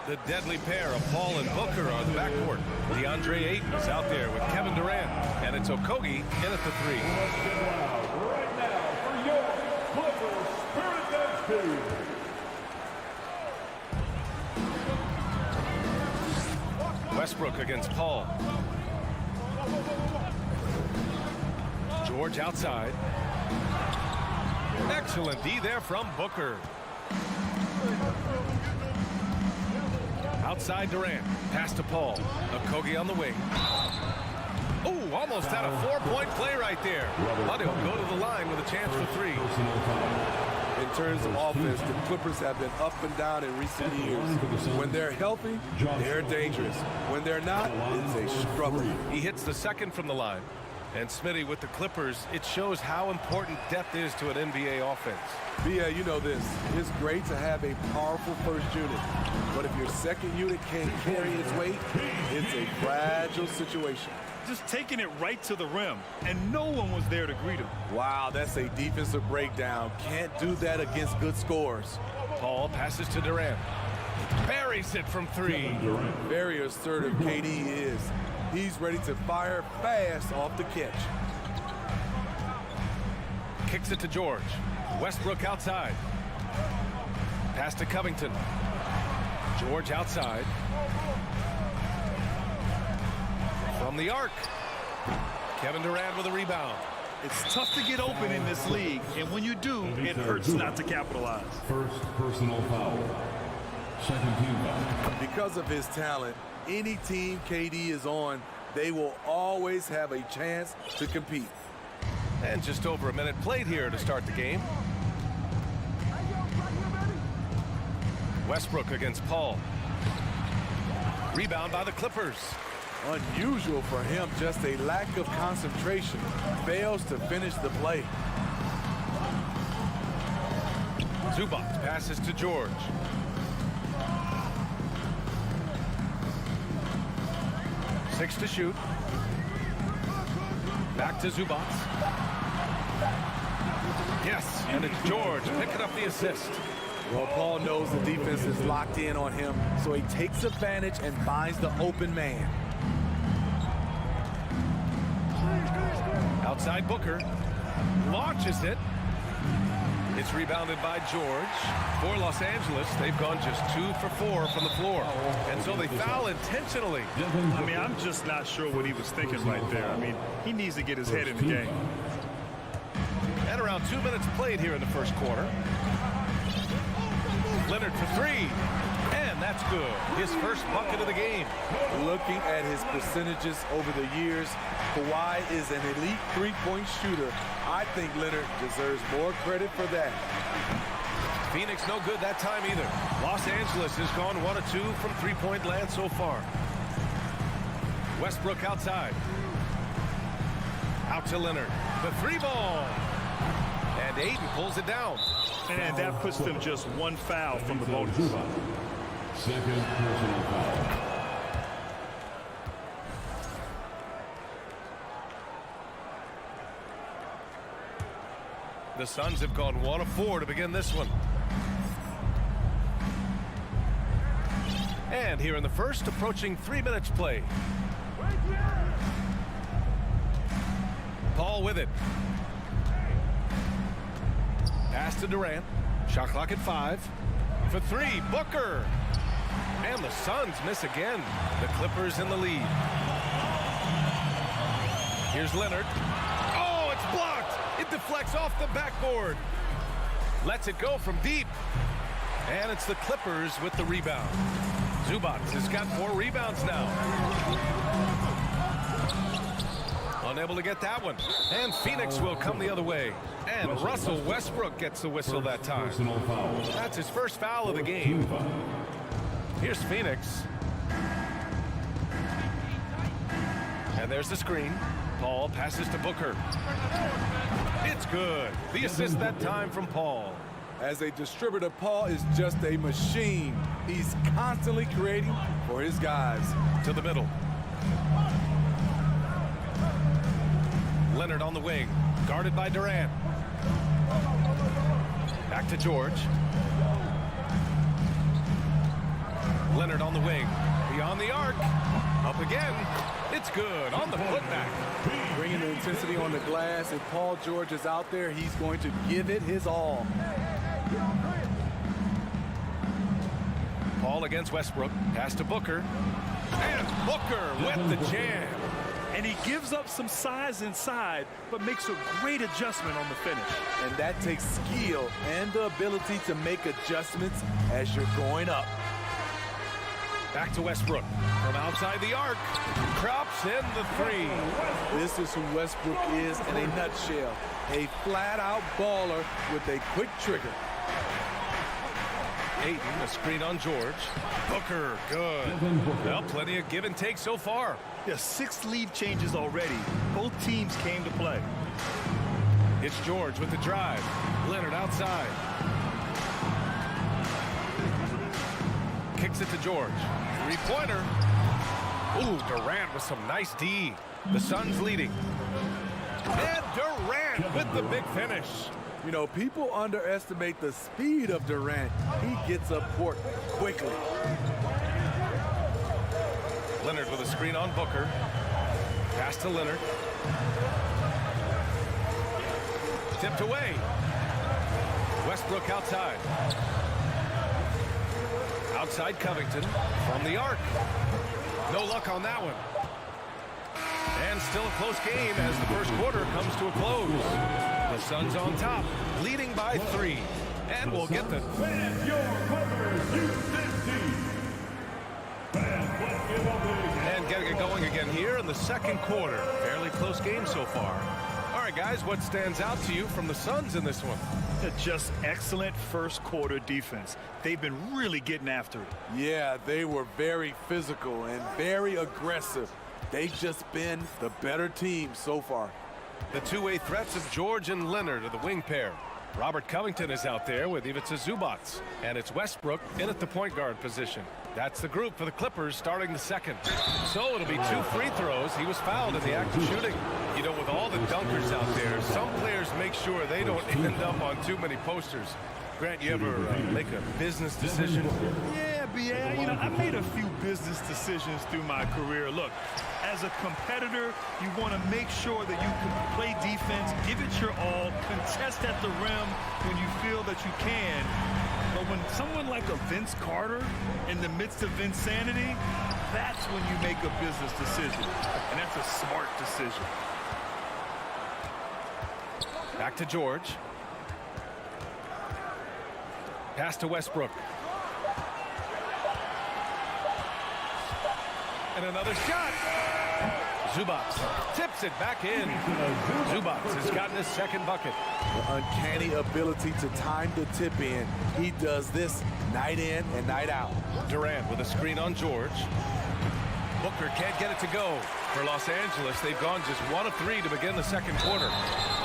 [SPEAKER 1] The deadly pair of Paul and Booker are the backcourt. DeAndre Ayton is out there with Kevin Durant, and it's Okogie in at the 3.
[SPEAKER 4] Right now for your Clippers Spirit Dance Team.
[SPEAKER 1] Westbrook against Paul. George outside. Excellent D there from Booker. Outside Durant. Pass to Paul. Okogie on the wing. Oh, almost had a 4-point play right there. But he'll go to the line with a chance for 3.
[SPEAKER 2] In terms of offense, the Clippers have been up and down in recent years. When they're healthy, they're dangerous. When they're not, it's a struggle.
[SPEAKER 1] He hits the second from the line. And Smitty, with the Clippers, it shows how important depth is to an NBA offense.
[SPEAKER 2] Yeah, you know this. It's great to have a powerful first unit. But if your second unit can't carry its weight, it's a fragile situation.
[SPEAKER 3] Just taking it right to the rim, and no one was there to greet him.
[SPEAKER 2] Wow, that's a defensive breakdown. Can't do that against good scores.
[SPEAKER 1] Paul passes to Durant. Buries it from 3.
[SPEAKER 2] Very assertive KD is. He's ready to fire fast off the catch.
[SPEAKER 1] Kicks it to George. Westbrook outside. Pass to Covington. George outside. From the arc. Kevin Durant with a rebound.
[SPEAKER 3] It's tough to get open in this league, and when you do, it hurts not to capitalize.
[SPEAKER 5] First personal foul. Second team foul.
[SPEAKER 2] Because of his talent, any team KD is on, they will always have a chance to compete.
[SPEAKER 1] And just over a minute played here to start the game. Westbrook against Paul. Rebound by the Clippers.
[SPEAKER 2] Unusual for him, just a lack of concentration. Fails to finish the play.
[SPEAKER 1] Zubac passes to George. Six to shoot. Back to Zubac. Yes, and it's George picking up the assist.
[SPEAKER 2] Well, Paul knows the defense is locked in on him, so he takes advantage and finds the open man.
[SPEAKER 1] Outside Booker. Launches it. It's rebounded by George. For Los Angeles, they've gone just 2 for 4 from the floor. And so they foul intentionally.
[SPEAKER 3] I mean, I'm just not sure what he was thinking right there. I mean, he needs to get his head in the game.
[SPEAKER 1] And around 2 minutes played here in the first quarter. Leonard for 3. And that's good. His first bucket of the game.
[SPEAKER 2] Looking at his percentages over the years, Kawhi is an elite three-point shooter. I think Leonard deserves more credit for that.
[SPEAKER 1] Phoenix no good that time either. Los Angeles has gone 1 of 2 from three-point land so far. Westbrook outside. Out to Leonard. The 3-ball. And Ayton pulls it down.
[SPEAKER 3] And that puts them just 1 foul from the bonus.
[SPEAKER 5] Second personal foul.
[SPEAKER 1] The Suns have gone 1 of 4 to begin this one. And here in the first, approaching 3 minutes play. Paul with it. Pass to Durant. Shot clock at 5. For 3, Booker. And the Suns miss again. The Clippers in the lead. Here's Leonard. Oh, it's blocked. It deflects off the backboard. Lets it go from deep. And it's the Clippers with the rebound. Zubats has got 4 rebounds now. Unable to get that one. And Phoenix will come the other way. And Russell Westbrook gets the whistle that time. That's his first foul of the game. Here's Phoenix. And there's the screen. Paul passes to Booker. It's good. The assist that time from Paul.
[SPEAKER 2] As a distributor, Paul is just a machine. He's constantly creating for his guys.
[SPEAKER 1] To the middle. Leonard on the wing, guarded by Durant. Back to George. Leonard on the wing, beyond the arc. Up again. It's good on the putback.
[SPEAKER 2] Bringing the intensity on the glass. If Paul George is out there, he's going to give it his all.
[SPEAKER 1] Paul against Westbrook. Pass to Booker. And Booker with the jam.
[SPEAKER 3] And he gives up some size inside, but makes a great adjustment on the finish.
[SPEAKER 2] And that takes skill and the ability to make adjustments as you're going up.
[SPEAKER 1] Back to Westbrook. From outside the arc. Drops in the 3.
[SPEAKER 2] This is who Westbrook is in a nutshell. A flat-out baller with a quick trigger.
[SPEAKER 1] Ayton, a screen on George. Booker, good. Well, plenty of give and take so far.
[SPEAKER 3] Yeah, 6 lead changes already. Both teams came to play.
[SPEAKER 1] It's George with the drive. Leonard outside. Kicks it to George. 3-pointer. Ooh, Durant with some nice D. The Suns leading. And Durant with the big finish.
[SPEAKER 2] You know, people underestimate the speed of Durant. He gets up court quickly.
[SPEAKER 1] Leonard with a screen on Booker. Pass to Leonard. Tipped away. Westbrook outside. Outside Covington from the arc. No luck on that one. And still a close game as the first quarter comes to a close. The Suns on top, leading by 3. And we'll get the... And getting it going again here in the second quarter. Fairly close game so far. All right, guys, what stands out to you from the Suns in this one?
[SPEAKER 3] Just excellent first quarter defense. They've been really getting after it.
[SPEAKER 2] Yeah, they were very physical and very aggressive. They've just been the better team so far.
[SPEAKER 1] The two-way threats of George and Leonard are the wing pair. Robert Covington is out there with Ivica Zubats. And it's Westbrook in at the point guard position. That's the group for the Clippers starting the second. So it'll be 2 free throws. He was fouled in the act of shooting. You know, with all the dunkers out there, some players make sure they don't end up on too many posters. Grant, you ever make a business decision?
[SPEAKER 3] Yeah, B.A., you know, I made a few business decisions through my career. Look, as a competitor, you want to make sure that you can play defense, give it your all, contest at the rim when you feel that you can. But when someone like a Vince Carter in the midst of insanity, that's when you make a business decision. And that's a smart decision.
[SPEAKER 1] Back to George. Pass to Westbrook. And another shot. Zubats tips it back in. Zubats has gotten his second bucket.
[SPEAKER 2] The uncanny ability to time the tip in. He does this night in and night out.
[SPEAKER 1] Durant with a screen on George. Booker can't get it to go. For Los Angeles, they've gone just 1 of 3 to begin the second quarter.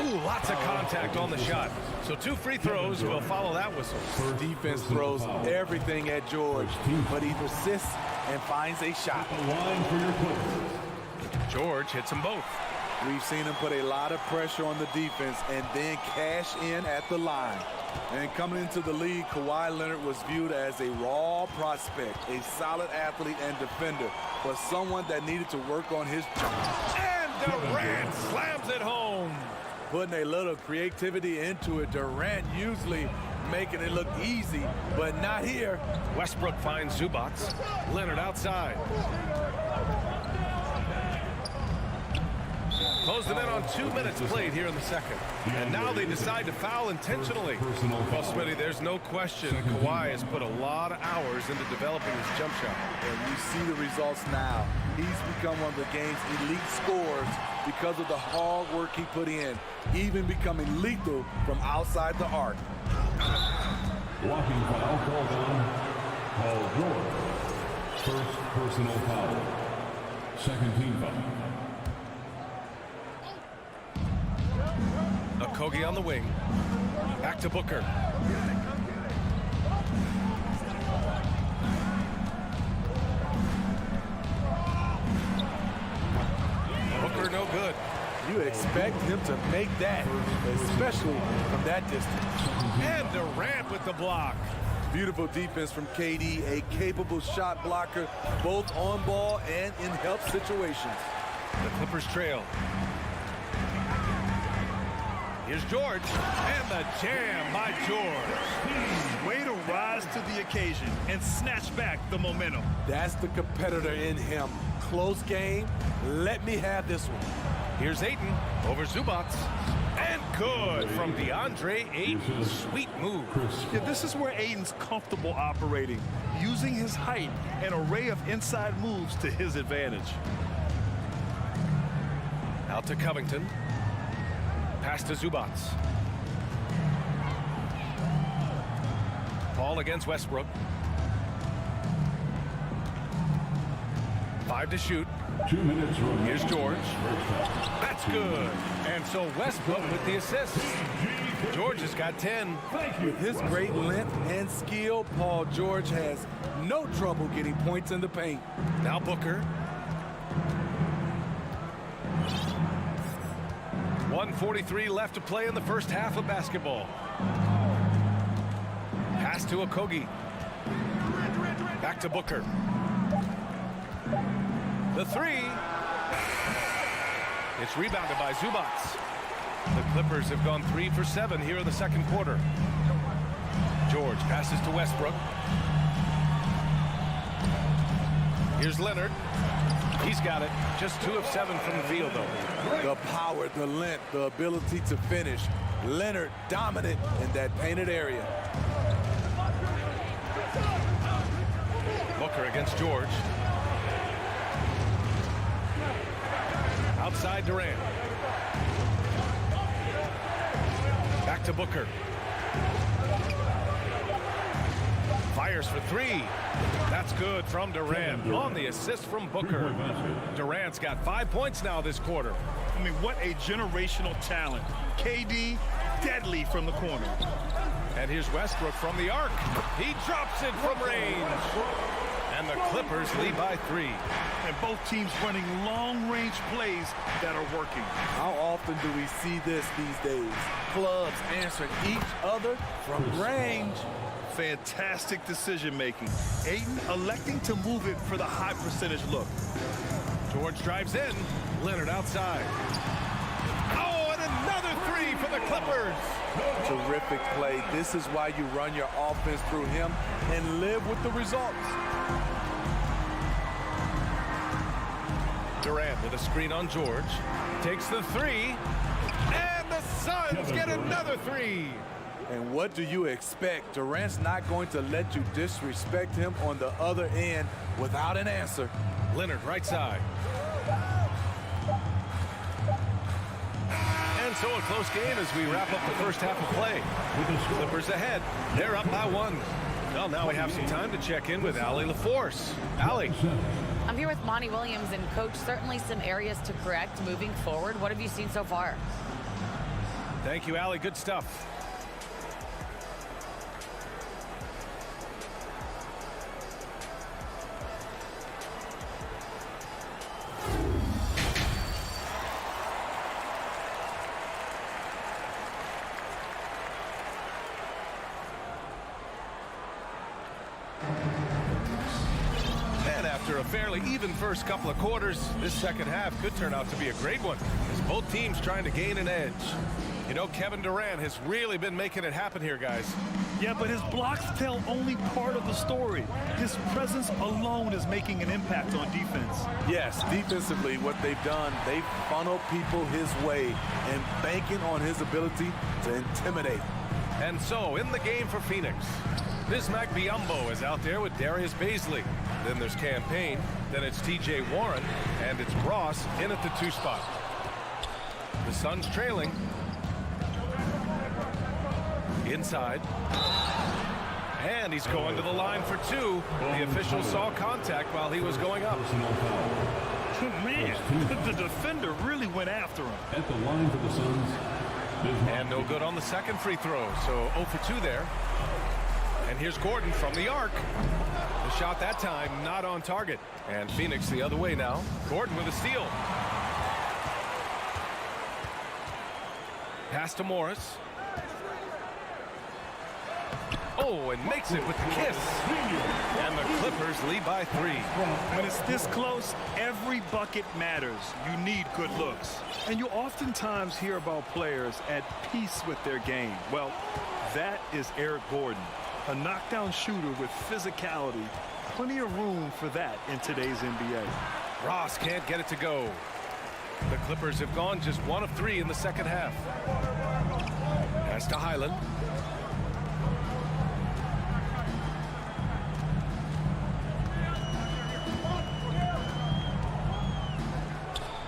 [SPEAKER 1] Ooh, lots of contact on the shot. So 2 free throws will follow that whistle.
[SPEAKER 2] Defense throws everything at George, but he persists and finds a shot.
[SPEAKER 1] George hits them both.
[SPEAKER 2] We've seen him put a lot of pressure on the defense and then cash in at the line. And coming into the league, Kawhi Leonard was viewed as a raw prospect, a solid athlete and defender, but someone that needed to work on his jump.
[SPEAKER 1] And Durant slams it home.
[SPEAKER 2] Putting a little creativity into it. Durant usually making it look easy, but not here.
[SPEAKER 1] Westbrook finds Zubats. Leonard outside. Close them in on 2 minutes played here in the second. And now they decide to foul intentionally. Well, Smitty, there's no question Kawhi has put a lot of hours into developing his jump shot.
[SPEAKER 2] And you see the results now. He's become one of the game's elite scorers because of the hard work he put in, even becoming lethal from outside the arc.
[SPEAKER 5] Walking foul called on Paul George. First personal foul. Second team foul.
[SPEAKER 1] Okogie on the wing. Back to Booker. Booker no good.
[SPEAKER 2] You expect him to make that, especially from that distance.
[SPEAKER 1] And Durant with the block.
[SPEAKER 2] Beautiful defense from KD, a capable shot blocker, both on ball and in help situations.
[SPEAKER 1] The Clippers trail. Here's George, and the jam by George.
[SPEAKER 3] Way to rise to the occasion and snatch back the momentum.
[SPEAKER 2] That's the competitor in him. Close game. Let me have this one.
[SPEAKER 1] Here's Ayton over Zubats. And good from DeAndre Ayton. Sweet move.
[SPEAKER 3] Yeah, this is where Ayton's comfortable operating, using his height and array of inside moves to his advantage.
[SPEAKER 1] Out to Covington. Pass to Zubats. Paul against Westbrook. 5 to shoot.
[SPEAKER 5] 2 minutes remaining.
[SPEAKER 1] Here's George. That's good. And so Westbrook with the assist. George has got 10.
[SPEAKER 2] With his great length and skill, Paul George has no trouble getting points in the paint.
[SPEAKER 1] Now Booker. 1:43 left to play in the first half of basketball. Pass to Okogie. Back to Booker. The three. It's rebounded by Zubats. The Clippers have gone 3 for 7 here in the second quarter. George passes to Westbrook. Here's Leonard. He's got it. Just 2 of 7 from the field, though.
[SPEAKER 2] The power, the length, the ability to finish. Leonard dominant in that painted area.
[SPEAKER 1] Booker against George. Outside Durant. Back to Booker. Fires for 3. That's good from Durant on the assist from Booker. Durant's got 5 points now this quarter.
[SPEAKER 3] I mean, what a generational talent. KD, deadly from the corner.
[SPEAKER 1] And here's Westbrook from the arc. He drops it from range. And the Clippers lead by 3.
[SPEAKER 3] And both teams running long-range plays that are working.
[SPEAKER 2] How often do we see this these days? Clubs answering each other from range.
[SPEAKER 3] Fantastic decision-making. Ayton electing to move it for the high percentage look.
[SPEAKER 1] George drives in. Leonard outside. Oh, and another 3 for the Clippers.
[SPEAKER 2] Terrific play. This is why you run your offense through him and live with the results.
[SPEAKER 1] Durant with a screen on George. Takes the 3. And the Suns get another 3.
[SPEAKER 2] And what do you expect? Durant's not going to let you disrespect him on the other end without an answer.
[SPEAKER 1] Leonard right side. And so a close game as we wrap up the first half of play. Clippers ahead. They're up by 1. Well, now we have some time to check in with Allie LaForce. Allie.
[SPEAKER 6] I'm here with Monty Williams, and Coach, certainly some areas to correct moving forward. What have you seen so far?
[SPEAKER 1] Thank you, Allie. Good stuff. After a fairly even first couple of quarters, this second half could turn out to be a great one as both teams trying to gain an edge. You know, Kevin Durant has really been making it happen here, guys.
[SPEAKER 3] Yeah, but his blocks tell only part of the story. His presence alone is making an impact on defense.
[SPEAKER 2] Yes, defensively, what they've done, they've funneled people his way and banking on his ability to intimidate.
[SPEAKER 1] And so, in the game for Phoenix, Bismack Biyombo is out there with Darius Baisley. Then there's Campaign, then it's TJ Warren, and it's Ross in at the 2 spot. The Suns trailing. Inside. And he's going to the line for 2. The official saw contact while he was going up.
[SPEAKER 3] Man, the defender really went after him.
[SPEAKER 5] At the line for the Suns.
[SPEAKER 1] And no good on the second free throw, so 0 for 2 there. And here's Gordon from the arc. The shot that time not on target. And Phoenix the other way now. Gordon with a steal. Pass to Morris. Oh, and makes it with the kiss. And the Clippers lead by 3.
[SPEAKER 3] When it's this close, every bucket matters. You need good looks. And you oftentimes hear about players at peace with their game. Well, that is Eric Gordon, a knockdown shooter with physicality. Plenty of room for that in today's NBA.
[SPEAKER 1] Ross can't get it to go. The Clippers have gone just 1 of 3 in the second half. Pass to Highland.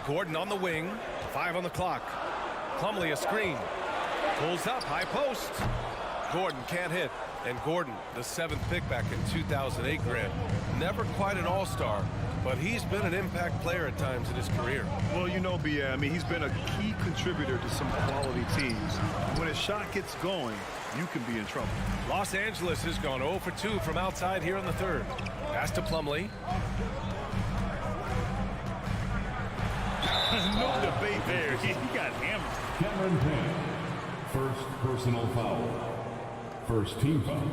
[SPEAKER 1] Gordon on the wing, 5 on the clock. Plumlee a screen. Pulls up, high post. Gordon can't hit. And Gordon, the 7th pick back in 2008 grad. Never quite an all-star, but he's been an impact player at times in his career.
[SPEAKER 3] Well, you know, B.A., I mean, he's been a key contributor to some quality teams. When his shot gets going, you can be in trouble.
[SPEAKER 1] Los Angeles has gone 0 for 2 from outside here in the 3rd. Pass to Plumlee.
[SPEAKER 3] No debate there. He got hammered.
[SPEAKER 5] Cameron Payne. First personal foul. First team foul.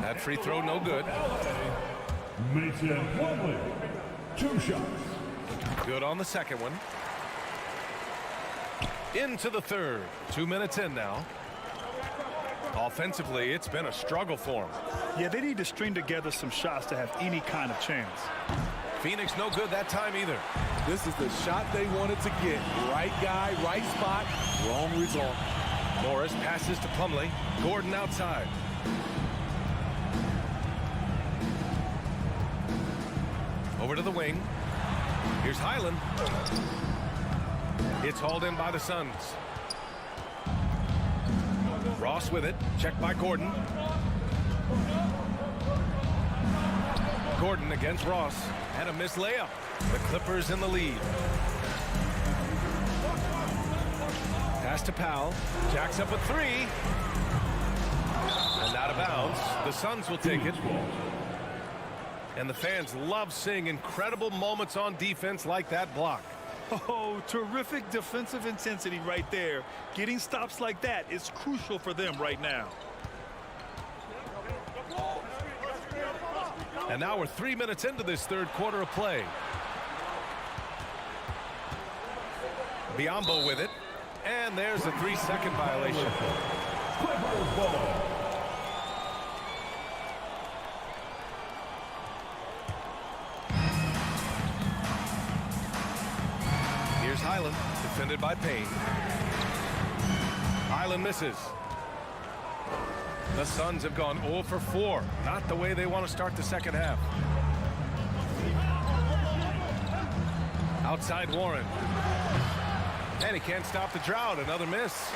[SPEAKER 1] That free throw no good.
[SPEAKER 5] Mason Plumlee. 2 shots.
[SPEAKER 1] Good on the second one. Into the 3rd. 2 minutes in now. Offensively, it's been a struggle for him.
[SPEAKER 3] Yeah, they need to string together some shots to have any kind of chance.
[SPEAKER 1] Phoenix no good that time either.
[SPEAKER 2] This is the shot they wanted to get. Right guy, right spot, wrong result.
[SPEAKER 1] Morris passes to Plumlee. Gordon outside. Over to the wing. Here's Highland. It's hauled in by the Suns. Ross with it. Checked by Gordon. Gordon against Ross. And a missed layup. The Clippers in the lead. Pass to Powell. Jacks up with 3. And out of bounds. The Suns will take it. And the fans love seeing incredible moments on defense like that block.
[SPEAKER 3] Oh, terrific defensive intensity right there. Getting stops like that is crucial for them right now.
[SPEAKER 1] And now we're 3 minutes into this 3rd quarter of play. Biyombo with it. And there's a 3-second violation. Here's Highland, defended by Payne. Highland misses. The Suns have gone 0 for 4. Not the way they want to start the second half. Outside Warren. And he can't stop the drought. Another miss.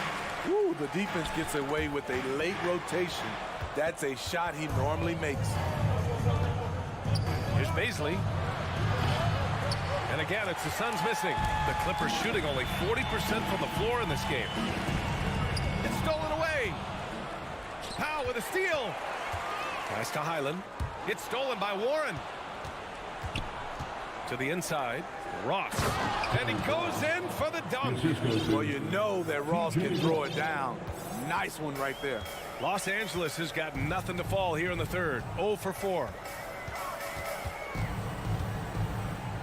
[SPEAKER 2] Ooh, the defense gets away with a late rotation. That's a shot he normally makes.
[SPEAKER 1] Here's Baisley. And again, it's the Suns missing. The Clippers shooting only 40% from the floor in this game. It's stolen away. Powell with a steal. Pass to Highland. It's stolen by Warren. To the inside, Ross. And he goes in for the dunk.
[SPEAKER 2] Well, you know that Ross can throw it down. Nice one right there.
[SPEAKER 1] Los Angeles has got nothing to fall here in the 3rd. 0 for 4.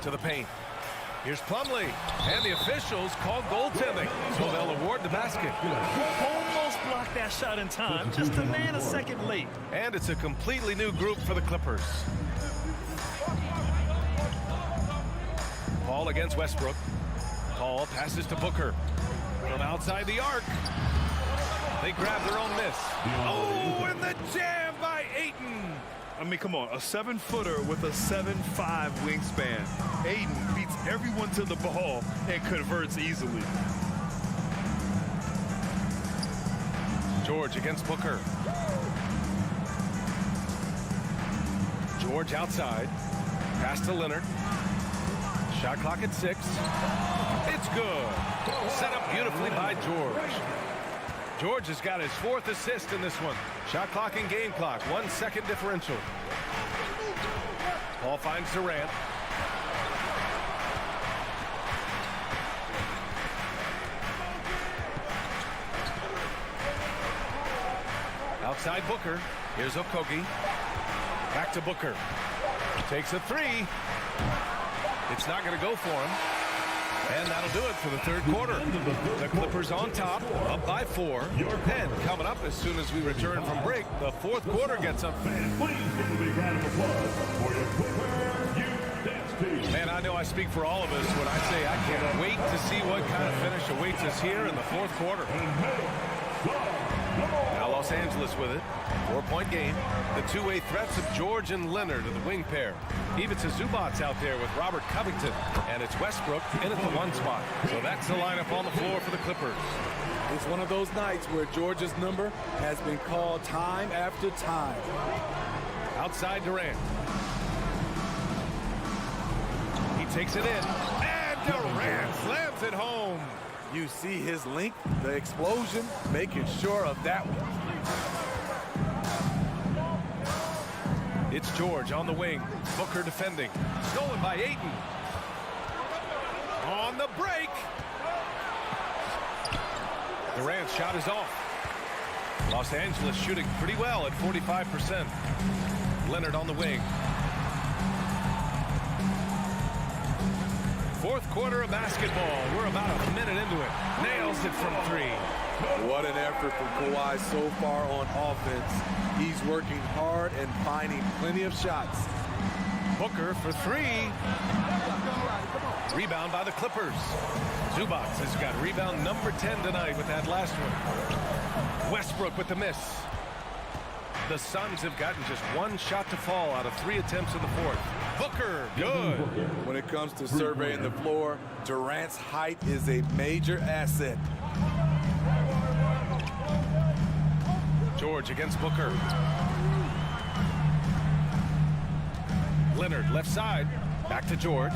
[SPEAKER 1] To the paint. Here's Plumlee. And the officials call goaltending. So they'll award the basket.
[SPEAKER 3] Almost blocked that shot in time. Just a man a second late.
[SPEAKER 1] And it's a completely new group for the Clippers. Paul against Westbrook. Paul passes to Booker. From outside the arc. They grab their own miss. Oh, and the jam by Ayton.
[SPEAKER 3] I mean, come on, a 7-footer with a 7'5" wingspan. Ayton beats everyone to the ball and converts easily.
[SPEAKER 1] George against Booker. George outside. Pass to Leonard. Shot clock at 6. It's good. Set up beautifully by George. George has got his 4th assist in this one. Shot clock and game clock. 1 second differential. Paul finds Durant. Outside Booker. Here's Okogie. Back to Booker. Takes a 3. It's not going to go for him. And that'll do it for the 3rd quarter. The Clippers on top, up by 4. And coming up as soon as we return from break, the 4th quarter gets up. Man, I know I speak for all of us when I say I can't wait to see what kind of finish awaits us here in the 4th quarter. Now Los Angeles with it. 4-point game. The two-way threats of George and Leonard are the wing pair. Ivica Zubac's out there with Robert Covington. And it's Westbrook in at the 1 spot. So that's the lineup on the floor for the Clippers.
[SPEAKER 2] It's one of those nights where George's number has been called time after time.
[SPEAKER 1] Outside Durant. He takes it in. And Durant slams it home.
[SPEAKER 2] You see his length, the explosion, making sure of that one.
[SPEAKER 1] It's George on the wing. Booker defending. Stolen by Ayton. On the break. Durant's shot is off. Los Angeles shooting pretty well at 45%. Leonard on the wing. 4th quarter of basketball. We're about a minute into it. Nails it from 3.
[SPEAKER 2] What an effort from Kawhi so far on offense. He's working hard and finding plenty of shots.
[SPEAKER 1] Booker for 3. Rebound by the Clippers. Zubac has got rebound number 10 tonight with that last one. Westbrook with the miss. The Suns have gotten just 1 shot to fall out of 3 attempts in the 4th. Booker, good.
[SPEAKER 2] When it comes to surveying the floor, Durant's height is a major asset.
[SPEAKER 1] George against Booker. Leonard left side. Back to George.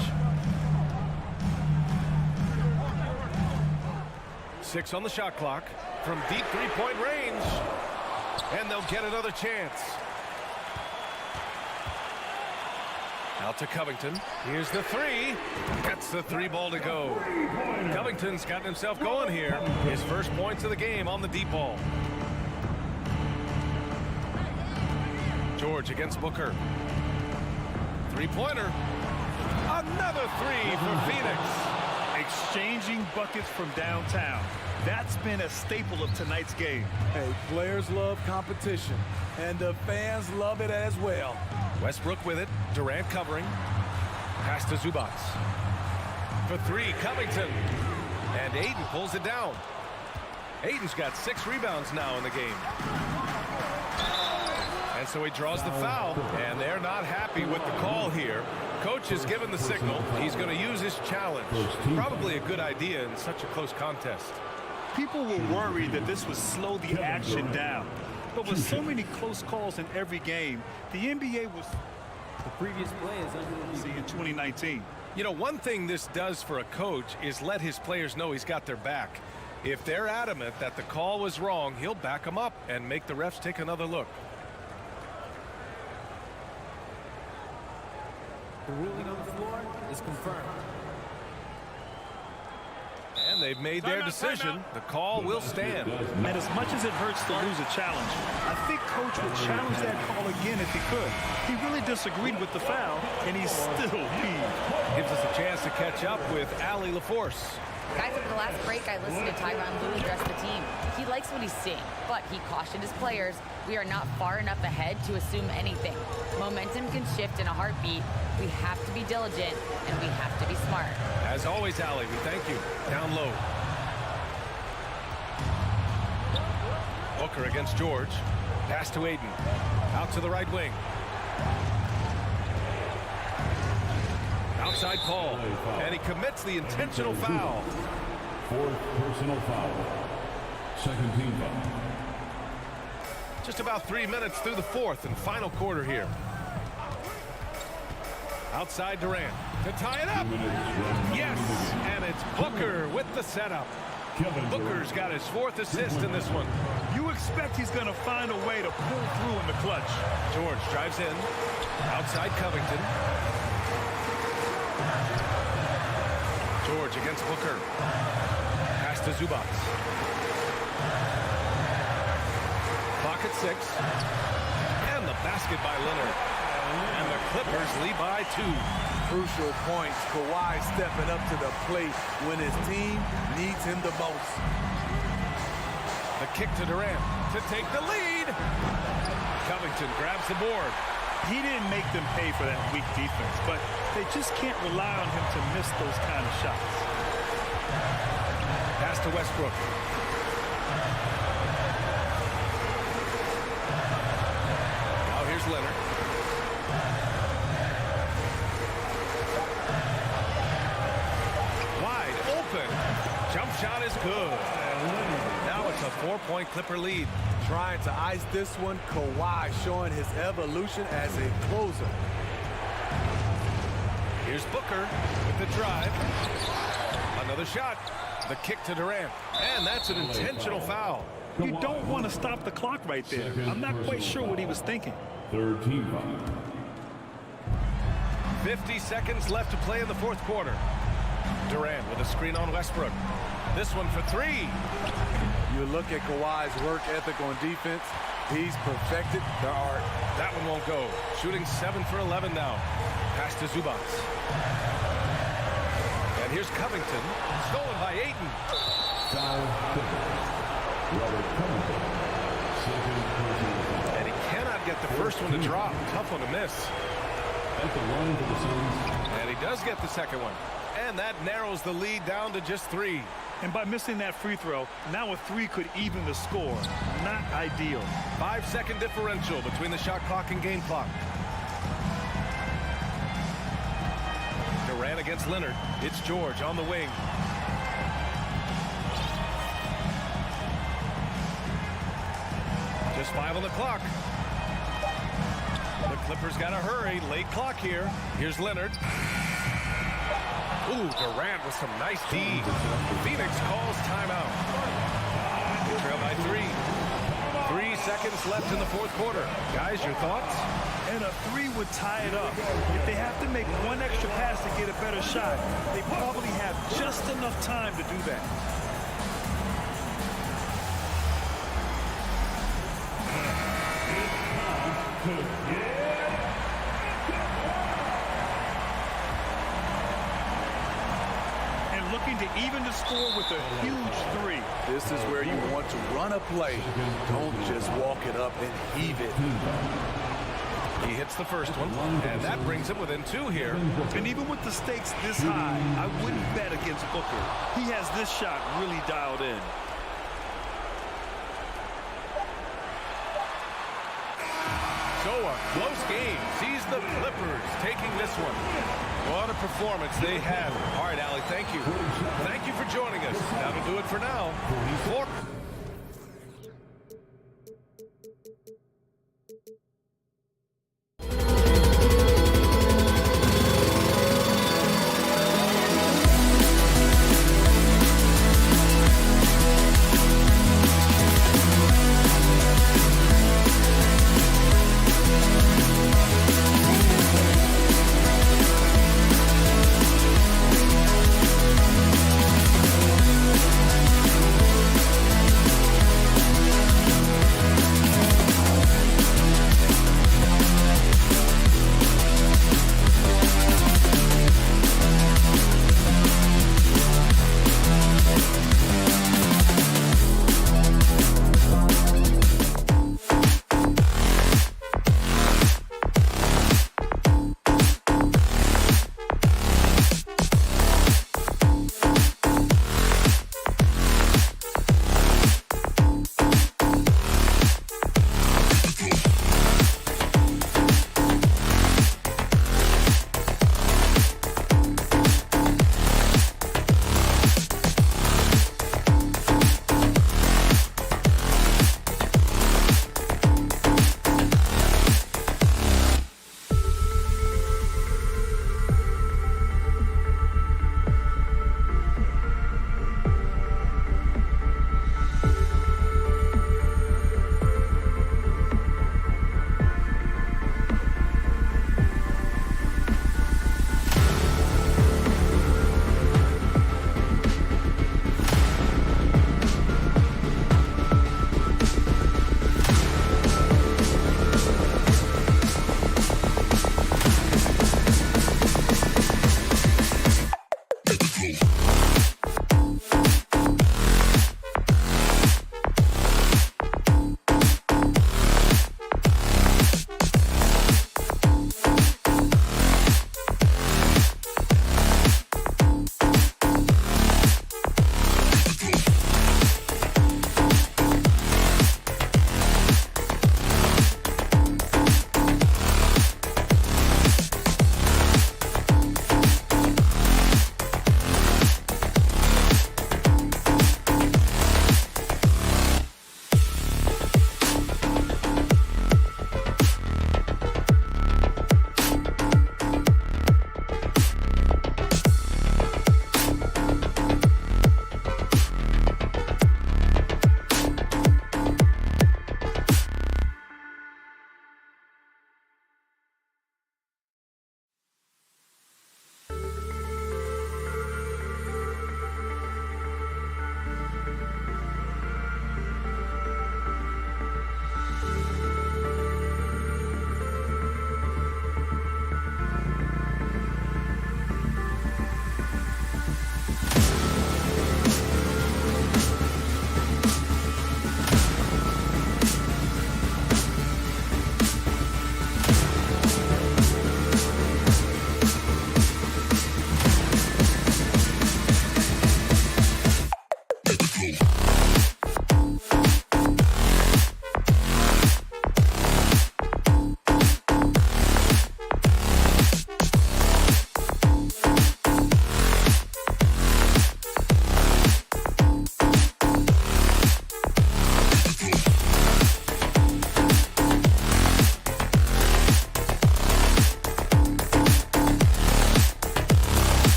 [SPEAKER 1] 6 on the shot clock from deep 3-point range. And they'll get another chance. Out to Covington. Here's the 3. Gets the 3 ball to go. Covington's gotten himself going here. His first points of the game on the deep ball. George against Booker. 3-pointer. Another 3 for Phoenix.
[SPEAKER 3] Exchanging buckets from downtown. That's been a staple of tonight's game.
[SPEAKER 2] Hey, players love competition, and the fans love it as well.
[SPEAKER 1] Westbrook with it. Durant covering. Pass to Zubac. For 3, Covington. And Ayton pulls it down. Ayton's got 6 rebounds now in the game. And so he draws the foul, and they're not happy with the call here. Coach has given the signal. He's going to use his challenge. Probably a good idea in such a close contest.
[SPEAKER 3] People were worried that this would slow the action down. But with so many close calls in every game, the NBA was
[SPEAKER 7] the previous play is under
[SPEAKER 3] in 2019.
[SPEAKER 1] You know, one thing this does for a coach is let his players know he's got their back. If they're adamant that the call was wrong, he'll back them up and make the refs take another look.
[SPEAKER 7] The ruling on the floor is confirmed.
[SPEAKER 1] And they've made their decision. The call will stand.
[SPEAKER 3] And as much as it hurts to lose a challenge, I think Coach would challenge that call again if he could. He really disagreed with the foul, and he's still peeved.
[SPEAKER 1] Gives us a chance tries to catch up with Allie LaForce.
[SPEAKER 6] Guys, over the last break, I listened to Tyronn Lue address the team. He likes what he's seeing, but he cautioned his players, we are not far enough ahead to assume anything. Momentum can shift in a heartbeat. We have to be diligent, and we have to be smart.
[SPEAKER 1] As always, Allie, we thank you. Down low. Booker against George. Pass to Aiden. Out to the right wing. Outside call. And he commits the intentional foul.
[SPEAKER 5] Fourth personal foul. Second team foul.
[SPEAKER 1] Just about 3 minutes through the fourth and final quarter here. Durant to tie it up. Yes, and it's Booker with the setup. Booker's got his fourth assist in this one.
[SPEAKER 3] You expect he's going to find a way to pull through in the clutch.
[SPEAKER 1] George drives in. Outside Covington. George against Booker. Pass to Zubac. Clock at 6. And the basket by Leonard. And the Clippers lead by 2.
[SPEAKER 2] Crucial points. Kawhi stepping up to the plate when his team needs him the most.
[SPEAKER 1] The kick to Durant to take the lead. Covington grabs the board.
[SPEAKER 3] He didn't make them pay for that weak defense, but they just can't rely on him to miss those kind of shots.
[SPEAKER 1] Pass to Westbrook. Now here's Leonard. Wide open. Jump shot is good. Now it's a 4-point Clipper lead.
[SPEAKER 2] Trying to ice this one. Kawhi showing his evolution as a closer.
[SPEAKER 1] Here's Booker with the drive. Another shot. The kick to Durant. And that's an intentional foul.
[SPEAKER 3] You don't want to stop the clock right there. I'm not quite sure what he was thinking.
[SPEAKER 5] Third team foul.
[SPEAKER 1] 50 seconds left to play in the fourth quarter. Durant with a screen on Westbrook. This one for 3.
[SPEAKER 2] You look at Kawhi's work ethic on defense. He's perfected the art.
[SPEAKER 1] That one won't go. Shooting 7 for 11 now. Pass to Zubac. And here's Covington. Stolen by Ayton.
[SPEAKER 5] Foul.
[SPEAKER 1] And he cannot get the first one to drop. Tough one to miss.
[SPEAKER 5] At the line for the Suns.
[SPEAKER 1] And he does get the second one. And that narrows the lead down to just 3.
[SPEAKER 3] And by missing that free throw, now a 3 could even the score. Not ideal.
[SPEAKER 1] 5-second differential between the shot clock and game clock. Durant against Leonard. It's George on the wing. Just 5 on the clock. The Clippers got to hurry. Late clock here. Here's Leonard. Ooh, Durant with some nice D. Phoenix calls timeout. They trail by 3. 3 seconds left in the fourth quarter. Guys, your thoughts?
[SPEAKER 3] And a 3 would tie it up. If they have to make one extra pass to get a better shot, they probably have just enough time to do that. Looking to even the score with a huge 3.
[SPEAKER 2] This is where you want to run a play. Don't just walk it up and heave it.
[SPEAKER 1] He hits the first one, and that brings him within 2 here.
[SPEAKER 3] And even with the stakes this high, I wouldn't bet against Booker. He has this shot really dialed in.
[SPEAKER 1] So a close game sees the Clippers taking this one. What a performance they had. All right, Allie, thank you. Thank you for joining us. That'll do it for now.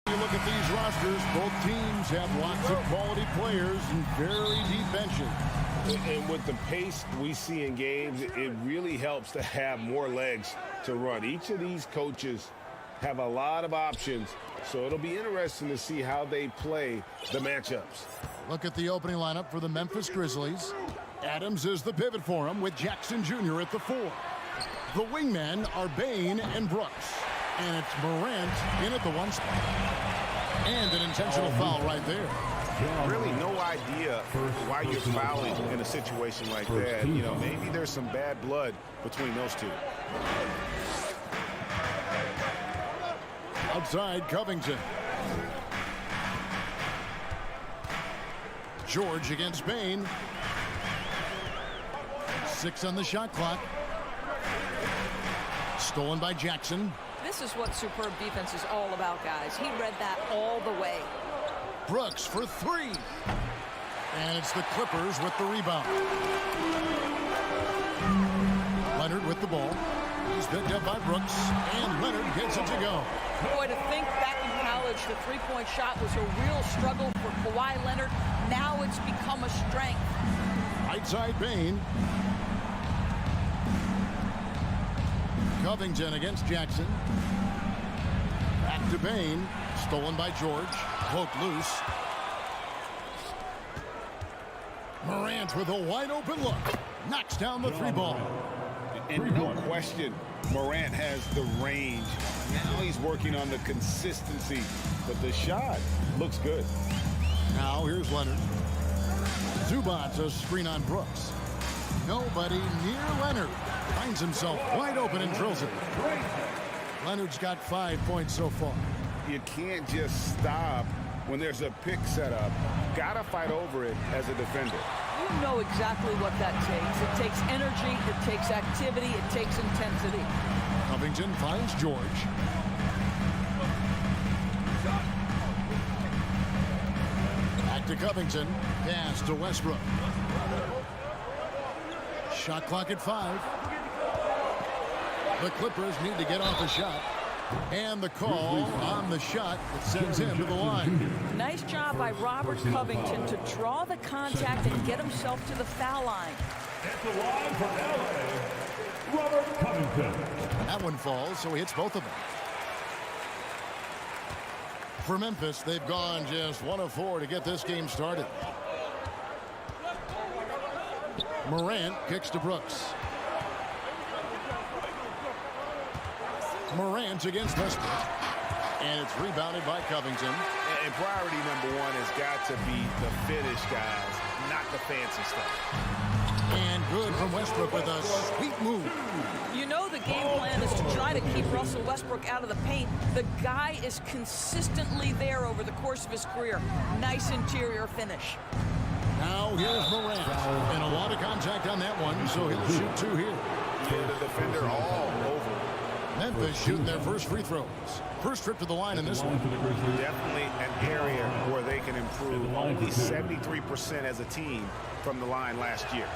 [SPEAKER 8] You look at these rosters, both teams have lots of quality players and very deep benches.
[SPEAKER 9] And with the pace we see in games, it really helps to have more legs to run. Each of these coaches have a lot of options, so it'll be interesting to see how they play the matchups.
[SPEAKER 8] Look at the opening lineup for the Memphis Grizzlies. Adams is the pivot for him with Jackson Jr. at the 4. The wingmen are Bain and Brooks. And it's Morant in at the 1 spot. And an intentional foul right there.
[SPEAKER 9] Really no idea why you're fouling in a situation like that. You know, maybe there's some bad blood between those two.
[SPEAKER 8] Outside, Covington. George against Bain. 6 on the shot clock. Stolen by Jackson.
[SPEAKER 10] This is what superb defense is all about, guys. He read that all the way.
[SPEAKER 8] Brooks for 3. And it's the Clippers with the rebound. Leonard with the ball. He's picked up by Brooks. And Leonard gets it to go.
[SPEAKER 10] Boy, to think back in college, the three-point shot was a real struggle for Kawhi Leonard. Now it's become a strength.
[SPEAKER 8] Right side, Bain. Covington against Jackson. Back to Bain. Stolen by George. Poked loose. Morant with a wide open look. Knocks down the 3 ball.
[SPEAKER 9] And no question, Morant has the range. Now he's working on the consistency, but the shot looks good.
[SPEAKER 8] Now here's Leonard. Zubats a screen on Brooks. Nobody near Leonard. Finds himself wide open and drills it. Leonard's got 5 points so far.
[SPEAKER 9] You can't just stop when there's a pick set up. Gotta fight over it as a defender.
[SPEAKER 10] You know exactly what that takes. It takes energy, it takes activity, it takes intensity.
[SPEAKER 8] Covington finds George. Back to Covington. Pass to Westbrook. Shot clock at 5. The Clippers need to get off a shot. And the call on the shot that sends him to the line.
[SPEAKER 10] Nice job by Robert Covington to draw the contact and get himself to the foul line.
[SPEAKER 4] At the line from LA, Robert Covington.
[SPEAKER 8] That one falls, so he hits both of them. For Memphis, they've gone just 1 of 4 to get this game started. Morant kicks to Brooks. Morant against Westbrook. And it's rebounded by Covington.
[SPEAKER 9] And priority number 1 has got to be the finish, guys, not the fancy stuff.
[SPEAKER 8] And good from Westbrook with a sweet move.
[SPEAKER 10] You know the game plan is to try to keep Russell Westbrook out of the paint. The guy is consistently there over the course of his career. Nice interior finish.
[SPEAKER 8] Now here's Morant. And a lot of contact on that one, so he'll shoot 2 here.
[SPEAKER 9] Yeah, the defender all over.
[SPEAKER 8] Memphis shooting their first free throws. First trip to the line in this one.
[SPEAKER 9] Definitely an area where they can improve. Only 73% as a team from the line last year.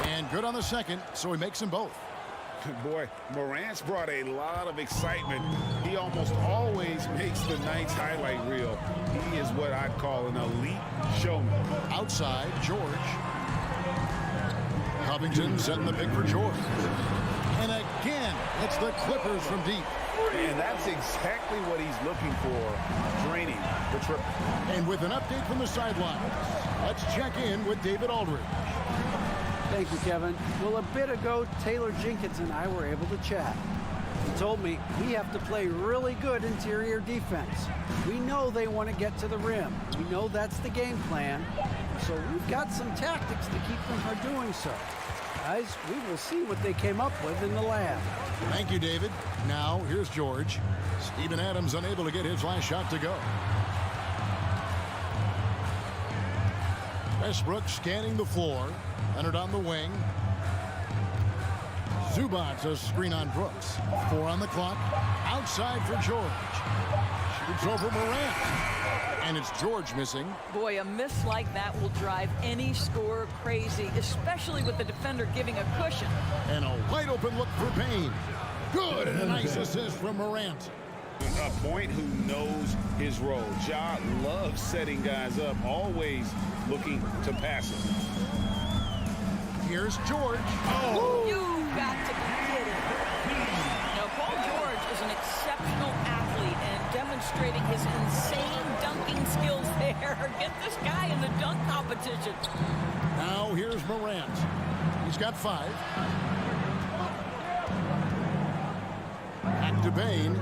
[SPEAKER 8] And good on the second, so he makes them both.
[SPEAKER 9] Boy, Morant's brought a lot of excitement. He almost always makes the night's highlight reel. He is what I'd call an elite showman.
[SPEAKER 8] Outside, George. Covington setting the pick for George. And again, it's the Clippers from deep.
[SPEAKER 9] And that's exactly what he's looking for, draining the triple.
[SPEAKER 8] And with an update from the sidelines, let's check in with David Aldridge.
[SPEAKER 11] Thank you, Kevin. Well, a bit ago, Taylor Jenkins and I were able to chat. He told me we have to play really good interior defense. We know they want to get to the rim. We know that's the game plan. So we've got some tactics to keep them from doing so. Guys, we will see what they came up with in the lab.
[SPEAKER 8] Thank you, David. Now, here's George. Steven Adams unable to get his last shot to go. Westbrook scanning the floor. Leonard on the wing. Zubats a screen on Brooks. 4 on the clock. Outside for George. Shoots over Morant. And it's George missing.
[SPEAKER 10] Boy, a miss like that will drive any scorer crazy, especially with the defender giving a cushion.
[SPEAKER 8] And a wide open look for Payne. Good, and a nice assist from Morant.
[SPEAKER 9] A point who knows his role. Ja loves setting guys up, always looking to pass it.
[SPEAKER 8] Here's George.
[SPEAKER 10] Oh, you've got to be kidding. Now, Paul George is an exceptional athlete and demonstrating his insane dunking skills there. Get this guy in the dunk competition.
[SPEAKER 8] Now here's Morant. He's got 5. Back to Bain.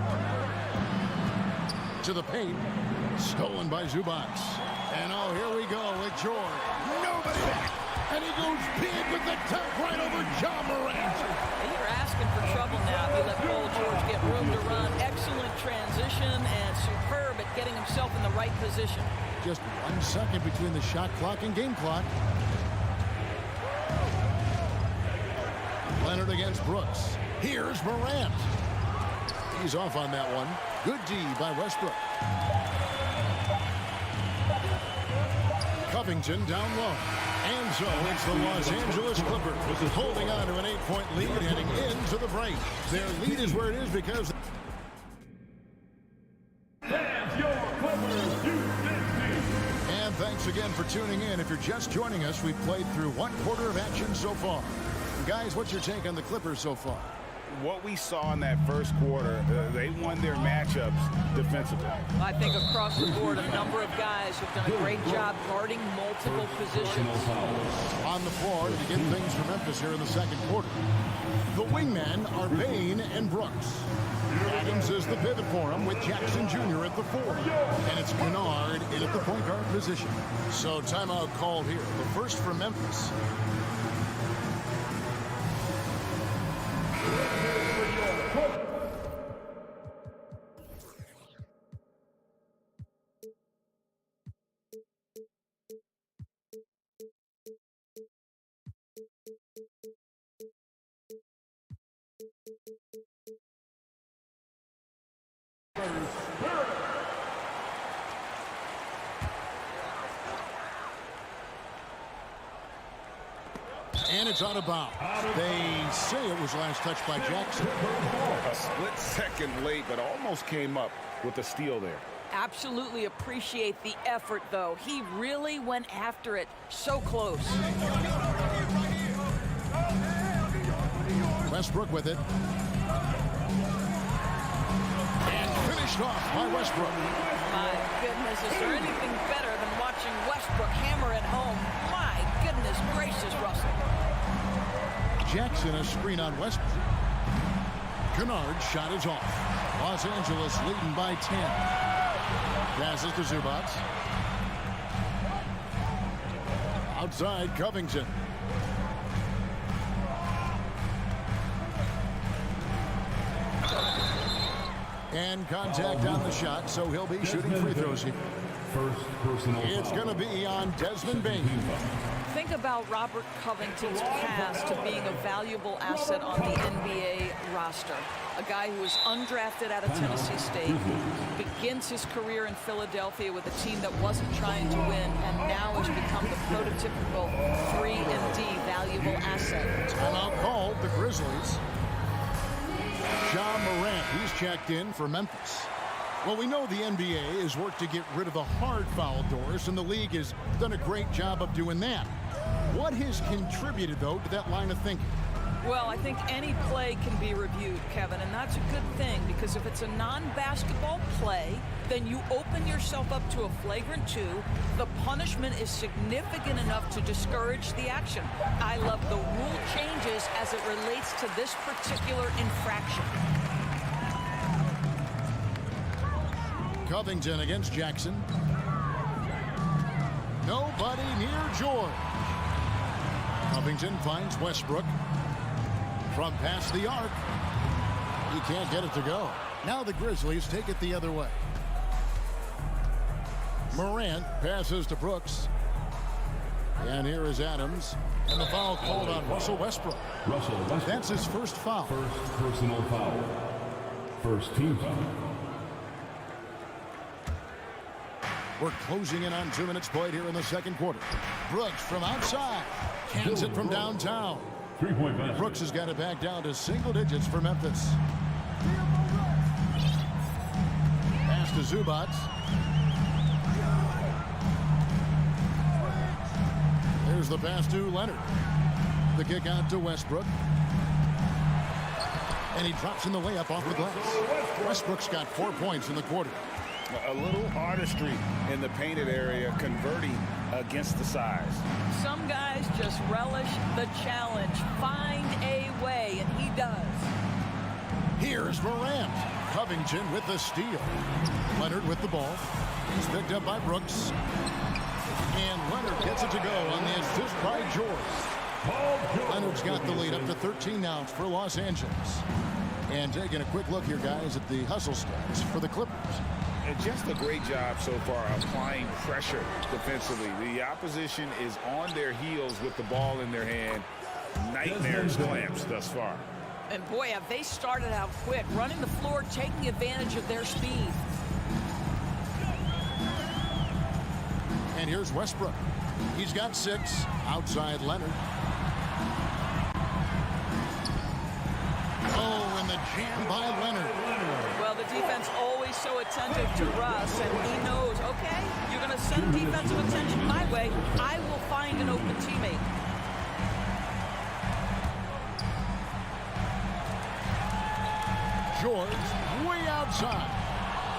[SPEAKER 8] To the paint. Stolen by Zubac. And oh, here we go with George. Nobody back. And he goes big with the tap right over John Morant.
[SPEAKER 10] You're asking for trouble now if you let Paul George get room to run. Excellent transition and superb at getting himself in the right position.
[SPEAKER 8] Just 1 second between the shot clock and game clock. Leonard against Brooks. Here's Morant. He's off on that one. Good D by Westbrook. Covington down low. And so it's the Los Angeles Clippers holding on to an 8-point lead heading into the break. Their lead is where it is because... And thanks again for tuning in. If you're just joining us, we've played through 1 quarter of action so far. Guys, what's your take on the Clippers so far?
[SPEAKER 9] What we saw in that first quarter, they won their matchups defensively.
[SPEAKER 10] I think across the board, a number of guys have done a great job guarding multiple positions.
[SPEAKER 8] On the floor to begin things for Memphis here in the second quarter. The wingmen are Bain and Brooks. Adams is the pivot for him with Jackson Jr. at the 4. And it's Kennard in at the point guard position. So timeout called here. The first for Memphis. And it's out of bounds. They say it was last touched by Jackson.
[SPEAKER 9] A split second late, but almost came up with a steal there.
[SPEAKER 10] Absolutely appreciate the effort, though. He really went after it so close.
[SPEAKER 8] Westbrook with it. And finished off by Westbrook.
[SPEAKER 10] My goodness, is there anything better than watching Westbrook hammer it home? My goodness gracious, Russell.
[SPEAKER 8] Jackson a screen on Westbrook. Kennard's shot is off. Los Angeles leading by 10. Passes to Zubac. Outside Covington. And contact on the shot, so he'll be shooting free throws here.
[SPEAKER 5] First personal
[SPEAKER 8] It's going to be on Desmond Bain.
[SPEAKER 10] Think about Robert Covington's past to being a valuable asset on the NBA roster. A guy who was undrafted out of Tennessee State, begins his career in Philadelphia with a team that wasn't trying to win, and now has become the prototypical 3-and-D valuable asset.
[SPEAKER 8] Timeout called the Grizzlies. Ja Morant, he's checked in for Memphis. Well, we know the NBA has worked to get rid of the hard foul doors, and the league has done a great job of doing that. What has contributed, though, to that line of thinking?
[SPEAKER 10] Well, I think any play can be reviewed, Kevin, and that's a good thing, because if it's a non-basketball play, then you open yourself up to a flagrant 2. The punishment is significant enough to discourage the action. I love the rule changes as it relates to this particular infraction.
[SPEAKER 8] Covington against Jackson. Nobody near George. Covington finds Westbrook. From past the arc. He can't get it to go. Now the Grizzlies take it the other way. Morant passes to Brooks. And here is Adams. And the foul called on Russell Westbrook. That's his first foul.
[SPEAKER 5] First personal foul. First team foul.
[SPEAKER 8] We're closing in on 2 minutes played here in the second quarter. Brooks from outside. Cans it from downtown.
[SPEAKER 5] 3-point basket.
[SPEAKER 8] Brooks has got it back down to single digits for Memphis. Pass to Zubac. There's the pass to Leonard. The kick out to Westbrook. And he drops in the layup off the glass. Westbrook's got 4 points in the quarter.
[SPEAKER 9] A little artistry in the painted area, converting against the size.
[SPEAKER 10] Some guys just relish the challenge. Find a way, and he does.
[SPEAKER 8] Here's Morant. Covington with the steal. Leonard with the ball. He's picked up by Brooks. And Leonard gets it to go on the assist by George. Leonard's got the lead up to 13 now for Los Angeles. And taking a quick look here, guys, at the hustle stats for the Clippers.
[SPEAKER 9] And just a great job so far applying pressure defensively. The opposition is on their heels with the ball in their hand. Nightmares clamps thus far.
[SPEAKER 10] And boy, have they started out quick, running the floor, taking advantage of their speed.
[SPEAKER 8] And here's Westbrook. He's got 6 outside Leonard. Oh, and the jam by Leonard.
[SPEAKER 10] Well, the defense always so attentive to Russ, and he knows, okay, you're going to send defensive attention my way. I will find an open teammate.
[SPEAKER 8] George way outside.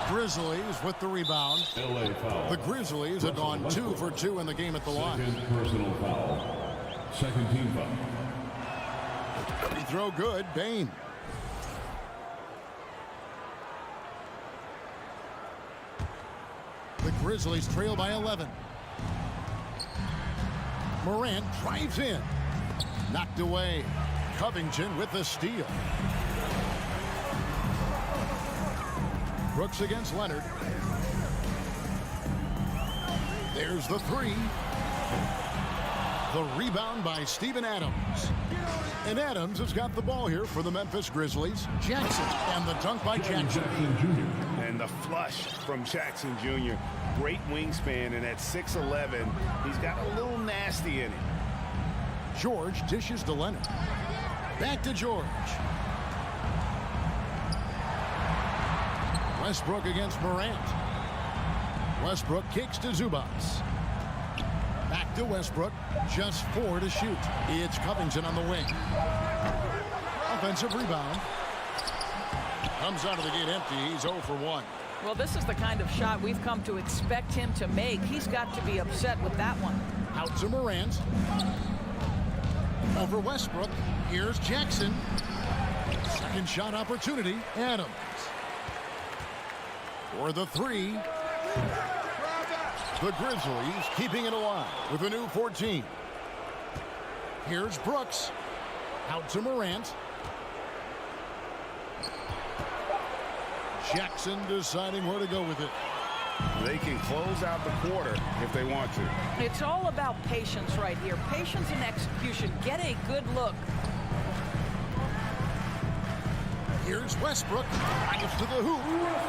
[SPEAKER 8] Grizzlies with the rebound. The Grizzlies have gone 2 for 2 in the game at the line.
[SPEAKER 5] Personal foul. Second team foul.
[SPEAKER 8] Free throw good. Bain. The Grizzlies trail by 11. Morant drives in. Knocked away. Covington with the steal. Brooks against Leonard. There's the 3. The rebound by Steven Adams. And Adams has got the ball here for the Memphis Grizzlies. Jackson, and the dunk by Jackson.
[SPEAKER 9] And the flush from Jackson Jr. Great wingspan, and at 6'11", he's got a little nasty in him.
[SPEAKER 8] George dishes to Leonard. Back to George. Westbrook against Morant. Westbrook kicks to Zubac. Back to Westbrook. Just 4 to shoot. It's Covington on the wing. Offensive rebound. Comes out of the gate empty. He's 0 for 1.
[SPEAKER 10] Well, this is the kind of shot we've come to expect him to make. He's got to be upset with that one.
[SPEAKER 8] Out to Morant. Over Westbrook. Here's Jackson. Second shot opportunity. Adams. For the 3. The Grizzlies keeping it alive with a new 14. Here's Brooks. Out to Morant. Jackson deciding where to go with it.
[SPEAKER 9] They can close out the quarter if they want to.
[SPEAKER 10] It's all about patience right here. Patience and execution. Get a good look.
[SPEAKER 8] Here's Westbrook. Drives to the hoop.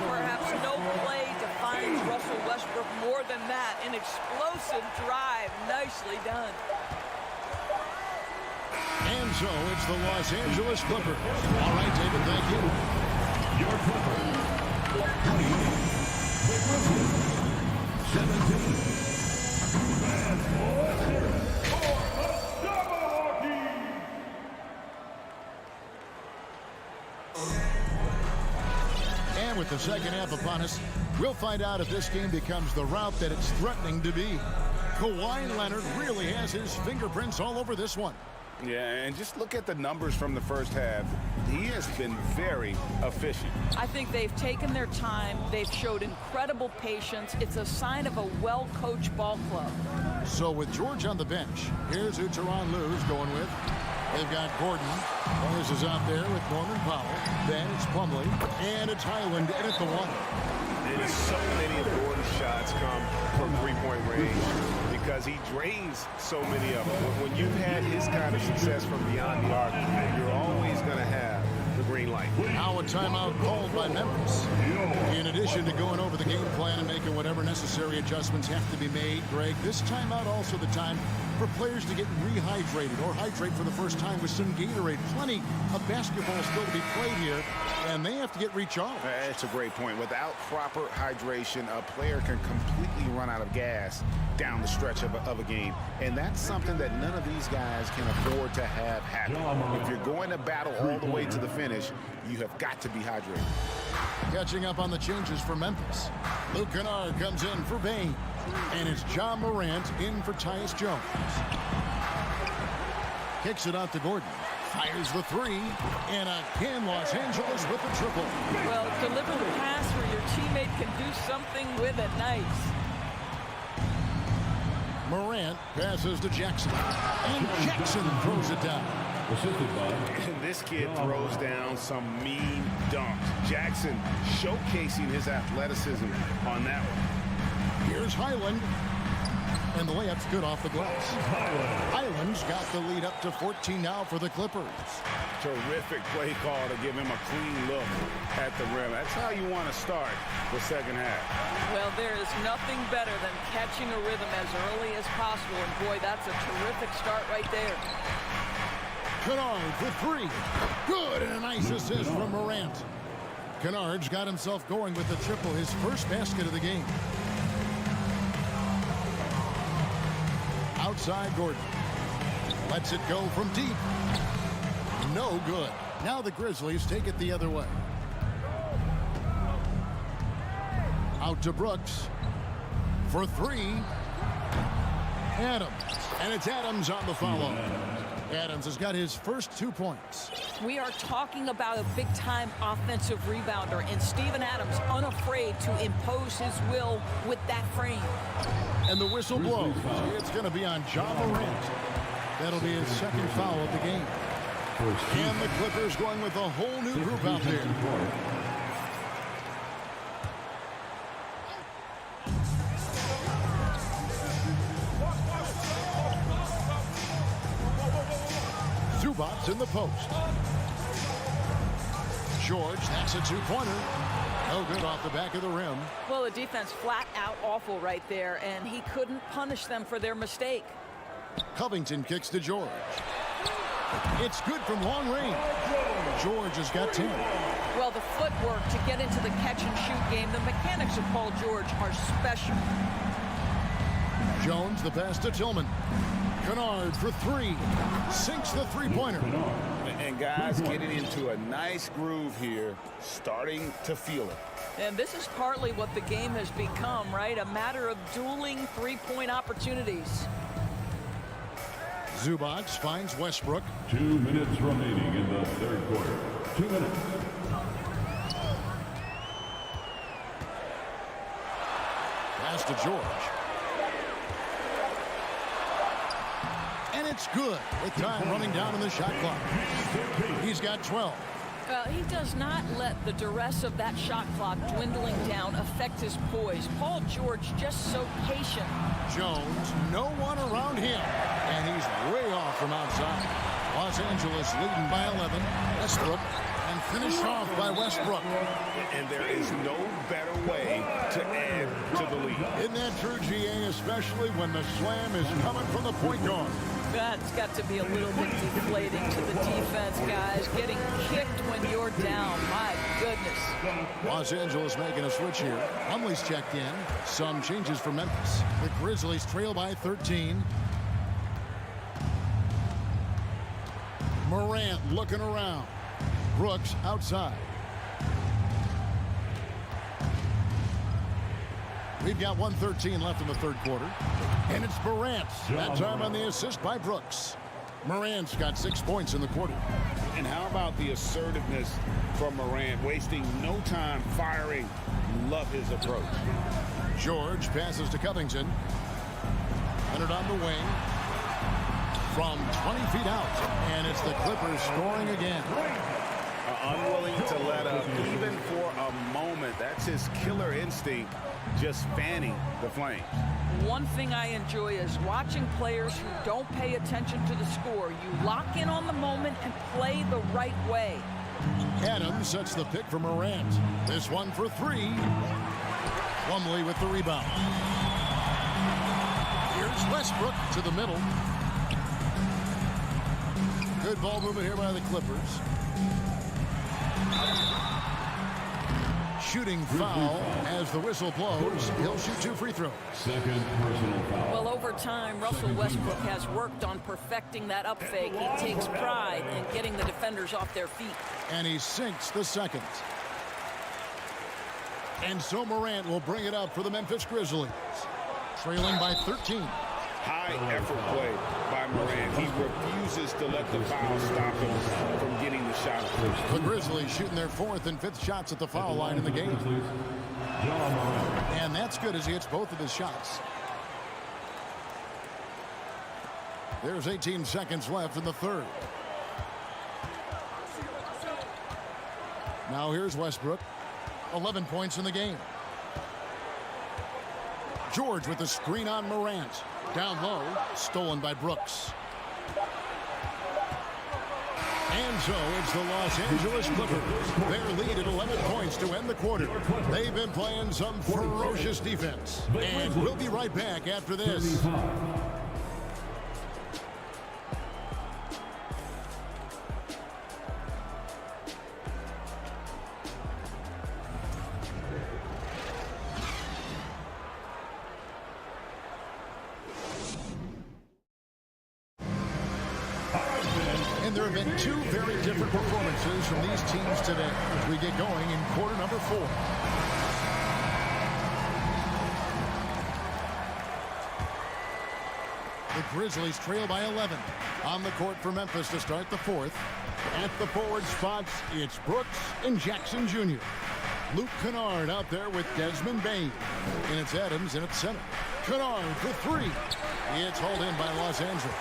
[SPEAKER 10] Perhaps no play defines Russell Westbrook more than that. An explosive drive. Nicely done.
[SPEAKER 8] And so it's the Los Angeles Clippers. All right, David, thank you.
[SPEAKER 5] Your Clippers. 20. The Grizzlies. 17.
[SPEAKER 4] Fast forward for Milwaukee.
[SPEAKER 8] And with the second half upon us, we'll find out if this game becomes the route that it's threatening to be. Kawhi Leonard really has his fingerprints all over this one.
[SPEAKER 9] Yeah, and just look at the numbers from the first half. He has been very efficient.
[SPEAKER 10] I think they've taken their time. They've showed incredible patience. It's a sign of a well-coached ball club.
[SPEAKER 8] So with George on the bench, here's who Tyronn Lue's going with. They've got Gordon. Morris is out there with Norman Powell. Then it's Plumlee. And it's Highland in at the 1.
[SPEAKER 12] And so many of Gordon's shots come from three-point range because he drains so many of them. When you've had his kind of success from beyond the arc, you're always going to have the green light.
[SPEAKER 8] Now a timeout called by Memphis. In addition to going over the game plan and making whatever necessary adjustments have to be made, Greg, this timeout also the time for players to get rehydrated or hydrate for the first time with some Gatorade. Plenty of basketball still to be played here, and they have to get recharged.
[SPEAKER 9] That's a great point. Without proper hydration, a player can completely run out of gas down the stretch of a game, and that's something that none of these guys can afford to have happen. If you're going to battle all the way to the finish, you have got to be hydrated.
[SPEAKER 8] Catching up on the changes for Memphis. Luke Kennard comes in for Bain. And it's John Morant in for Tyus Jones. Kicks it out to Gordon. Fires the three. And again, Los Angeles with the triple.
[SPEAKER 10] Well, deliver the pass where your teammate can do something with it. Nice.
[SPEAKER 8] Morant passes to Jackson. And Jackson throws it down.
[SPEAKER 9] And this kid throws down some mean dunks. Jackson showcasing his athleticism on that one.
[SPEAKER 8] Here's Highland. And the layup's good off the glass. Highland's got the lead up to 14 now for the Clippers.
[SPEAKER 9] Terrific play call to give him a clean look at the rim. That's how you want to start the second half.
[SPEAKER 10] Well, there is nothing better than catching a rhythm as early as possible. And boy, that's a terrific start right there.
[SPEAKER 8] Kennard for three. Good, and a nice assist from Morant. Kennard's got himself going with the triple, his first basket of the game. Outside Gordon. Lets it go from deep. No good. Now the Grizzlies take it the other way. Out to Brooks. For three. Adams. And it's Adams on the follow. Adams has got his first 2 points.
[SPEAKER 10] We are talking about a big-time offensive rebounder, and Steven Adams unafraid to impose his will with that frame.
[SPEAKER 8] And the whistle blows. It's going to be on John Morant. That'll be his second foul of the game. And the Clippers going with a whole new group out there. Zubac's in the post. George, that's a two-pointer. No good off the back of the rim.
[SPEAKER 10] Well, the defense flat out awful right there, and he couldn't punish them for their mistake.
[SPEAKER 8] Covington kicks to George. It's good from long range. George has got 10.
[SPEAKER 10] Well, the footwork to get into the catch-and-shoot game, the mechanics of Paul George are special.
[SPEAKER 8] Jones, the pass to Tillman. Kennard for three. Sinks the three-pointer.
[SPEAKER 9] And guys getting into a nice groove here, starting to feel it.
[SPEAKER 10] And this is partly what the game has become, right? A matter of dueling three-point opportunities.
[SPEAKER 8] Zubac finds Westbrook.
[SPEAKER 5] 2 minutes remaining in the third quarter. 2 minutes.
[SPEAKER 8] Pass to George. And it's good with time running down in the shot clock. He's got 12.
[SPEAKER 10] He does not let the duress of that shot clock dwindling down affect his poise. Paul George just so patient.
[SPEAKER 8] Jones, no one around him. And he's way off from outside. Los Angeles leading by 11. Westbrook. And finished off by Westbrook.
[SPEAKER 9] And there is no better way to add to the lead.
[SPEAKER 8] Isn't that true, GA, especially when the slam is coming from the point guard?
[SPEAKER 10] That's got to be a little bit deflating to the defense, guys. Getting kicked when you're down. My goodness.
[SPEAKER 8] Los Angeles making a switch here. Humley's checked in. Some changes for Memphis. The Grizzlies trail by 13. Morant looking around. Brooks outside. We've got 1:13 left in the third quarter. And it's Morant. That time on the assist by Brooks. Morant's got 6 points in the quarter.
[SPEAKER 9] And how about the assertiveness from Morant, wasting no time firing. Love his approach.
[SPEAKER 8] George passes to Covington. Leonard on the wing. From 20 feet out. And it's the Clippers scoring again.
[SPEAKER 9] Unwilling to let up even for a moment. That's his killer instinct, just fanning the flames.
[SPEAKER 10] One thing I enjoy is watching players who don't pay attention to the score. You lock in on the moment and play the right way.
[SPEAKER 8] Adams sets the pick for Morant. This one for three. Plumlee with the rebound. Here's Here's Westbrook to the middle. Good ball movement here by the Clippers. Shooting foul as the whistle blows. He'll shoot 2 free throws.
[SPEAKER 5] Second personal foul.
[SPEAKER 10] Well, over time, Russell Westbrook has worked on perfecting that up fake. He takes pride in getting the defenders off their feet.
[SPEAKER 8] And he sinks the second. And so Morant will bring it up for the Memphis Grizzlies. Trailing by 13.
[SPEAKER 9] High effort play by Morant. He refuses to let the foul stop him from getting the shot.
[SPEAKER 8] The Grizzlies shooting their 4th and 5th shots at the foul line in the game. And that's good as he hits both of his shots. There's 18 seconds left in the third. Now here's Westbrook. 11 points in the game. George with the screen on Morant. Down low, stolen by Brooks. And so it's the Los Angeles Clippers. Their lead at 11 points to end the quarter. They've been playing some ferocious defense. And we'll be right back after this. And there have been 2 very different performances from these teams today as we get going in quarter number 4. The Grizzlies trail by 11. On the court for Memphis to start the 4th. At the forward spots, it's Brooks and Jackson Jr. Luke Kennard out there with Desmond Bain. And it's Adams in at center. Kennard for 3. It's hauled in by Los Angeles.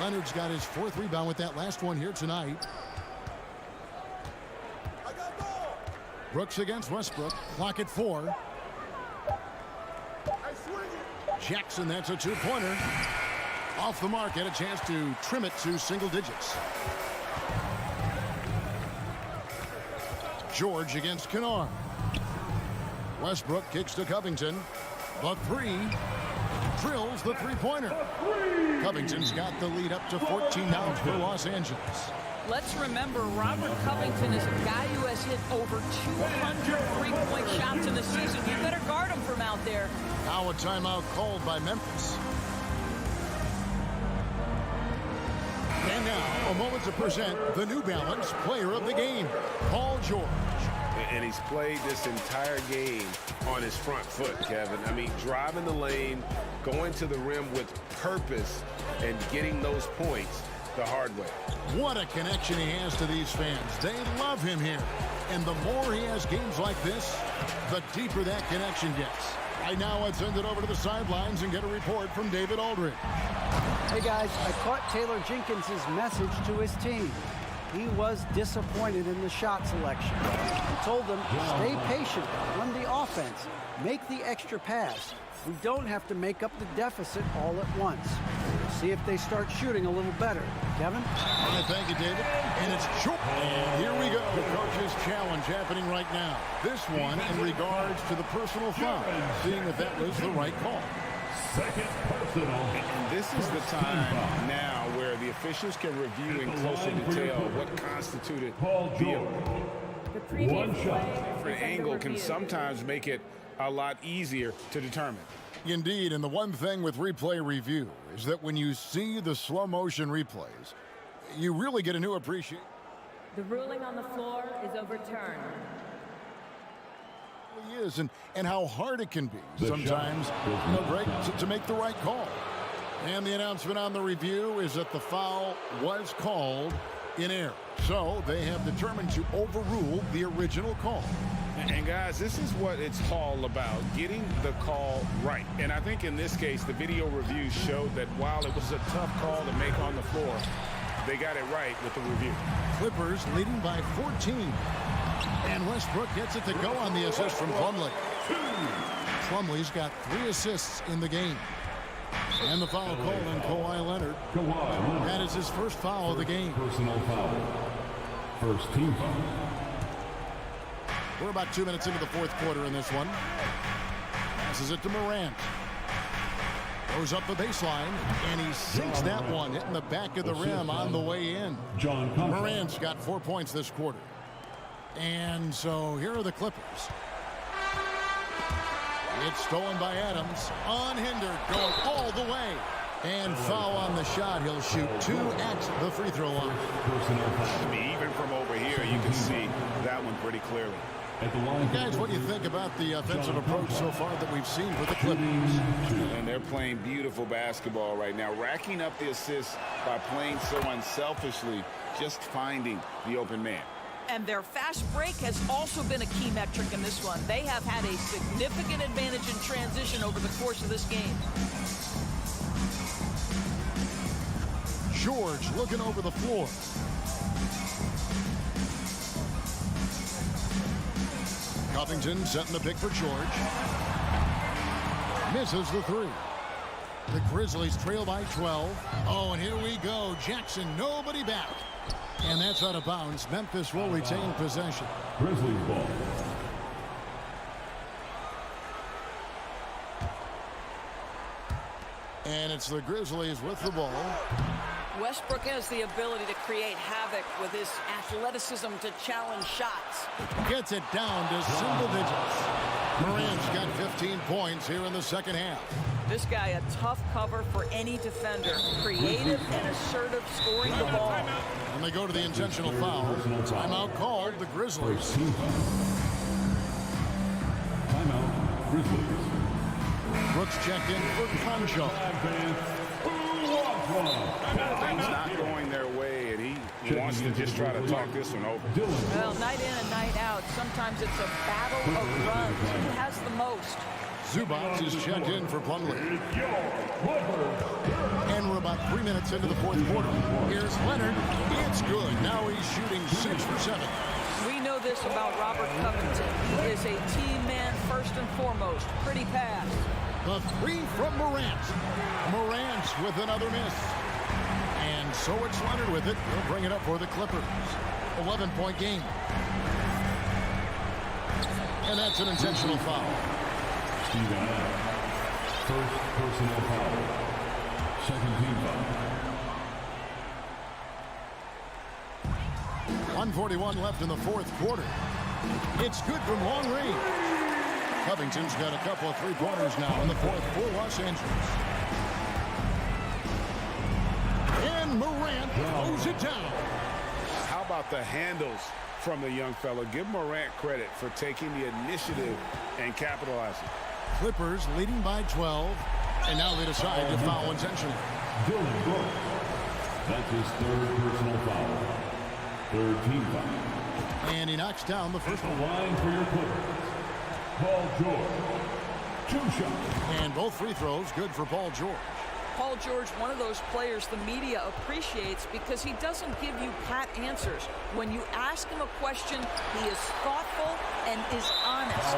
[SPEAKER 8] Leonard's got his 4th rebound with that last one here tonight. Brooks against Westbrook. Clock at 4. Jackson, that's a 2-pointer. Off the mark, had a chance to trim it to single digits. George against Kennard. Westbrook kicks to Covington. The 3. Drills the 3-pointer. Covington's got the lead up to 14 now for Los Angeles.
[SPEAKER 10] Let's remember, Robert Covington is a guy who has hit over 200 3-point shots in the season. You better guard him from out there.
[SPEAKER 8] Now a timeout called by Memphis. And now, a moment to present the New Balance Player of the Game, Paul George.
[SPEAKER 9] And he's played this entire game on his front foot, Kevin. I mean, driving the lane, going to the rim with purpose, and getting those points the hard way.
[SPEAKER 8] What a connection he has to these fans. They love him here. And the more he has games like this, the deeper that connection gets. Right now, let's send it over to the sidelines and get a report from David Aldridge.
[SPEAKER 11] Hey, guys, I caught Taylor Jenkins' message to his team. He was disappointed in the shot selection. He told them, stay patient, run the offense, make the extra pass. We don't have to make up the deficit all at once. We'll see if they start shooting a little better. Kevin?
[SPEAKER 8] All right, thank you, David. And it's short. And here we go. The coach's challenge happening right now. This one in regards to the personal foul, seeing if that was the right call.
[SPEAKER 5] Second personal.
[SPEAKER 9] And this is the time now where the officials can review in closer detail what constituted the
[SPEAKER 5] One shot.
[SPEAKER 9] different angle can sometimes make it a lot easier to determine.
[SPEAKER 8] Indeed, and the one thing with replay review is that when you see the slow motion replays, you really get a new appreciation.
[SPEAKER 15] The ruling on the floor is overturned.
[SPEAKER 8] Is and how hard it can be sometimes, Greg, to make the right call. And the announcement on the review is that the foul was called in error. So they have determined to overrule the original call.
[SPEAKER 9] And guys, this is what it's all about, getting the call right. And I think in this case, the video review showed that while it was a tough call to make on the floor, they got it right with the review.
[SPEAKER 8] Clippers leading by 14. And Westbrook gets it to go on the assist from Plumlee. Plumlee's got 3 assists in the game. And the foul called on Kawhi Leonard. That is his first foul of the game.
[SPEAKER 5] Personal foul. First team foul.
[SPEAKER 8] We're about 2 minutes into the 4th quarter in this one. Passes it to Morant. Goes up the baseline, and he sinks that one, hitting the back of the rim on the way in. Morant's got 4 points this quarter. And so here are the Clippers. It's stolen by Adams, unhindered, going all the way. And foul on the shot. He'll shoot 2 at the free throw line.
[SPEAKER 9] I mean, even from over here, you can see that one pretty clearly.
[SPEAKER 8] Guys, what do you think about the offensive approach so far that we've seen for the Clippers?
[SPEAKER 9] And they're playing beautiful basketball right now, racking up the assists by playing so unselfishly, just finding the open man.
[SPEAKER 10] And their fast break has also been a key metric in this one. They have had a significant advantage in transition over the course of this game.
[SPEAKER 8] George looking over the floor. Covington setting the pick for George. Misses the 3. The Grizzlies trail by 12. Oh, and here we go. Jackson, nobody back. And that's out of bounds. Memphis will retain possession.
[SPEAKER 5] Grizzlies ball.
[SPEAKER 8] And it's the Grizzlies with the ball.
[SPEAKER 10] Westbrook has the ability to create havoc with his athleticism to challenge shots.
[SPEAKER 8] Gets it down to single digits. Morant's got 15 points here in the second half.
[SPEAKER 10] This guy a tough cover for any defender. Creative and assertive scoring the ball.
[SPEAKER 8] And they go to the intentional foul. Timeout called the Grizzlies.
[SPEAKER 5] Timeout, Grizzlies.
[SPEAKER 8] Brooks checked in for Concho.
[SPEAKER 9] Things not going their way, and he wants to just try to talk this one over.
[SPEAKER 10] Well, night in and night out, sometimes it's a battle of runs. Who has the most?
[SPEAKER 8] Zubac is checked in for Plumlee. And we're about 3 minutes into the fourth quarter. Here's Leonard. It's good. Now he's shooting 6 for 7.
[SPEAKER 10] We know this about Robert Covington. He is a team man first and foremost. Pretty pass.
[SPEAKER 8] The 3 from Morant. Morant with another miss. And so it's Leonard with it. He'll bring it up for the Clippers. 11-point game. And that's an intentional foul.
[SPEAKER 5] Steven Adams. First personal foul. Second team foul.
[SPEAKER 8] 1:41 left in the fourth quarter. It's good from long range. Covington's got a couple of three-pointers now in the fourth for Los Angeles. And Morant throws it down.
[SPEAKER 9] How about the handles from the young fella? Give Morant credit for taking the initiative and capitalizing.
[SPEAKER 8] Clippers leading by 12. And now they decide to foul intentionally.
[SPEAKER 5] Dylan Brooks. That's his third personal foul. Third team foul.
[SPEAKER 8] And he knocks down the first
[SPEAKER 5] one. Line for your Clippers. Paul George. 2 shots.
[SPEAKER 8] And both free throws good for Paul George.
[SPEAKER 10] Paul George, one of those players the media appreciates because he doesn't give you pat answers. When you ask him a question, he is thoughtful and is honest.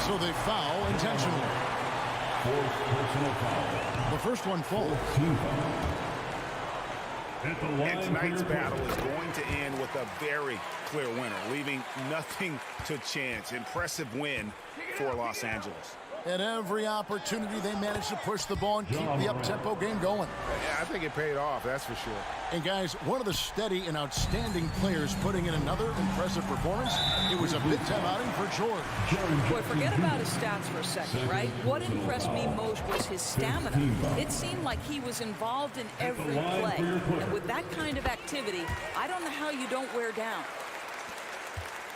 [SPEAKER 8] So they foul intentionally.
[SPEAKER 5] Fourth personal foul.
[SPEAKER 8] The first one falls.
[SPEAKER 5] Team foul.
[SPEAKER 9] And tonight's battle is going to end with a very clear winner, leaving nothing to chance. Impressive win for Los Angeles.
[SPEAKER 8] At every opportunity, they managed to push the ball and keep the up-tempo game going.
[SPEAKER 12] Yeah, I think it paid off, that's for sure.
[SPEAKER 8] And guys, one of the steady and outstanding players putting in another impressive performance. It was a big-time outing for George.
[SPEAKER 10] Boy, forget about his stats for a second, right? What impressed me most was his stamina. It seemed like he was involved in every play. And with that kind of activity, I don't know how you don't wear down.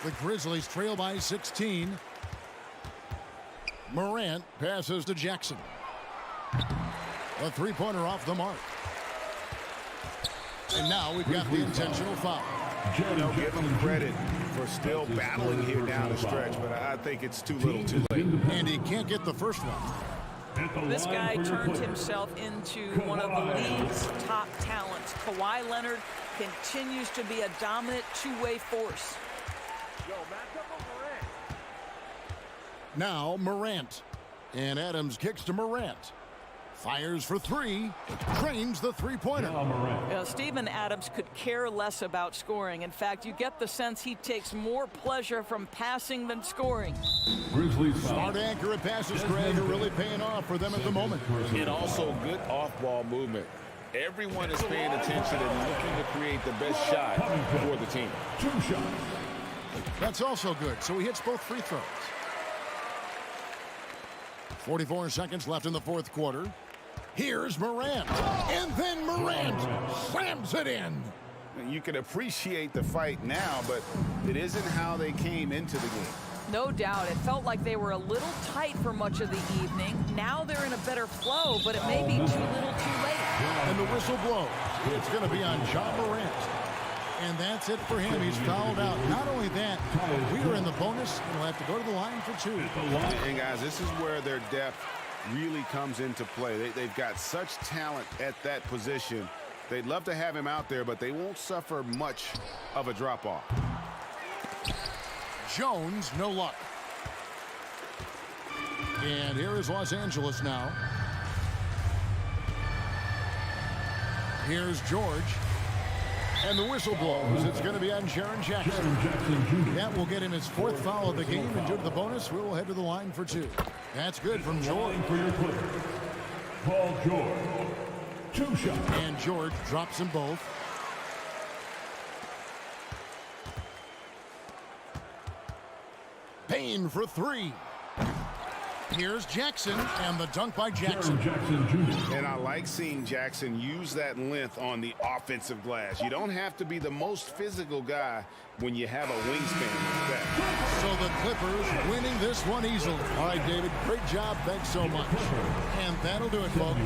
[SPEAKER 8] The Grizzlies trail by 16. Morant passes to Jackson. A three-pointer off the mark. And now we've got the intentional foul.
[SPEAKER 9] You know, give him credit for still battling here down the stretch, but I think it's too little too late.
[SPEAKER 8] And he can't get the first one.
[SPEAKER 10] This guy turned himself into one of the league's top talents. Kawhi Leonard continues to be a dominant two-way force.
[SPEAKER 8] Now Morant. And Adams kicks to Morant. Fires for three. Drains the three-pointer.
[SPEAKER 10] Steven Adams could care less about scoring. In fact, you get the sense he takes more pleasure from passing than scoring.
[SPEAKER 8] Smart, accurate passes, Greg, are really paying off for them at the moment.
[SPEAKER 9] And also good off-ball movement. Everyone is paying attention and looking to create the best shot for the team.
[SPEAKER 5] 2 shots.
[SPEAKER 8] That's also good, so he hits both free throws. 44 seconds left in the fourth quarter. Here's Morant. And then Morant slams it in.
[SPEAKER 9] You can appreciate the fight now, but it isn't how they came into the game.
[SPEAKER 10] No doubt. It felt like they were a little tight for much of the evening. Now they're in a better flow, but it may be too little too late.
[SPEAKER 8] And the whistle blows. It's going to be on Ja Morant. And that's it for him. He's fouled out. Not only that, we are in the bonus, and we'll have to go to the line for 2.
[SPEAKER 9] And guys, this is where their depth really comes into play. They've got such talent at that position. They'd love to have him out there, but they won't suffer much of a drop-off.
[SPEAKER 8] Jones, no luck. And here is Los Angeles now. Here's George. And the whistle blows. It's going to be on Jaren Jackson. That will get him his 4th foul of the game, and due to the bonus, we will head to the line for 2. That's good from George.
[SPEAKER 5] For your Clippers, Paul George. 2 shots.
[SPEAKER 8] And George drops them both. Payne for 3. Here's Jackson, and the dunk by Jackson.
[SPEAKER 9] And I like seeing Jackson use that length on the offensive glass. You don't have to be the most physical guy when you have a wingspan like that.
[SPEAKER 8] So the Clippers winning this one easily. All right, David, great job. Thanks so much. And that'll do it, folks.